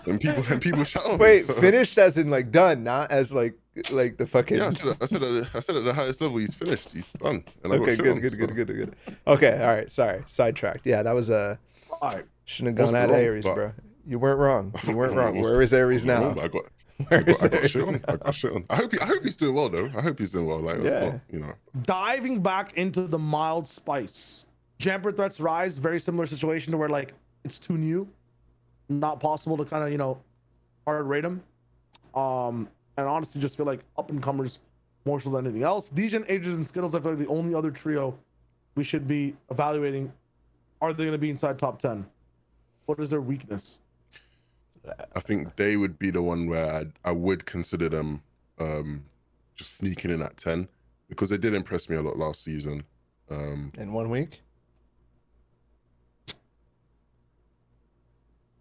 And people shout on Wait, me. So, finished as in like done, not as like the fucking. yeah, I said at the highest level, he's finished. He's done. And I got Okay, shit good, on, good, so. good, good, good. Okay, all right. Sorry, sidetracked. Yeah, that was All right. shouldn't have gone Wasn't at wrong, Aries, but- bro. You weren't wrong. You weren't I wrong. wasn't- Where is Aries I now? wasn't wrong, but Where I is got Aries shit on. now? I got shit on. I hope he's doing well though. I hope he's doing well. Like it's Yeah. not, you know. Diving back into the mild spice. Jumper threats rise. Very similar situation to where like it's too new, not possible to kind of hard rate them. And honestly, just feel like up and comers more so than anything else. Degen, Ages, and Skittles. I feel like the only other trio we should be evaluating. Are they going to be inside top 10? What is their weakness? I think they would be the one where I would consider them just sneaking in at 10 because they did impress me a lot last season. In 1 week?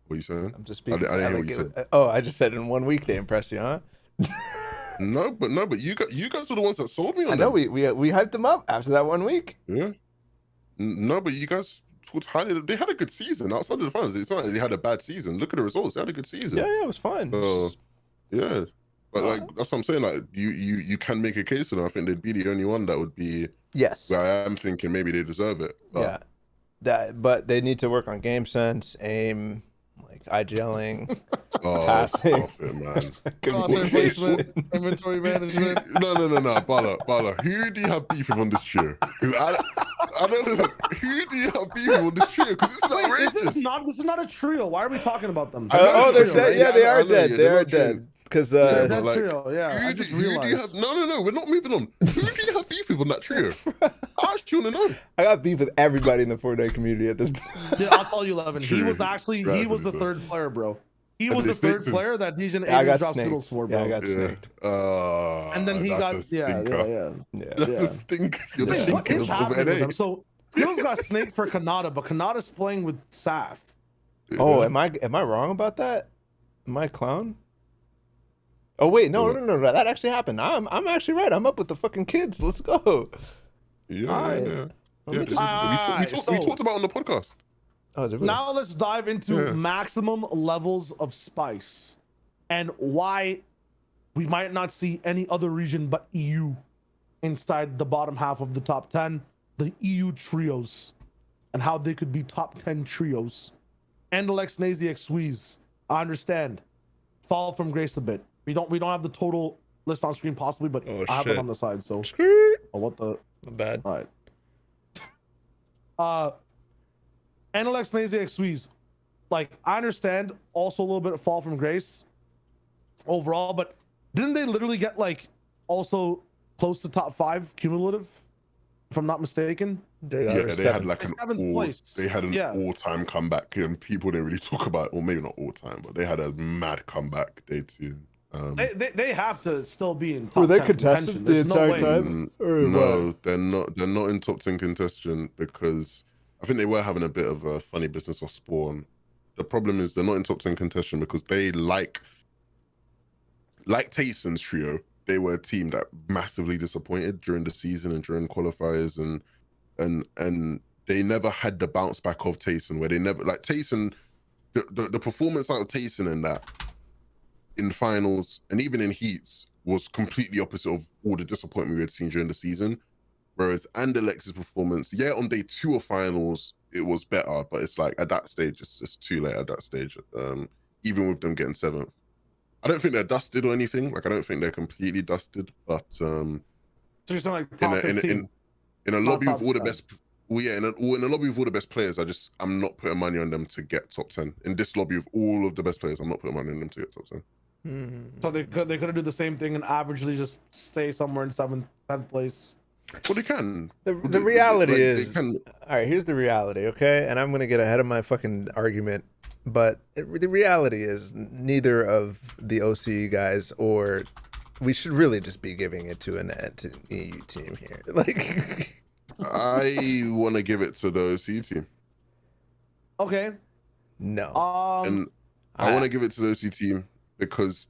What are you saying? I'm just speaking. I didn't hear what you said. Oh, I just said in 1 week they impressed you, huh? No, but you guys are the ones that sold me on I know them. we hyped them up after that 1 week. Yeah. No, but you guys talked highly. They had a good season outside of the finals. It's not like they had a bad season. Look at the results. They had a good season. Yeah, it was fun. Yeah. But like that's what I'm saying. Like you can make a case for them. I think they'd be the only one that would be. Yes. Where I am thinking maybe they deserve it. But Yeah. But they need to work on game sense, aim, like IGLing, Oh, passing, stop it, man. communication. Inventory management. No, Bala. Who do you have beef with on this trio? Because I don't listen. Who do you have beef with on this trio? Because it's outrageous. This is not a trio. Why are we talking about them? know They're it's dead. true, Yeah, right? they Yeah, are I know, dead. yeah, They they're are not true. dead. Because They're but dead like, trio. Yeah, I just who do you realized. have? No, we're not moving on. Who do you have beef with on that trio? I actually want to know. I got beef with everybody in the Fortnite community at this point. Yeah, I'll tell you, Levin. He True. was the third player, bro. He was they the third snaked him. player that Degen Yeah, I Ages got dropped snaked. Skittles for, bro. Yeah, I got snaked. And then he that's got a stinker. Yeah. That's Yeah. a stink. You're the Wait, what stinking is of happening with NA. them? So Skittles got snaked for Kanata, but Kanata's playing with Saf. Oh, am I wrong about that? Am I a clown? Oh wait, no, that actually happened. I'm actually right. I'm up with the fucking kids. Let's go. Yeah, All yeah, right. yeah. Let me Yeah, just. we talked about it on the podcast. Oh, did we? Now let's dive into Yeah. maximum levels of spice and why we might not see any other region but EU inside the bottom half of the top 10, the EU trios, and how they could be top 10 trios. Andalex, Naziek, Squeeze. I understand. Fall from grace a bit. We don't have the total list on screen possibly, but Oh, I have it shit. on the side. So Skirt. what the Bad. all right. Andalex, Naziek, Squeeze. Like, I understand also a little bit of fall from grace overall, but didn't they literally get like also close to top 5 cumulative, if I'm not mistaken? They Yeah, they had like Seventh place. they had an Yeah. all-time comeback, and people didn't really talk about it, or maybe not all-time, but they had a mad comeback day too. They have to still be in top Were they 10 contested contention. the There's no entire way. time? Or No, what? they're not. They're not in top 10 contention because I think they were having a bit of a funny business or spawn. The problem is they're not in top 10 contention because they like Tayson's trio. They were a team that massively disappointed during the season and during qualifiers, and they never had the bounce back of Tayson, where they never like Tayson. The performance out of Tayson in that in finals and even in heats was completely opposite of all the disappointment we had seen during the season. Whereas Anderlex's performance, yeah, on day 2 of finals, it was better, but it's like at that stage, it's too late at that stage. Even with them getting 7th. I don't think they're dusted or anything. Like, I don't think they're completely dusted, but So you're saying like top 15? in a Not lobby with top all the 10. best, well, yeah, in a lobby with all the best players, I'm not putting money on them to get top 10. In this lobby with all of the best players, I'm not putting money on them to get top 10. So they could do the same thing and averagely just stay somewhere in 7th, 10th place. Well, they can. The reality Like, is, they can. all right, here's the reality, okay? And I'm going to get ahead of my fucking argument, but the reality is neither of the OC guys or we should really just be giving it to an EU team here. Like, I want to give it to the OC team. Okay. no. And I want to give it to the OC team because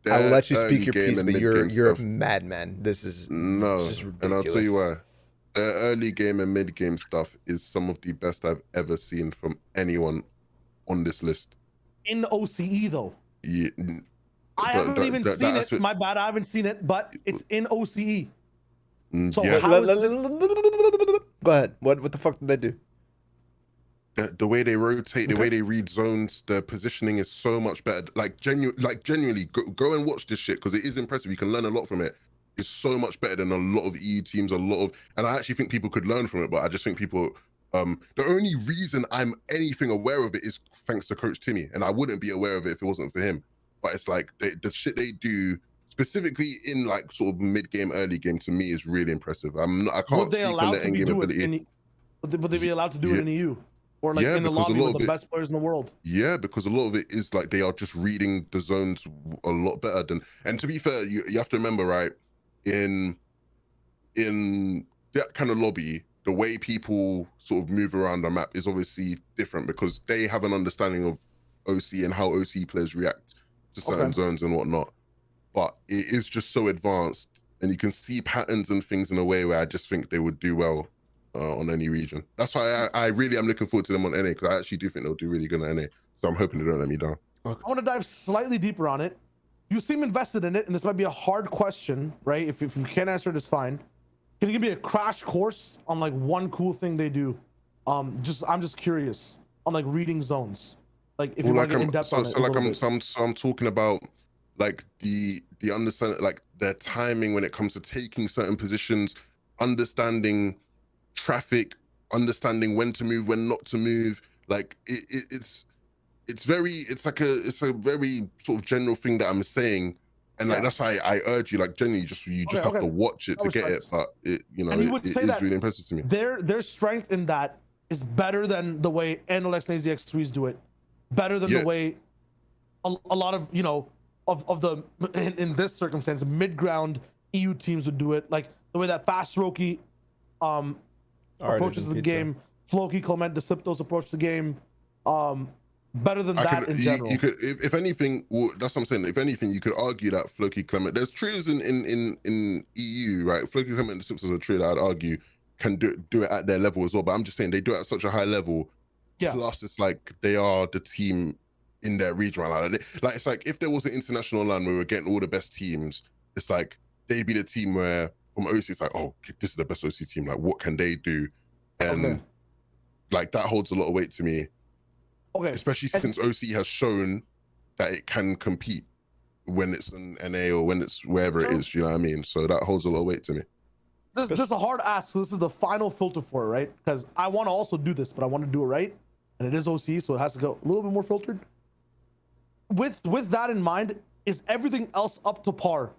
I'll let you their speak early your game piece, and but mid-game you're a stuff. madman. This is No, just ridiculous. and I'll tell you why. Their early game and mid-game stuff is some of the best I've ever seen from anyone on this list. In OCE though. Yeah, I haven't even seen it. My bad, I haven't seen it, but it's in OCE. So yeah. how is it? Go ahead. What the fuck did they do? The way they rotate, the way they read zones, the positioning is so much better. Genuinely, go and watch this shit because it is impressive. You can learn a lot from it. It's so much better than a lot of EU teams. And I actually think people could learn from it, but I just think people. The only reason I'm anything aware of it is thanks to Coach Timmy, and I wouldn't be aware of it if it wasn't for him. But it's like the shit they do, specifically in like sort of mid-game, early game, to me is really impressive. I can't Would they speak allow on the to end be game doing ability. would they be allowed to do it in EU? Or like in the because a lobby lot with of the it, best players in the world? yeah, because a lot of it is like they are just reading the zones a lot better than. And to be fair, you have to remember, right, in that kind of lobby, the way people sort of move around the map is obviously different because they have an understanding of OC and how OC players react to certain zones and whatnot. But it is just so advanced, and you can see patterns and things in a way where I just think they would do well on any region. That's why I really am looking forward to them on NA, because I actually do think they'll do really good on NA. So I'm hoping they don't let me down. I want to dive slightly deeper on it. You seem invested in it, and this might be a hard question, right? If you can't answer it, it's fine. Can you give me a crash course on like one cool thing they do? I'm just curious on like reading zones. Like if you want to get in depth on it. I'm talking about like the understanding, like their timing when it comes to taking certain positions, understanding traffic, understanding when to move, when not to move. Like it's a very sort of general thing that I'm saying. And like that's why I urge you, like generally, you just have to watch it to get it. But it is really impressive to me. Their strength in that is better than the way NLX and AZX3s do it. Better than the way a lot of of the in this circumstance mid-ground EU teams would do it. Like the way that Fast Roki approaches the game, Floki, Clement, Deciptos approach the game. better than I that could, in general. you could, if anything, well, that's what I'm saying. If anything, you could argue that Floki Clement, there's trios in EU, right? Floki Clement and the Simpsons are a trio that I'd argue can do it at their level as well. But I'm just saying they do it at such a high level. Yeah. Plus, it's like they are the team in their region. Like it's like if there was an international line where we're getting all the best teams, it's like they'd be the team where from OC it's like, oh, this is the best OC team. Like, what can they do? And like that holds a lot of weight to me. Okay. Especially since OC has shown that it can compete when it's an NA or when it's wherever it is, you know what I mean? So that holds a lot of weight to me. This is a hard ask. So this is the final filter for it, right? Because I want to also do this, but I want to do it right. And it is OC, so it has to go a little bit more filtered. With that in mind, is everything else up to par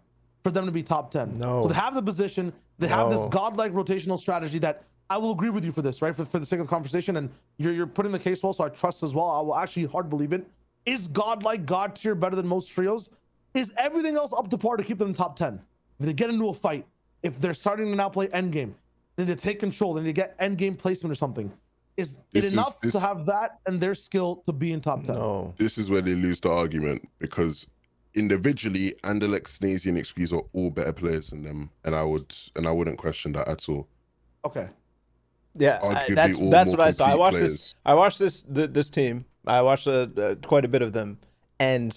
for them to be top 10? No. So they have the position, they have this godlike rotational strategy that I will agree with you for this, right? For the sake of the conversation, and you're putting the case well, so I trust as well. I will actually hard believe it. Is godlike god tier better than most trios? Is everything else up to par to keep them in top 10? If they get into a fight, if they're starting to now play endgame, they need to take control, they need to get endgame placement or something. Is it enough to have that and their skill to be in top 10? No. This is where they lose the argument because individually, Anderlecht, Snazy, and Excuse are all better players than them, and I wouldn't question that at all. Okay. Yeah, Arguably that's what I saw. I watched players. this team. I watched quite a bit of them, and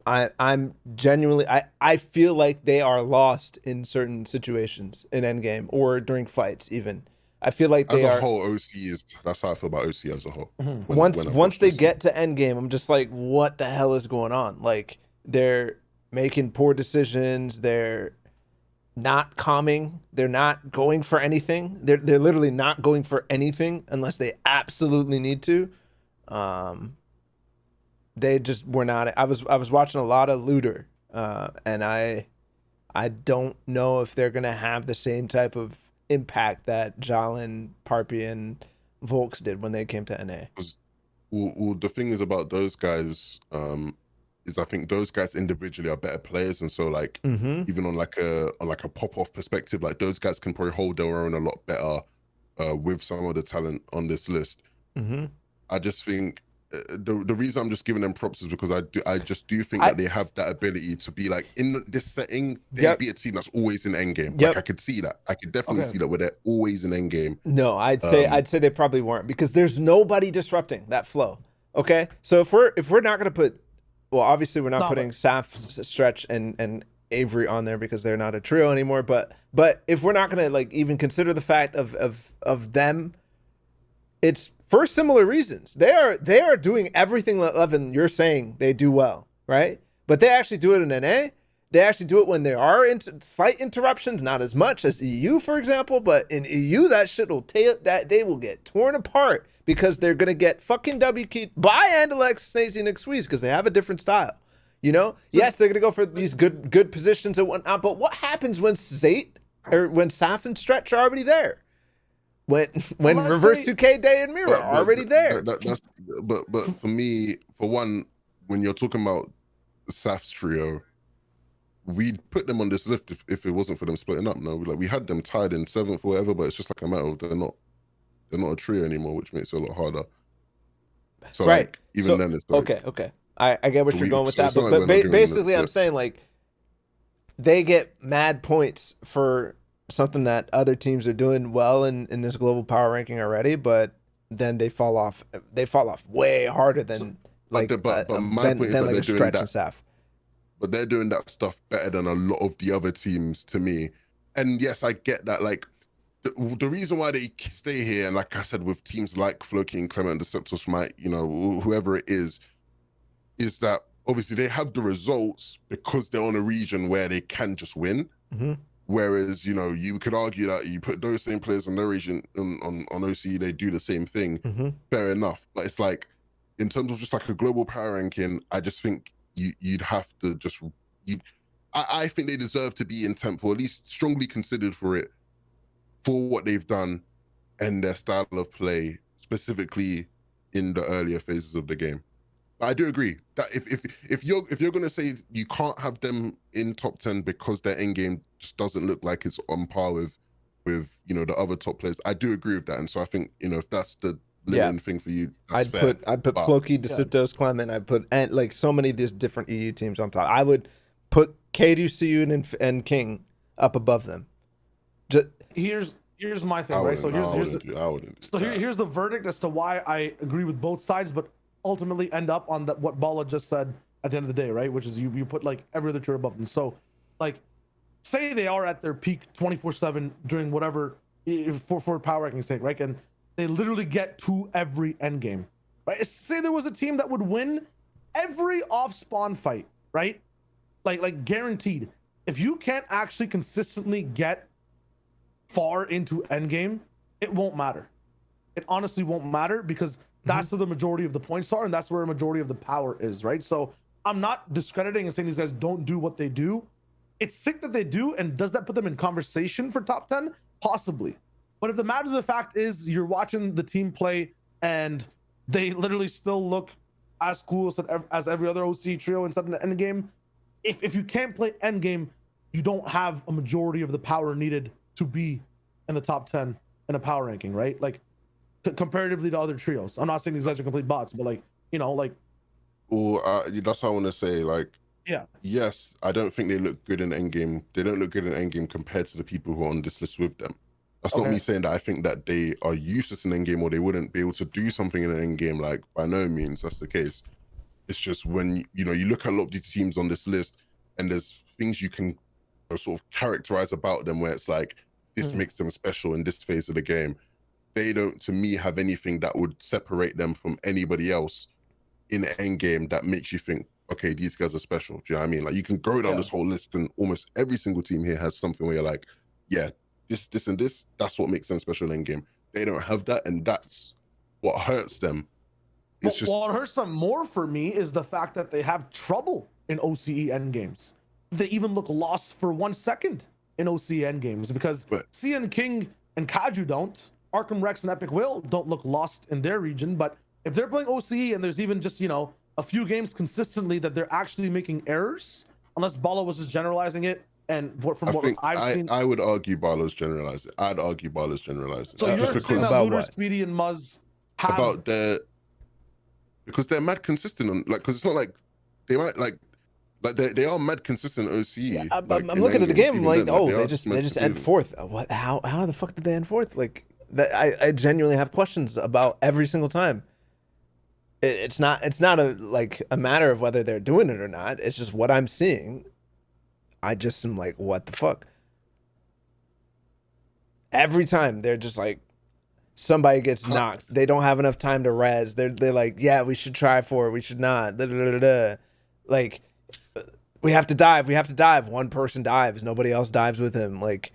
I'm genuinely I feel like they are lost in certain situations in endgame or during fights even. I feel like they as a are whole. OC is that's how I feel about OC as a whole. Once they get to endgame, I'm just like, what the hell is going on? Like they're making poor decisions. They're not calming. They're not going for anything. They're literally not going for anything unless they absolutely need to. They just were not. I was watching a lot of Looter, and I don't know if they're gonna have the same type of impact that Jalen, Parpy, and Volks did when they came to NA. Well, the thing is about those guys, is I think those guys individually are better players, and so like even on like a pop-off perspective, like those guys can probably hold their own a lot better with some of the talent on this list. I just think the reason I'm just giving them props is because I just do think that they have that ability to be like in this setting, they'd be a team that's always in endgame. Like I could see that. I could definitely see that where they're always in endgame. No, I'd say they probably weren't because there's nobody disrupting that flow. Okay, so if we're not gonna put, well, obviously we're not putting Saf, Stretch, and Avery on there because they're not a trio anymore. But if we're not gonna like even consider the fact of them, it's for similar reasons. They are doing everything that Levin you're saying they do well, right? But they actually do it in NA. They actually do it when there are slight interruptions, not as much as EU, for example. But in EU, that shit will that they will get torn apart because they're gonna get fucking WK'd by Anderlecht, Snazy, and Squeeze because they have a different style. You know, yes, they're gonna go for these good positions and whatnot. But what happens when Zayt or when Saf and Stretch are already there? When Reverse 2K Day and Mirror are already there. But for me, for one, when you're talking about the Saf's trio, we'd put them on this list if it wasn't for them splitting up. No, we had them tied in 7th or whatever, but it's just like a matter of they're not a trio anymore, which makes it a lot harder. So like even then it's like, okay. I get what you're going with that, but basically I'm saying like they get mad points for something that other teams are doing well in this global power ranking already, but then they fall off way harder than my point is that they're doing that. But they're doing that stuff better than a lot of the other teams to me. And yes, I get that. Like the reason why they stay here, and like I said, with teams like Floki and Clement, Deceptors, might, you know, whoever it is that obviously they have the results because they're on a region where they can just win. Whereas, you know, you could argue that you put those same players on their region on OC, they do the same thing. Fair enough. But it's like, in terms of just like a global power ranking, I just think you'd have to just, I think they deserve to be in 10th, or at least strongly considered for it, for what they've done and their style of play, specifically in the earlier phases of the game. I do agree that if you're gonna say you can't have them in top 10 because their end game just doesn't look like it's on par with you know the other top players, I do agree with that. And so I think, you know, if that's the Yeah. thing for you. That's I'd fair. put But Floki, DeCiptos, Clement. I'd put and like so many of these different EU teams on top. I would put KDCU and King up above them. Just Here's my thing, I right? wouldn't. So I wouldn't do that. here's the verdict as to why I agree with both sides, but ultimately end up on what Bala just said at the end of the day, right? Which is you put like every other tier above them. So like say they are at their peak 24/7 during whatever for power ranking sake, right? And they literally get to every end game, right? Say there was a team that would win every off spawn fight, right? Like guaranteed. If you can't actually consistently get far into endgame, it won't matter. It honestly won't matter because that's where the majority of the points are and that's where a majority of the power is, right? So I'm not discrediting and saying these guys don't do what they do. It's sick that they do, and does that put them in conversation for top 10? Possibly. But if the matter of the fact is you're watching the team play and they literally still look as cool as every other OC trio inside the end game, if you can't play end game, you don't have a majority of the power needed to be in the top 10 in a power ranking, right? Like comparatively to other trios. I'm not saying these guys are complete bots, but like, you know, like. Or that's what I want to say. Like, yeah, yes, I don't think they look good in endgame. They don't look good in endgame compared to the people who are on this list with them. That's not me saying that I think that they are useless in endgame or they wouldn't be able to do something in an endgame. Like, by no means that's the case. It's just when you look at a lot of these teams on this list and there's things you can sort of characterize about them where it's like this makes them special in this phase of the game. They don't, to me, have anything that would separate them from anybody else in endgame that makes you think, okay, these guys are special. Do you know what I mean? Like, you can go down this whole list and almost every single team here has something where you're like, yeah, this and this, that's what makes them special in game. They don't have that, and that's what hurts them. It's just what hurts them more for me is the fact that they have trouble in OCE end games. They even look lost for 1 second in OCE end games because CN King and Kaju don't. Arkham Rex and Epic Will don't look lost in their region, but if they're playing OCE and there's even just, a few games consistently that they're actually making errors, unless Bala was just generalizing it, and from what I've seen, I would argue Barlow's generalizing. I'd argue Barlow's generalizing. So you're saying that Looter, Speedy, and Muzz have about because they're mad consistent on, like, because it's not like they might like they are mad consistent OCE. Yeah, like, I'm looking at the game, I'm like, then, they just end fourth. What? How the fuck did they end fourth? Like that, I genuinely have questions about every single time. It's not a matter of whether they're doing it or not. It's just what I'm seeing. I just am like, what the fuck? Every time they're just like, somebody gets knocked. They don't have enough time to res. They're like, yeah, we should try for it. We should not. Like, we have to dive. One person dives. Nobody else dives with him. Like,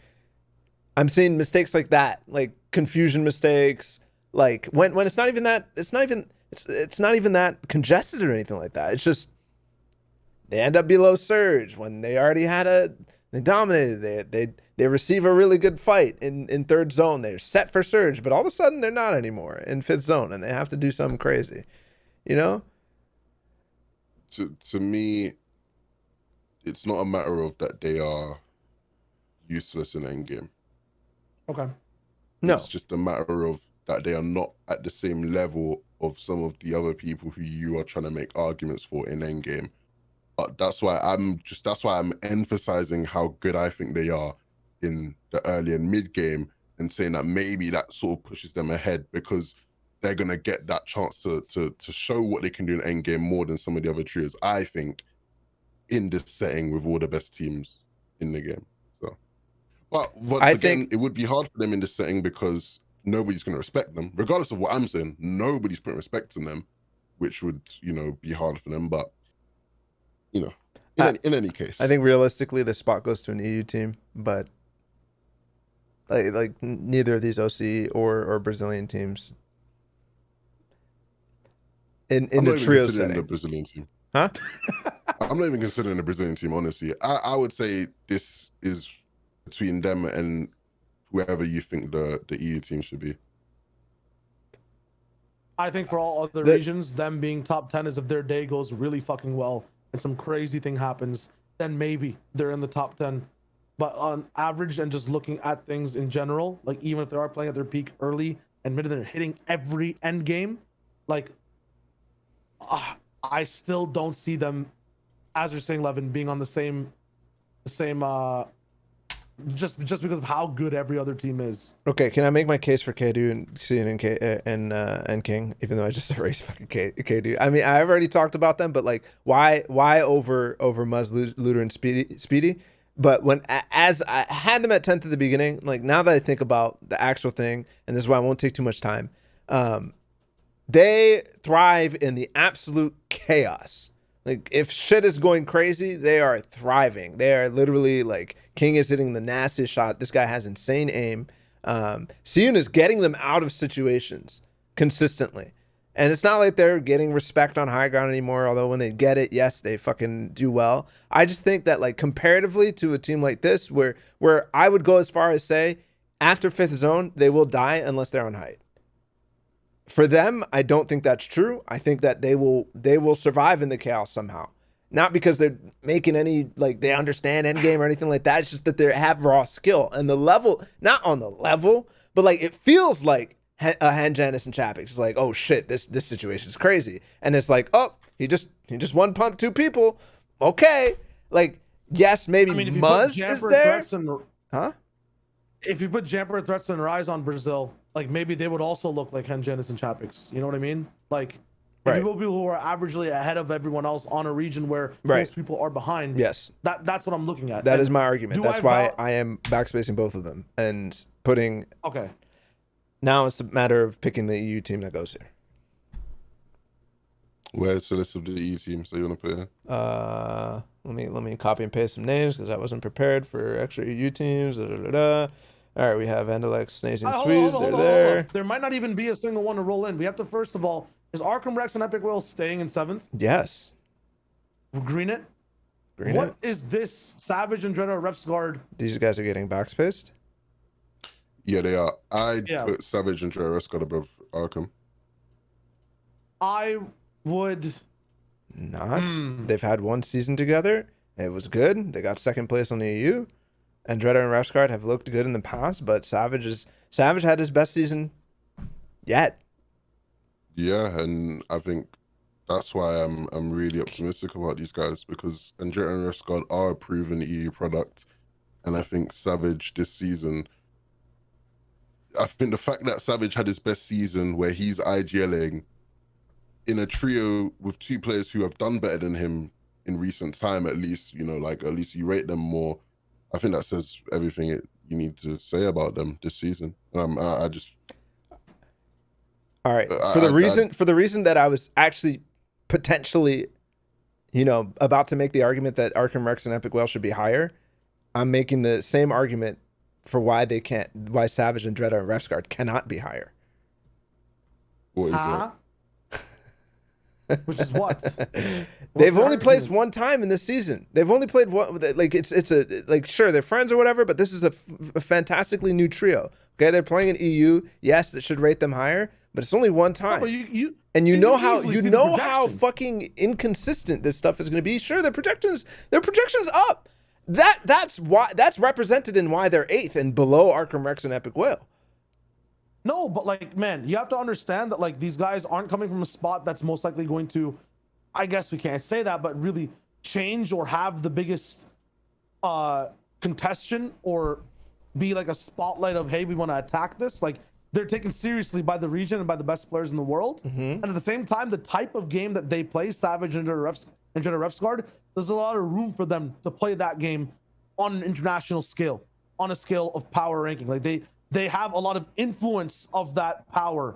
I'm seeing mistakes like that, like confusion mistakes. Like when it's not even that. It's not even that congested or anything like that. It's just they end up below surge when they already had they dominated. They receive a really good fight in third zone. They're set for surge, but all of a sudden they're not anymore in fifth zone, and they have to do something crazy, To me, it's not a matter of that they are useless in endgame. Okay. No, it's just a matter of that they are not at the same level of some of the other people who you are trying to make arguments for in endgame. But that's why I'm emphasizing how good I think they are in the early and mid game, and saying that maybe that sort of pushes them ahead because they're gonna get that chance to show what they can do in endgame more than some of the other trios, I think, in this setting with all the best teams in the game. So, but once again, it would be hard for them in this setting because nobody's gonna respect them, regardless of what I'm saying. Nobody's putting respect on them, which would be hard for them. But in any case, I think realistically the spot goes to an EU team, but like neither of these OC or Brazilian teams in the trio setting. The Brazilian team, huh? I'm not even considering the Brazilian team, honestly. I would say this is between them and whoever you think the EU team should be. I think for all other regions, them being top 10 is if their day goes really fucking well and some crazy thing happens, then maybe they're in the top 10. But on average and just looking at things in general, like even if they are playing at their peak early admitted they're hitting every end game, like I still don't see them, as you're saying, Levin, being on the same just because of how good every other team is. Okay, can I make my case for KD and CN and King, even though I just erased fucking KD? I mean, I've already talked about them, but like, why over Muzz, Luder, and Speedy? But as I had them at 10th at the beginning, like now that I think about the actual thing, and this is why I won't take too much time, they thrive in the absolute chaos. Like if shit is going crazy, they are thriving. They are literally like King is hitting the nastiest shot. This guy has insane aim. Seun is getting them out of situations consistently. And it's not like they're getting respect on high ground anymore, although when they get it, yes, they fucking do well. I just think that like comparatively to a team like this, where I would go as far as say, after 5th zone, they will die unless they're on height. For them, I don't think that's true. I think that they will survive in the chaos somehow. Not because they're making any, like, they understand endgame or anything like that. It's just that they have raw skill. And the level, not on the level, but like it feels like Hanjanis and Chapik. It's like, oh shit, this situation is crazy. And it's like, oh, he just one pumped 2 people. Okay. Like, yes, maybe Muzz is there. Huh? If you put Jamper, Threats, and Rise on Brazil, like maybe they would also look like Hanjanis and Chapix. You know what I mean? Like, if you put people who are averagely ahead of everyone else on a region where most people are behind. Yes. That's what I'm looking at. That is my argument. That's why I am backspacing both of them and putting. Okay. Now it's a matter of picking the EU team that goes here. Where's the list of the EU teams that you want to put here? Let me copy and paste some names because I wasn't prepared for extra EU teams. All right, we have Andalex, Snazy, and Sweeze. They're there. There might not even be a single one to roll in. We have to, first of all, is Arkham Rex and Epic Will staying in 7th? Yes. Green it. What is this? Savage and Dread Ref's Guard? These guys are getting backspaced? Yeah, they are. I'd put Savage and Dread Ref's Guard above Arkham. I would not. They've had one season together. It was good. They got 2nd place on the EU. And Dreader and Refsguard have looked good in the past, but Savage had his best season yet. Yeah, and I think that's why I'm really optimistic about these guys, because Andrea and Refsguard are a proven EU product. And I think Savage this season, I think the fact that Savage had his best season where he's IGLing in a trio with 2 players who have done better than him in recent time, at least, you know, like at least you rate them more. I think that says everything you need to say about them this season. I just. All right. For the reason that I was actually potentially, you know, about to make the argument that Arkham Rex and Epic Whale should be higher, I'm making the same argument for why Savage and Dreader and Refsguard cannot be higher. What is that? Which is what? They've only placed one time in this season. They've only played one. Like it's a like sure they're friends or whatever, but this is a fantastically new trio. Okay, they're playing in EU. Yes, that should rate them higher, but it's only one time. No, you know how fucking inconsistent this stuff is going to be. Sure, their projections up. That's represented in why they're 8th and below Arkham Rex and Epic Whale. No, but like, man, you have to understand that like these guys aren't coming from a spot that's most likely going to, I guess we can't say that, but really change or have the biggest contestation or be like a spotlight of, hey, we want to attack this. Like they're taken seriously by the region and by the best players in the world. And at the same time, the type of game that they play, Savage and Jenna Refsguard, there's a lot of room for them to play that game on an international scale, on a scale of power ranking. Like they have a lot of influence of that power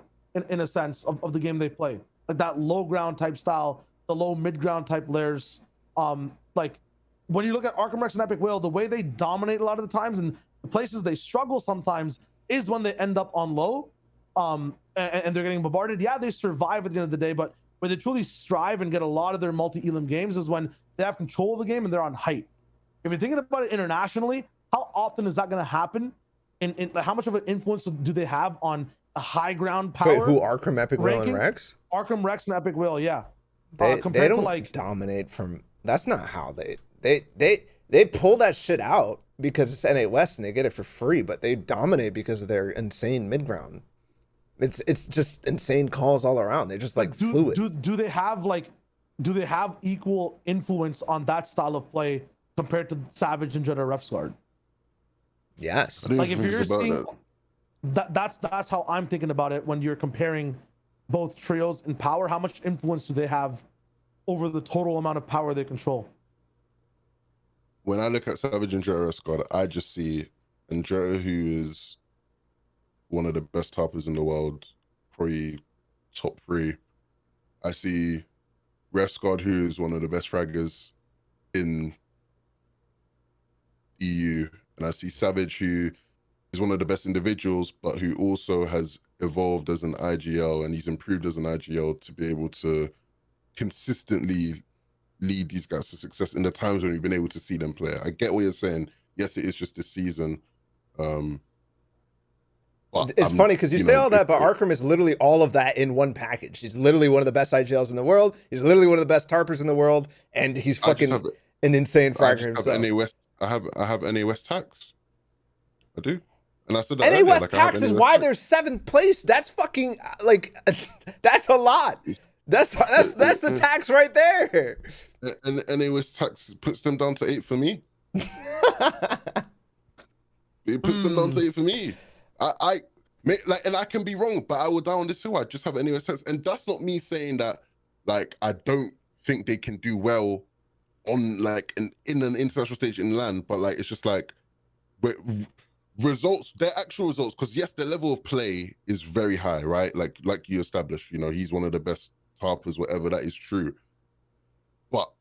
in a sense of the game they play, like that low ground type style, the low mid ground type layers. Like when you look at Arkham Rex and Epic Whale, the way they dominate a lot of the times and the places they struggle sometimes is when they end up on low and they're getting bombarded. Yeah, they survive at the end of the day, but where they truly strive and get a lot of their multi-elim games is when they have control of the game and they're on height. If you're thinking about it internationally, how often is that going to happen? In how much of an influence do they have on a high ground power? Wait, who, Arkham, Epic Whale, and Rex? Arkham, Rex, and Epic Whale, yeah. They don't like dominate from. That's not how they pull that shit out because it's NA West and they get it for free, but they dominate because of their insane mid ground. It's just insane calls all around. They're just like fluid. Do they have equal influence on that style of play compared to Savage and Jetta Refsguard? Yes. Like if you're seeing that's how I'm thinking about it when you're comparing both trios in power. How much influence do they have over the total amount of power they control? When I look at Savage and Jetta Refsguard, I just see Jetta, who is one of the best tarpers in the world, probably top 3. I see Refsguard, who is one of the best fraggers in EU, and I see Savage, who is one of the best individuals, but who also has evolved as an IGL, and he's improved as an IGL to be able to consistently lead these guys to success in the times when we've been able to see them play. I get what you're saying. Yes, it is just this season. But it's funny because you say all that, but Arkham is literally all of that in one package. He's literally one of the best IGLs in the world. He's literally one of the best tarpers in the world, and he's fucking an insane fragger himself. I have NA West tax. I do. And I said that NA West tax is why they're 7th place. That's fucking like that's a lot. That's the tax right there. And NA West tax puts them down to 8 for me. It puts them down to 8 for me. I can be wrong, but I will die on this too. I just have NA West tax, and that's not me saying that like I don't think they can do well on like in an international stage in LAN, but like it's just like results, their actual results, because yes, their level of play is very high, right? Like you established, he's one of the best tarpers, whatever, that is true. But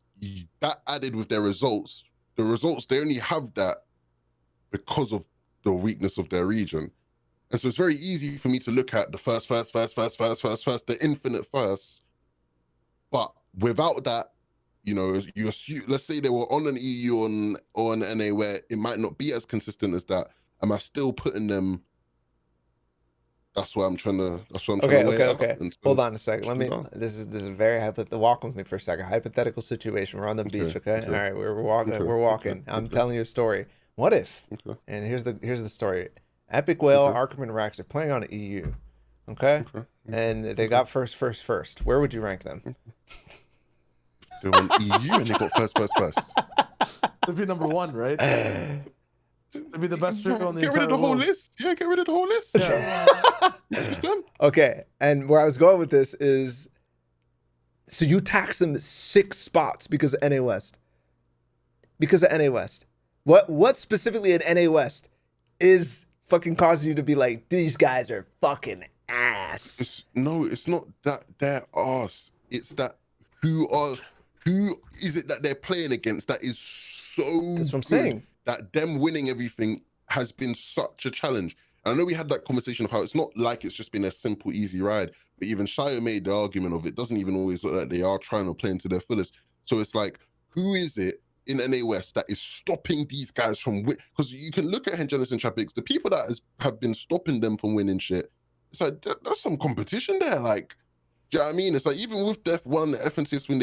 that added with their results, they only have that because of the weakness of their region. And so it's very easy for me to look at the first, the infinite first. But without that, you assume, let's say they were on an EU or an NA where it might not be as consistent as that. Am I still putting them? That's what I'm trying to. Okay. Hold on a second. This is very hypothetical. Walk with me for a second. Hypothetical situation. We're on the beach. Okay. All right. We're walking. Okay. We're walking. I'm telling you a story. What if? Okay. And here's the story. Epic Whale, Arkham, and Rax are playing on an EU. Okay. And they got first. Where would you rank them? They're on EU and they got first. They'd be number 1, right? They'd be the best trio on the Get rid of the whole list. Yeah, get rid of the whole list. Yeah. Okay, and where I was going with this is, so you tax them 6 spots because of NA West. Because of NA West. What specifically in NA West is fucking causing you to be like, these guys are fucking ass? It's not that they're ass. It's that who is it that they're playing against that is so That's what I'm good saying. that them winning everything has been such a challenge. And I know we had that conversation of how it's not like it's just been a simple, easy ride, but even Shio made the argument of it doesn't even always look like they are trying to play into their fullest. So it's like, who is it in NA West that is stopping these guys from winning? Because you can look at Hengenis and Chapix, the people that have been stopping them from winning shit, it's like, there's some competition there. Like, do you know what I mean? It's like, even with Def 1, the FNTASIA win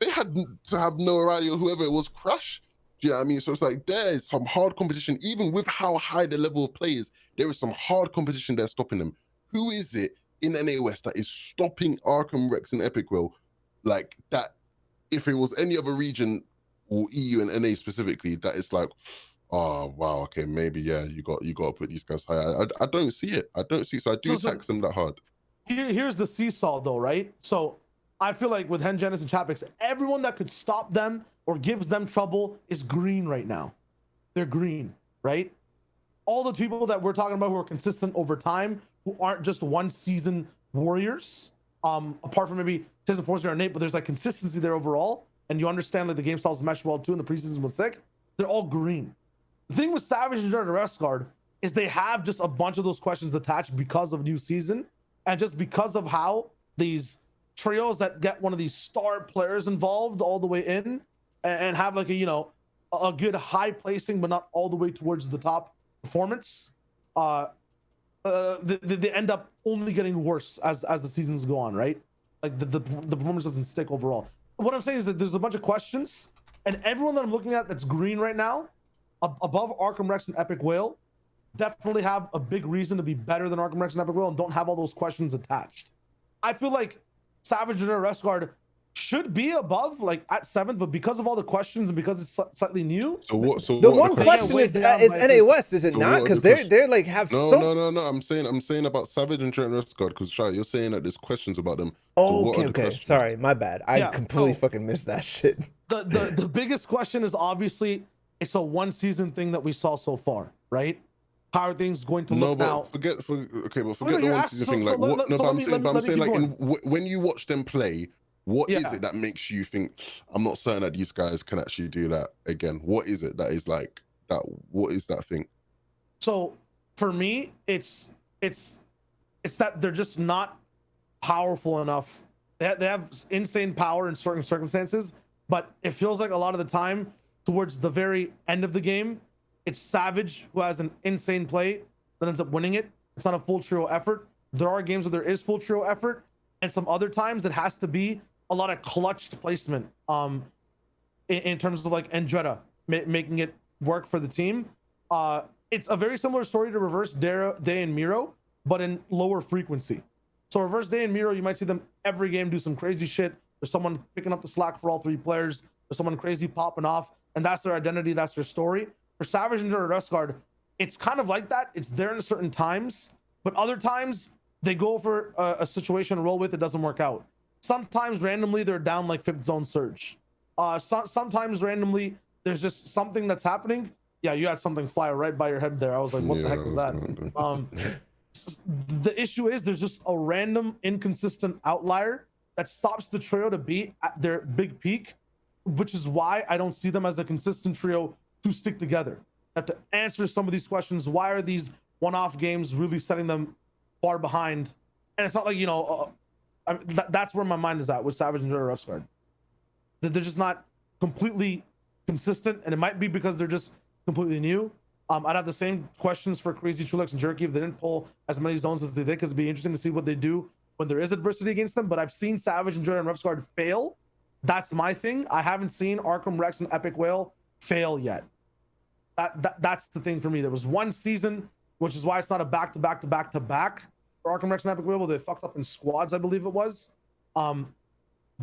they had to have no O'Reilly or whoever it was crash. Do you know what I mean? So it's like, there is some hard competition, even with how high the level of play is, there is some hard competition there stopping them. Who is it in NA West that is stopping Arkham, Rex, and Epic Will? Like that, if it was any other region or EU and NA specifically, that it's like, oh wow, okay, maybe yeah, you got to put these guys higher. I don't see it. So I do tax them that hard. Here's the seesaw though, right? So I feel like with Hengenis and Chapix, everyone that could stop them or gives them trouble is green right now. They're green, right? All the people that we're talking about who are consistent over time, who aren't just one season warriors, apart from maybe Tyson Forster or Nate, but there's like consistency there overall, and you understand like the game styles mesh well too, and the preseason was sick. They're all green. The thing with Savage and Jordan Refsguard is they have just a bunch of those questions attached because of new season, and just because of how these trios that get one of these star players involved all the way in and have like a good high placing but not all the way towards the top performance, they end up only getting worse as the seasons go on, right? Like the performance doesn't stick overall. What I'm saying is that there's a bunch of questions, and everyone that I'm looking at that's green right now above Arkham, Rex, and Epic Whale definitely have a big reason to be better than Arkham Rex and Epic Whale and don't have all those questions attached. I feel like Savage and Resguard should be above, like at 7th, but because of all the questions and because it's slightly new. So The what one are question is NA West, is it So not? what are Because the they're like have No. I'm saying about Savage and Trent Resguard, because you're saying that there's questions about them. So what are the okay. questions? Sorry, my bad. I Yeah, completely so- fucking missed that shit. The biggest question is obviously it's a 1 season thing that we saw so far, right? How are things going to look now? Forget No, the you're 1 season so- thing. so Like let- what? let- so But let I'm me- saying, let me like keep when you watch them play, what is Yeah. it that makes you think I'm not certain that these guys can actually do that again? What is it that is like that? What is that thing? So for me, it's that they're just not powerful enough. They have insane power in certain circumstances, but it feels like a lot of the time towards the very end of the game, it's Savage who has an insane play that ends up winning it. It's not a full trio effort. There are games where there is full trio effort, and some other times it has to be a lot of clutched placement. In terms of like Andretta making it work for the team. It's a very similar story to Reverse Day and Miro, but in lower frequency. So Reverse Day and Miro, you might see them every game do some crazy shit. There's someone picking up the slack for all 3 players. There's someone crazy popping off, and that's their identity. That's their story. For Savage and Resguard, it's kind of like that. It's there in certain times, but other times they go for a situation to roll with. It doesn't work out. Sometimes randomly they're down like 5th zone surge. Sometimes randomly there's just something that's happening. Yeah, you had something fly right by your head there. I was like, what the heck is that? The issue is there's just a random inconsistent outlier that stops the trio to be at their big peak, which is why I don't see them as a consistent trio to stick together. I have to answer some of these questions. Why are these one-off games really setting them far behind? And it's not like, that's where my mind is at with Savage and Resguard. They're just not completely consistent, and it might be because they're just completely new. I'd have the same questions for Crazy Trulix and Jerky if they didn't pull as many zones as they did, because it'd be interesting to see what they do when there is adversity against them. But I've seen Savage and Resguard fail. That's my thing. I haven't seen Arkham Rex and Epic Whale fail yet. That's the thing for me. There was 1 season, which is why it's not a back-to-back for Arkham Rex and Epic Whale, where they fucked up in squads, I believe it was.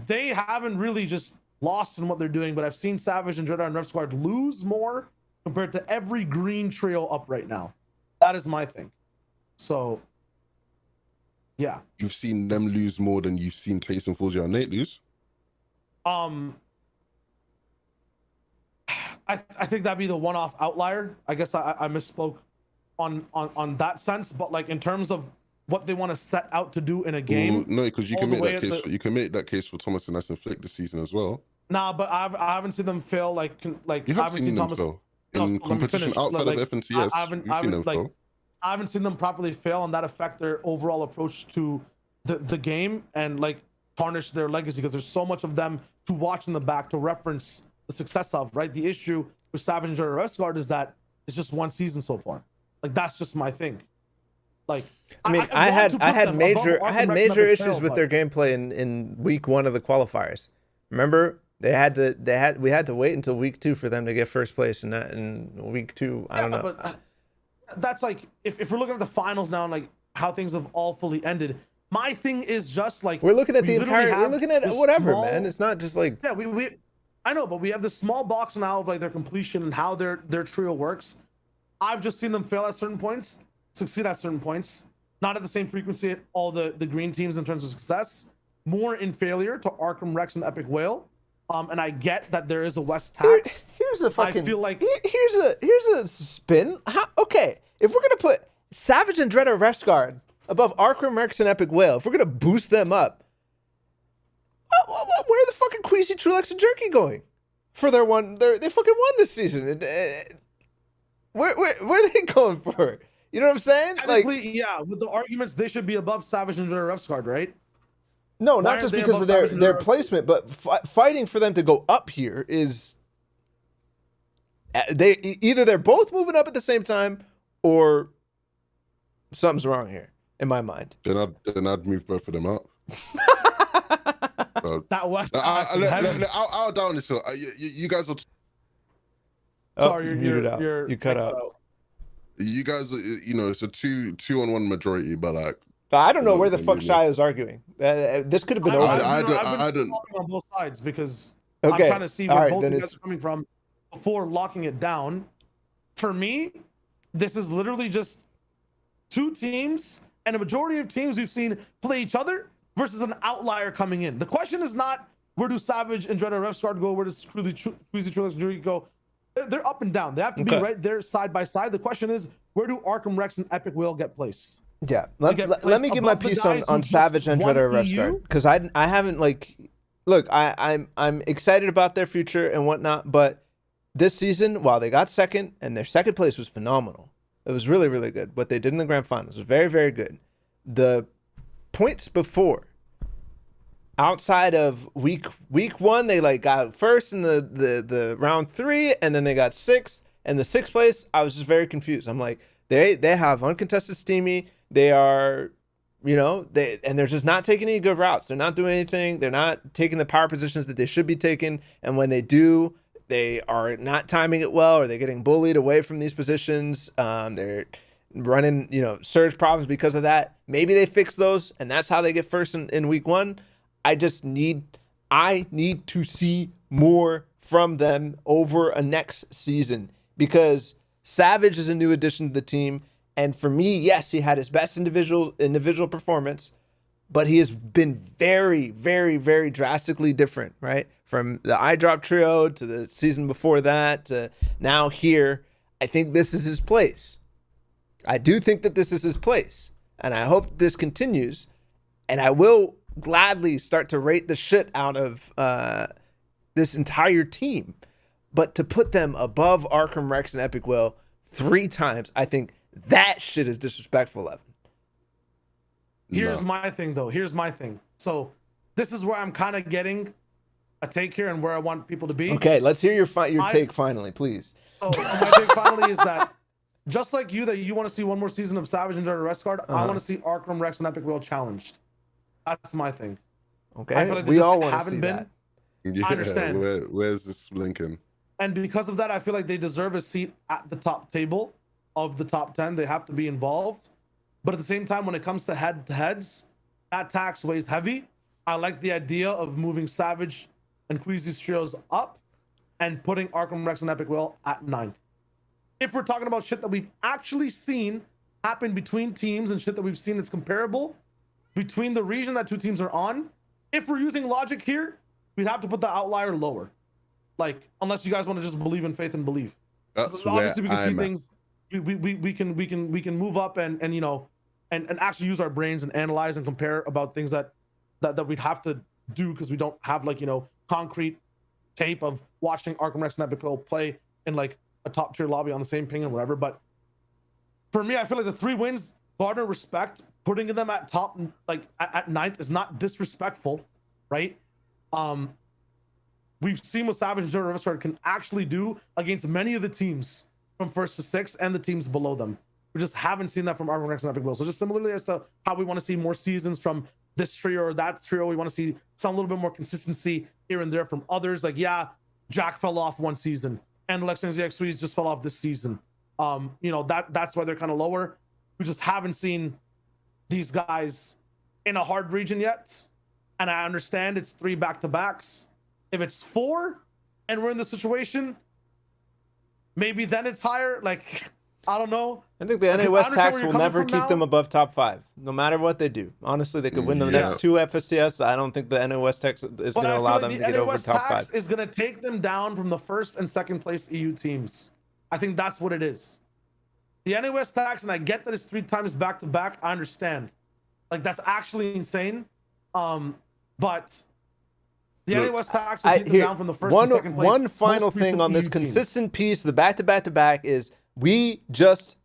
They haven't really just lost in what they're doing, but I've seen Savage and Resguard lose more compared to every green trio up right now. That is my thing. So, yeah. You've seen them lose more than you've seen Taysom, Fuzzy, and Nate lose? I think that'd be the one-off outlier. I guess I misspoke on that sense, but like in terms of what they want to set out to do in a game. No, because you can make that case. You can make that case for Thomas and Flick this season as well. Nah, but I haven't seen them fail. Like You I have haven't seen them Thomas fail No, in let me competition finish. outside Like, of FNTS. I haven't seen them properly fail, and that affect their overall approach to the game and like tarnish their legacy, because there's so much of them to watch in the back to reference the success of, right? The issue with Savage and Resguard is that it's just 1 season so far. Like that's just my thing. Like I mean, I had major issues with their gameplay in week 1 of the qualifiers. Remember, we had to wait until week 2 for them to get first place, and that in week 2, I don't know. But that's like if we're looking at the finals now and like how things have all fully ended. My thing is just like we're looking at we're looking at whatever, man. It's not just like I know, but we have this small box now of like their completion and how their trio works. I've just seen them fail at certain points, succeed at certain points, not at the same frequency at all the green teams in terms of success, more in failure to Arkham Rex and Epic Whale. And I get that there is a West tax. Here's a fucking. I feel like here's a spin. Okay, if we're gonna put Savage and Dread Resguard above Arkham Rex and Epic Whale, if we're gonna boost them up, where are the fucking Queasy, Trulex, and Jerky going for their one? They fucking won this season. Where are they going for? You know what I'm saying? Like, yeah, with the arguments, they should be above Savage and Dread Resguard, right? No, not just because of their placement, but fighting for them to go up here is they're both moving up at the same time, or something's wrong here in my mind. Then I'd move both of them up. That West. I'll down this. You guys are. Sorry, you're cut out. You guys, it's a 2-on-1 majority, but like. But I don't know where the I fuck mean, Shy is arguing. This could have been over. I've been I don't. talking on both sides because Okay. I'm trying to see All where right, both then of you guys are coming from before locking it down. For me, this is literally just two teams and a majority of teams we've seen play each other versus an outlier coming in. The question is not where do Savage and Dread Refsguard go, where does Queasy Trilix and Jury go. They're up and down. They have to be right there side by side. The question is, where do Arkham Rex and Epic Will get placed? Yeah, let me give my piece on Savage and Dread Refsguard, because I haven't look, I'm excited about their future and whatnot, but this season, while they got second and their second place was phenomenal, it was really, really good. What they did in the grand finals was very, very good. The points before, outside of week one, they got first in the round 3, and then they got 6th, and the 6th place, I was just very confused. I'm like, they have uncontested Steamy. They are, and they're just not taking any good routes. They're not doing anything. They're not taking the power positions that they should be taking. And when they do, they are not timing it well, or they're getting bullied away from these positions. They're running, surge problems because of that. Maybe they fix those, and that's how they get first in week 1. I need to see more from them over a next season, because Savage is a new addition to the team. And for me, yes, he had his best individual performance, but he has been very, very, very drastically different, right? From the eye drop trio to the season before that to now here. I think this is his place. I do think that this is his place. And I hope this continues. And I will gladly start to rate the shit out of this entire team. But to put them above Arkham Rex and Epic Will 3 times, I think that shit is disrespectful, Evan. Here's my thing, though. Here's my thing. So this is where I'm kind of getting a take here and where I want people to be. Okay, let's hear your take finally, please. So my take finally is that just like you, that you want to see one more season of Savage and Dread Refsguard, I want to see Arkham Rex and Epic Will challenged. That's my thing. Okay, I feel like we all want to see that. Yeah, I understand. Where's this Lincoln? And because of that, I feel like they deserve a seat at the top table of the top 10. They have to be involved. But at the same time, when it comes to head-to-heads, that tax weighs heavy. I like the idea of moving Savage and Queasy's trios up and putting Arkham Rex and Epic Will at 9th. If we're talking about shit that we've actually seen happen between teams and shit that we've seen that's comparable between the region that 2 teams are on, if we're using logic here, we'd have to put the outlier lower. Like, unless you guys want to just believe in faith and believe. That's obviously we can see at. things. We can move up and actually use our brains and analyze and compare about things that we'd have to do because we don't have concrete tape of watching Arkham Rex and Epic Will play in a top tier lobby on the same ping and whatever. But for me, I feel like the 3 wins garner respect. Putting them at top, at 9th, is not disrespectful, right? We've seen what Savage and Dread Refsguard can actually do against many of the teams from 1st to 6th and the teams below them. We just haven't seen that from Arkham Rex and Epic Will. So just similarly as to how we want to see more seasons from this trio or that trio, we want to see some little bit more consistency here and there from others. Jack fell off one season, and Lex and ZX Swedes just fell off this season. That's why they're kind of lower. We just haven't seen these guys in a hard region yet. And I understand it's 3 back-to-backs. If it's 4 and we're in the situation, maybe then it's higher. I don't know. I think the NA West tax will never keep them above top 5, no matter what they do. Honestly, they could win the next 2 FSTS. I don't think the NA West tax is going to allow them to get over top 5. Is going to take them down from the 1st and 2nd place EU teams. I think that's what it is. The NA West tax, and I get that it's 3 times back-to-back. I understand. That's actually insane. But the NA West tax will keep them down from the 1st and 2nd place. One final thing on this consistent piece, the back-to-back is we just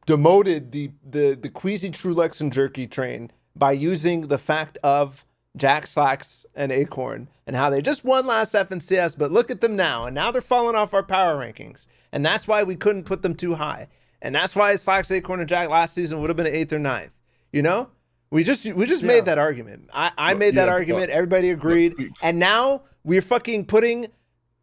demoted the Queasy Trulex and Jerky train by using the fact of Jack Slacks and Acorn and how they just won last FNCS, but look at them now, and now they're falling off our power rankings, and that's why we couldn't put them too high, and that's why Slacks, Acorn, and Jack last season would have been 8th or 9th. We just made that argument. I made that argument. Everybody agreed, and now we're fucking putting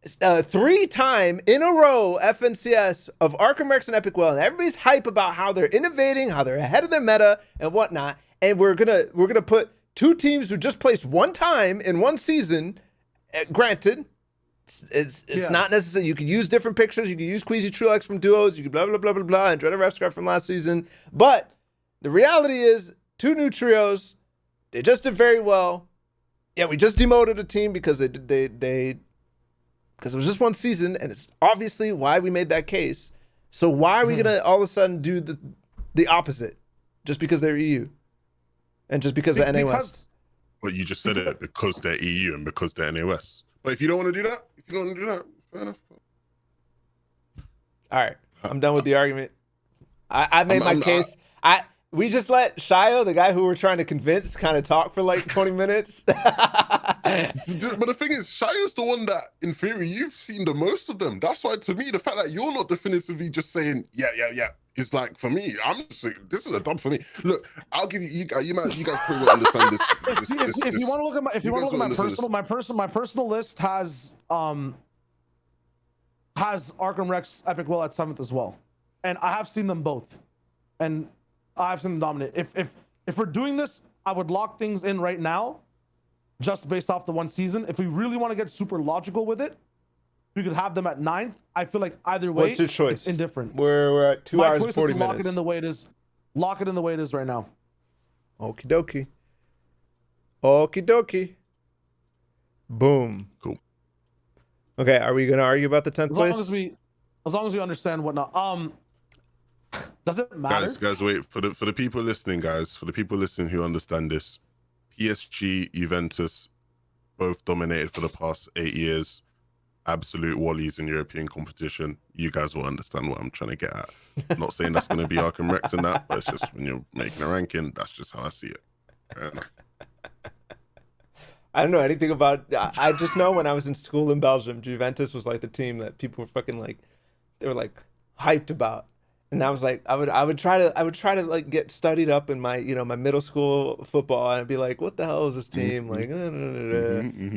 3-time in a row FNCS of Arkham Rex and Epic Well, and everybody's hype about how they're innovating, how they're ahead of their meta and whatnot. And we're gonna put 2 teams who just placed 1 time in 1 season. Granted, it's not necessary. You can use different pictures. You can use Queasy Truex from Duos. You can blah blah blah blah blah and Dreaded Refscart from last season. But the reality is, 2 new trios. They just did very well. Yeah, we just demoted a team because because it was just 1 season, and it's obviously why we made that case. So why are we gonna all of a sudden do the opposite, just because they're EU, and just because of NA West? Well, you just said it, because they're EU and because they're NA West. But if you don't want to do that, fair enough. All right, I'm done with the argument. I made my case. We just let Shio, the guy who we're trying to convince, kind of talk for like 20 minutes. But the thing is, Shia's the one that, in theory, you've seen the most of them. That's why, to me, the fact that you're not definitively just saying, yeah, is like, for me, I'm just saying, this is a dub for me. Look, I'll give you guys probably won't understand this. If you want to look at my personal list has Arkham Rex Epic Will at 7th as well, and I have seen them both, and I've seen them dominate. If we're doing this, I would lock things in right now, just based off the 1 season. If we really want to get super logical with it, we could have them at 9th. I feel like either way, what's your choice? It's indifferent. We're at 2 hours and 40 minutes. Lock it in the way it is. Lock it in the way it is right now. Okie dokie. Okie dokie. Boom. Cool. Okay, are we gonna argue about the 10th place? As long as we understand whatnot. Does it matter? Guys, wait, for the people listening, guys, for the people listening who understand this, PSG, Juventus, both dominated for the past 8 years. Absolute wallies in European competition. You guys will understand what I'm trying to get at. I'm not saying that's going to be Arkham Rex and that, but it's just when you're making a ranking, that's just how I see it. Fair enough. I don't know anything about. I just know when I was in school in Belgium, Juventus was like the team that people were fucking like, they were like hyped about. And I was like, I would try to like get studied up in my, my middle school football, and I'd be like, what the hell is this team? Like,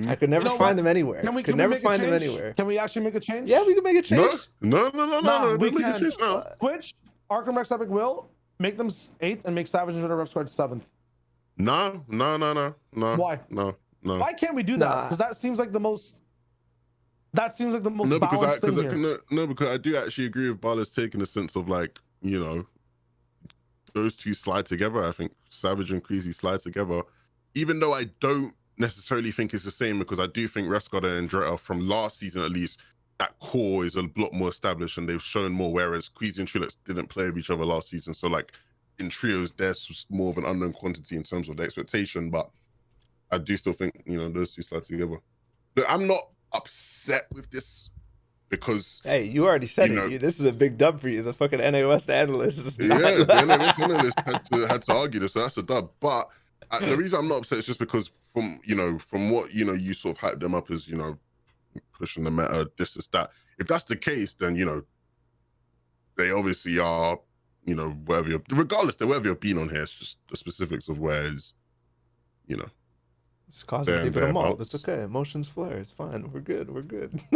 I could never find them anywhere. Could never find them anywhere. Can we actually make a change? Yeah, we can make a change. No. We can make a change now. Switch Arkham Rex Epic Will, make them 8th, and make Savage and Ref Squad 7th. No. Why? No. Why can't we do that? Because that seems like the most. That seems like the most balanced thing here. No, because I do actually agree with Bala's take in the sense of like, those 2 slide together. I think Savage and Queasy slide together, even though I don't necessarily think it's the same, because I do think Rescott and Dretta from last season at least, that core is a lot more established and they've shown more, whereas Queasy and Trilix didn't play with each other last season. So like in trios, there's more of an unknown quantity in terms of the expectation, but I do still think, those 2 slide together. But I'm not upset with this, because hey, you already said it. This is a big dub for you. The fucking NA West analyst. The NA West analyst had to argue this, so that's a dub. But the reason I'm not upset is just because from what you sort of hyped them up as pushing the meta, this is that. If that's the case, then they obviously are regardless of wherever you've been on here. It's just the specifics of where is It's causing people to mold. It's okay. Emotions flare. It's fine. We're good.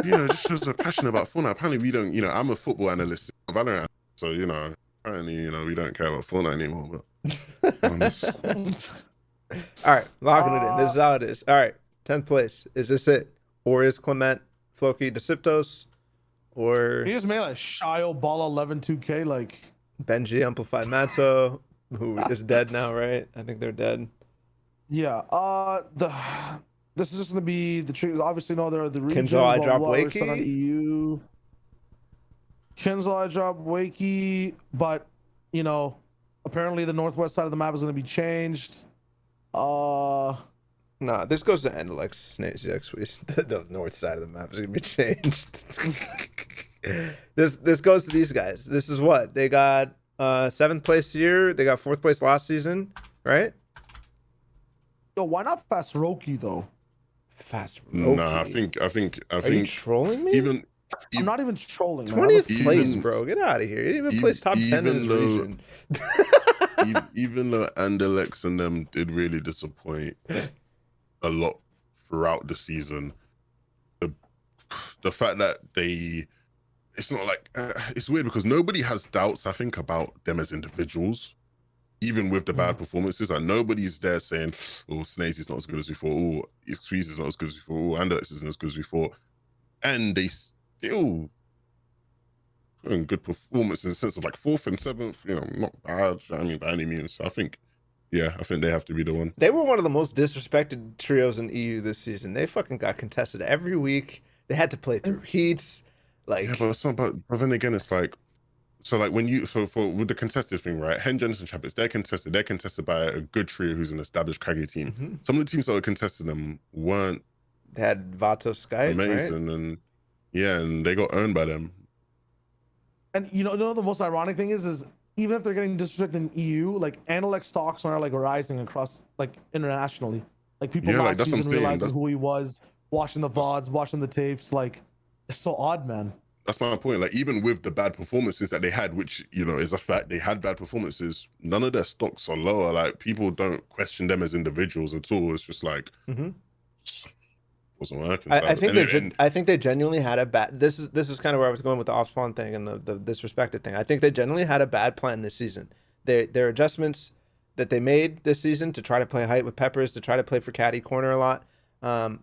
Just shows they're passionate about Fortnite. Apparently we don't, I'm a football analyst, Valorant. So, apparently, we don't care about Fortnite anymore. But all right, locking it in. This is how it is. All right, 10th place. Is this it? Or is Clement, Floki, Deciptos, or he just made like Shio Ball 11 2K like Benji Amplified Matzo, who is dead now, right? I think they're dead. Yeah. This is just gonna be the trios. Obviously, no, they're the regions. Kinzel, I drop Wakey. On EU. Kinzel, I drop Wakey, but apparently the northwest side of the map is gonna be changed. Nah, this goes to Endelix next week. The north side of the map is gonna be changed. This goes to these guys. This is what they got. 7th place here. They got 4th place last season, right? Yo, why not Fast Roki though? Fast Roki. Nah, I think. Are you trolling me? I'm not even trolling. 20th place, bro. Get out of here. He didn't even place top 10 in his region. Even though Andelex and them did really disappoint a lot throughout the season, the the fact that it's not like it's weird because nobody has doubts, I think, about them as individuals, even with the bad performances. Like nobody's there saying, "Oh, Snazy's not as good as we thought. Oh, Squeeze is not as good as we thought. Oh, Anderlecht isn't as good as we thought," and they still putting good performance in the sense of like 4th and 7th. You know, not bad. I mean, by any means. So I think they have to be the one. They were one of the most disrespected trios in EU this season. They fucking got contested every week. They had to play through heats. Like, yeah, but then again, it's like, so like when you with the contested thing, right? Hen Genesis Champions, they're contested by a good trio who's an established Craggy team. Some of the teams that were contesting them weren't. They had Vato Sky, amazing, right? and they got owned by them. And you know the most ironic thing is even if they're getting disrespected in EU, like Analect stocks are like rising across like internationally. Like people last season realizing who he was, watching the VODs, watching the tapes. Like it's so odd, man. That's my point. Like even with the bad performances that they had, which you know is a fact, they had bad performances. None of their stocks are lower. Like people don't question them as individuals at all. It's just like wasn't working. I think they genuinely had a bad. This is kind of where I was going with the off spawn thing and the disrespected thing. I think they genuinely had a bad plan this season. Their adjustments that they made this season to try to play height with Peppers, to try to play for caddy corner a lot,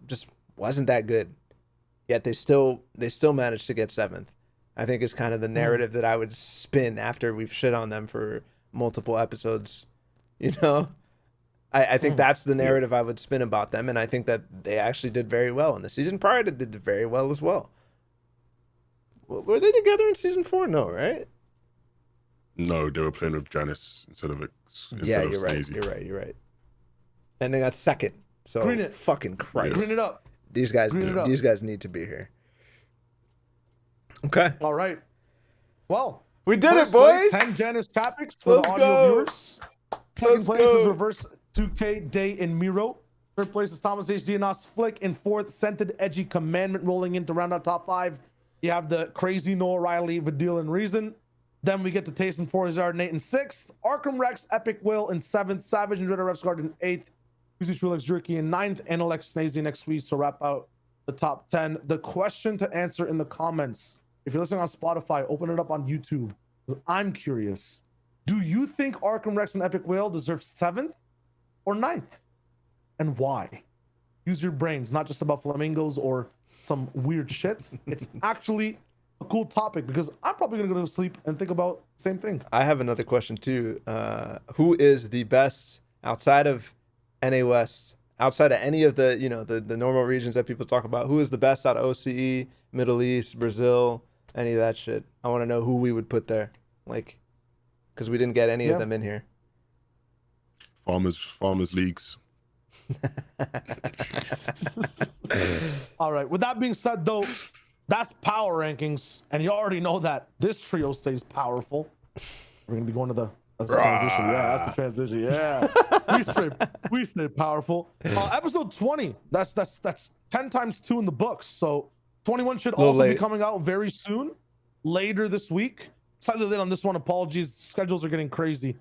just wasn't that good. Yet they still managed to get 7th. I think is kind of the narrative that I would spin after we've shit on them for multiple episodes. You know, I think that's the narrative I would spin about them, and I think that they actually did very well. And the season prior did very well as well. Were they together in season 4? No, right? No, they were playing with Janice instead of Snazy. You're right. And they got 2nd. So fucking Christ. Green it up. These guys need to be here. Okay. All right. Well, we did it, boys. 10 Janice topics for the audio viewers. Second place is Reverse 2K Day in Miro. Third place is Thomas HD and Nos Flick. In 4th, Scented Edgy Commandment rolling in to round out top 5. You have the Crazy Noah Riley, Vidil and Reason. Then we get to Taste and Forzard Nate in 6th. Arkham Rex, Epic Will in 7th. Savage and Dreader Refs Guard in 8th. Music Relax Jerky in 9th. And Alex Snazy next week to wrap out the top 10. The question to answer in the comments. If you're listening on Spotify, open it up on YouTube. I'm curious. Do you think Arkham Rex and Epic Whale deserve 7th or 9th? And why? Use your brains, not just about flamingos or some weird shits. It's actually a cool topic because I'm probably going to go to sleep and think about the same thing. I have another question too. Who is the best outside of NA West, outside of any of the, the normal regions that people talk about? Who is the best out of OCE, Middle East, Brazil, any of that shit? I want to know who we would put there. Like, because we didn't get any of them in here. Farmers leagues. All right. With that being said, though, that's power rankings, and you already know that this trio stays powerful. We're gonna be going to the transition. Yeah, that's the transition. Yeah, we stay powerful. Episode 20. That's 10 times 2 in the books. So 21 should also be coming out very soon, later this week. Slightly late on this one. Apologies. Schedules are getting crazy.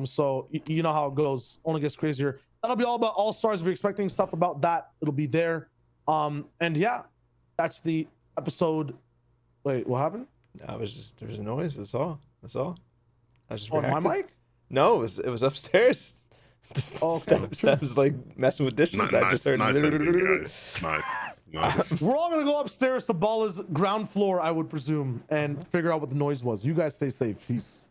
So you know how it goes. Only gets crazier. That'll be all about Allstars. If you're expecting stuff about that, it'll be there. And yeah, that's the episode. Wait, what happened? There was a noise. That's all. I was just on my mic? No, it was upstairs. Oh, okay. Steph was like messing with dishes. I just heard. Nice. We're all gonna go upstairs to Balla's ground floor, I would presume, and figure out what the noise was. You guys stay safe. Peace.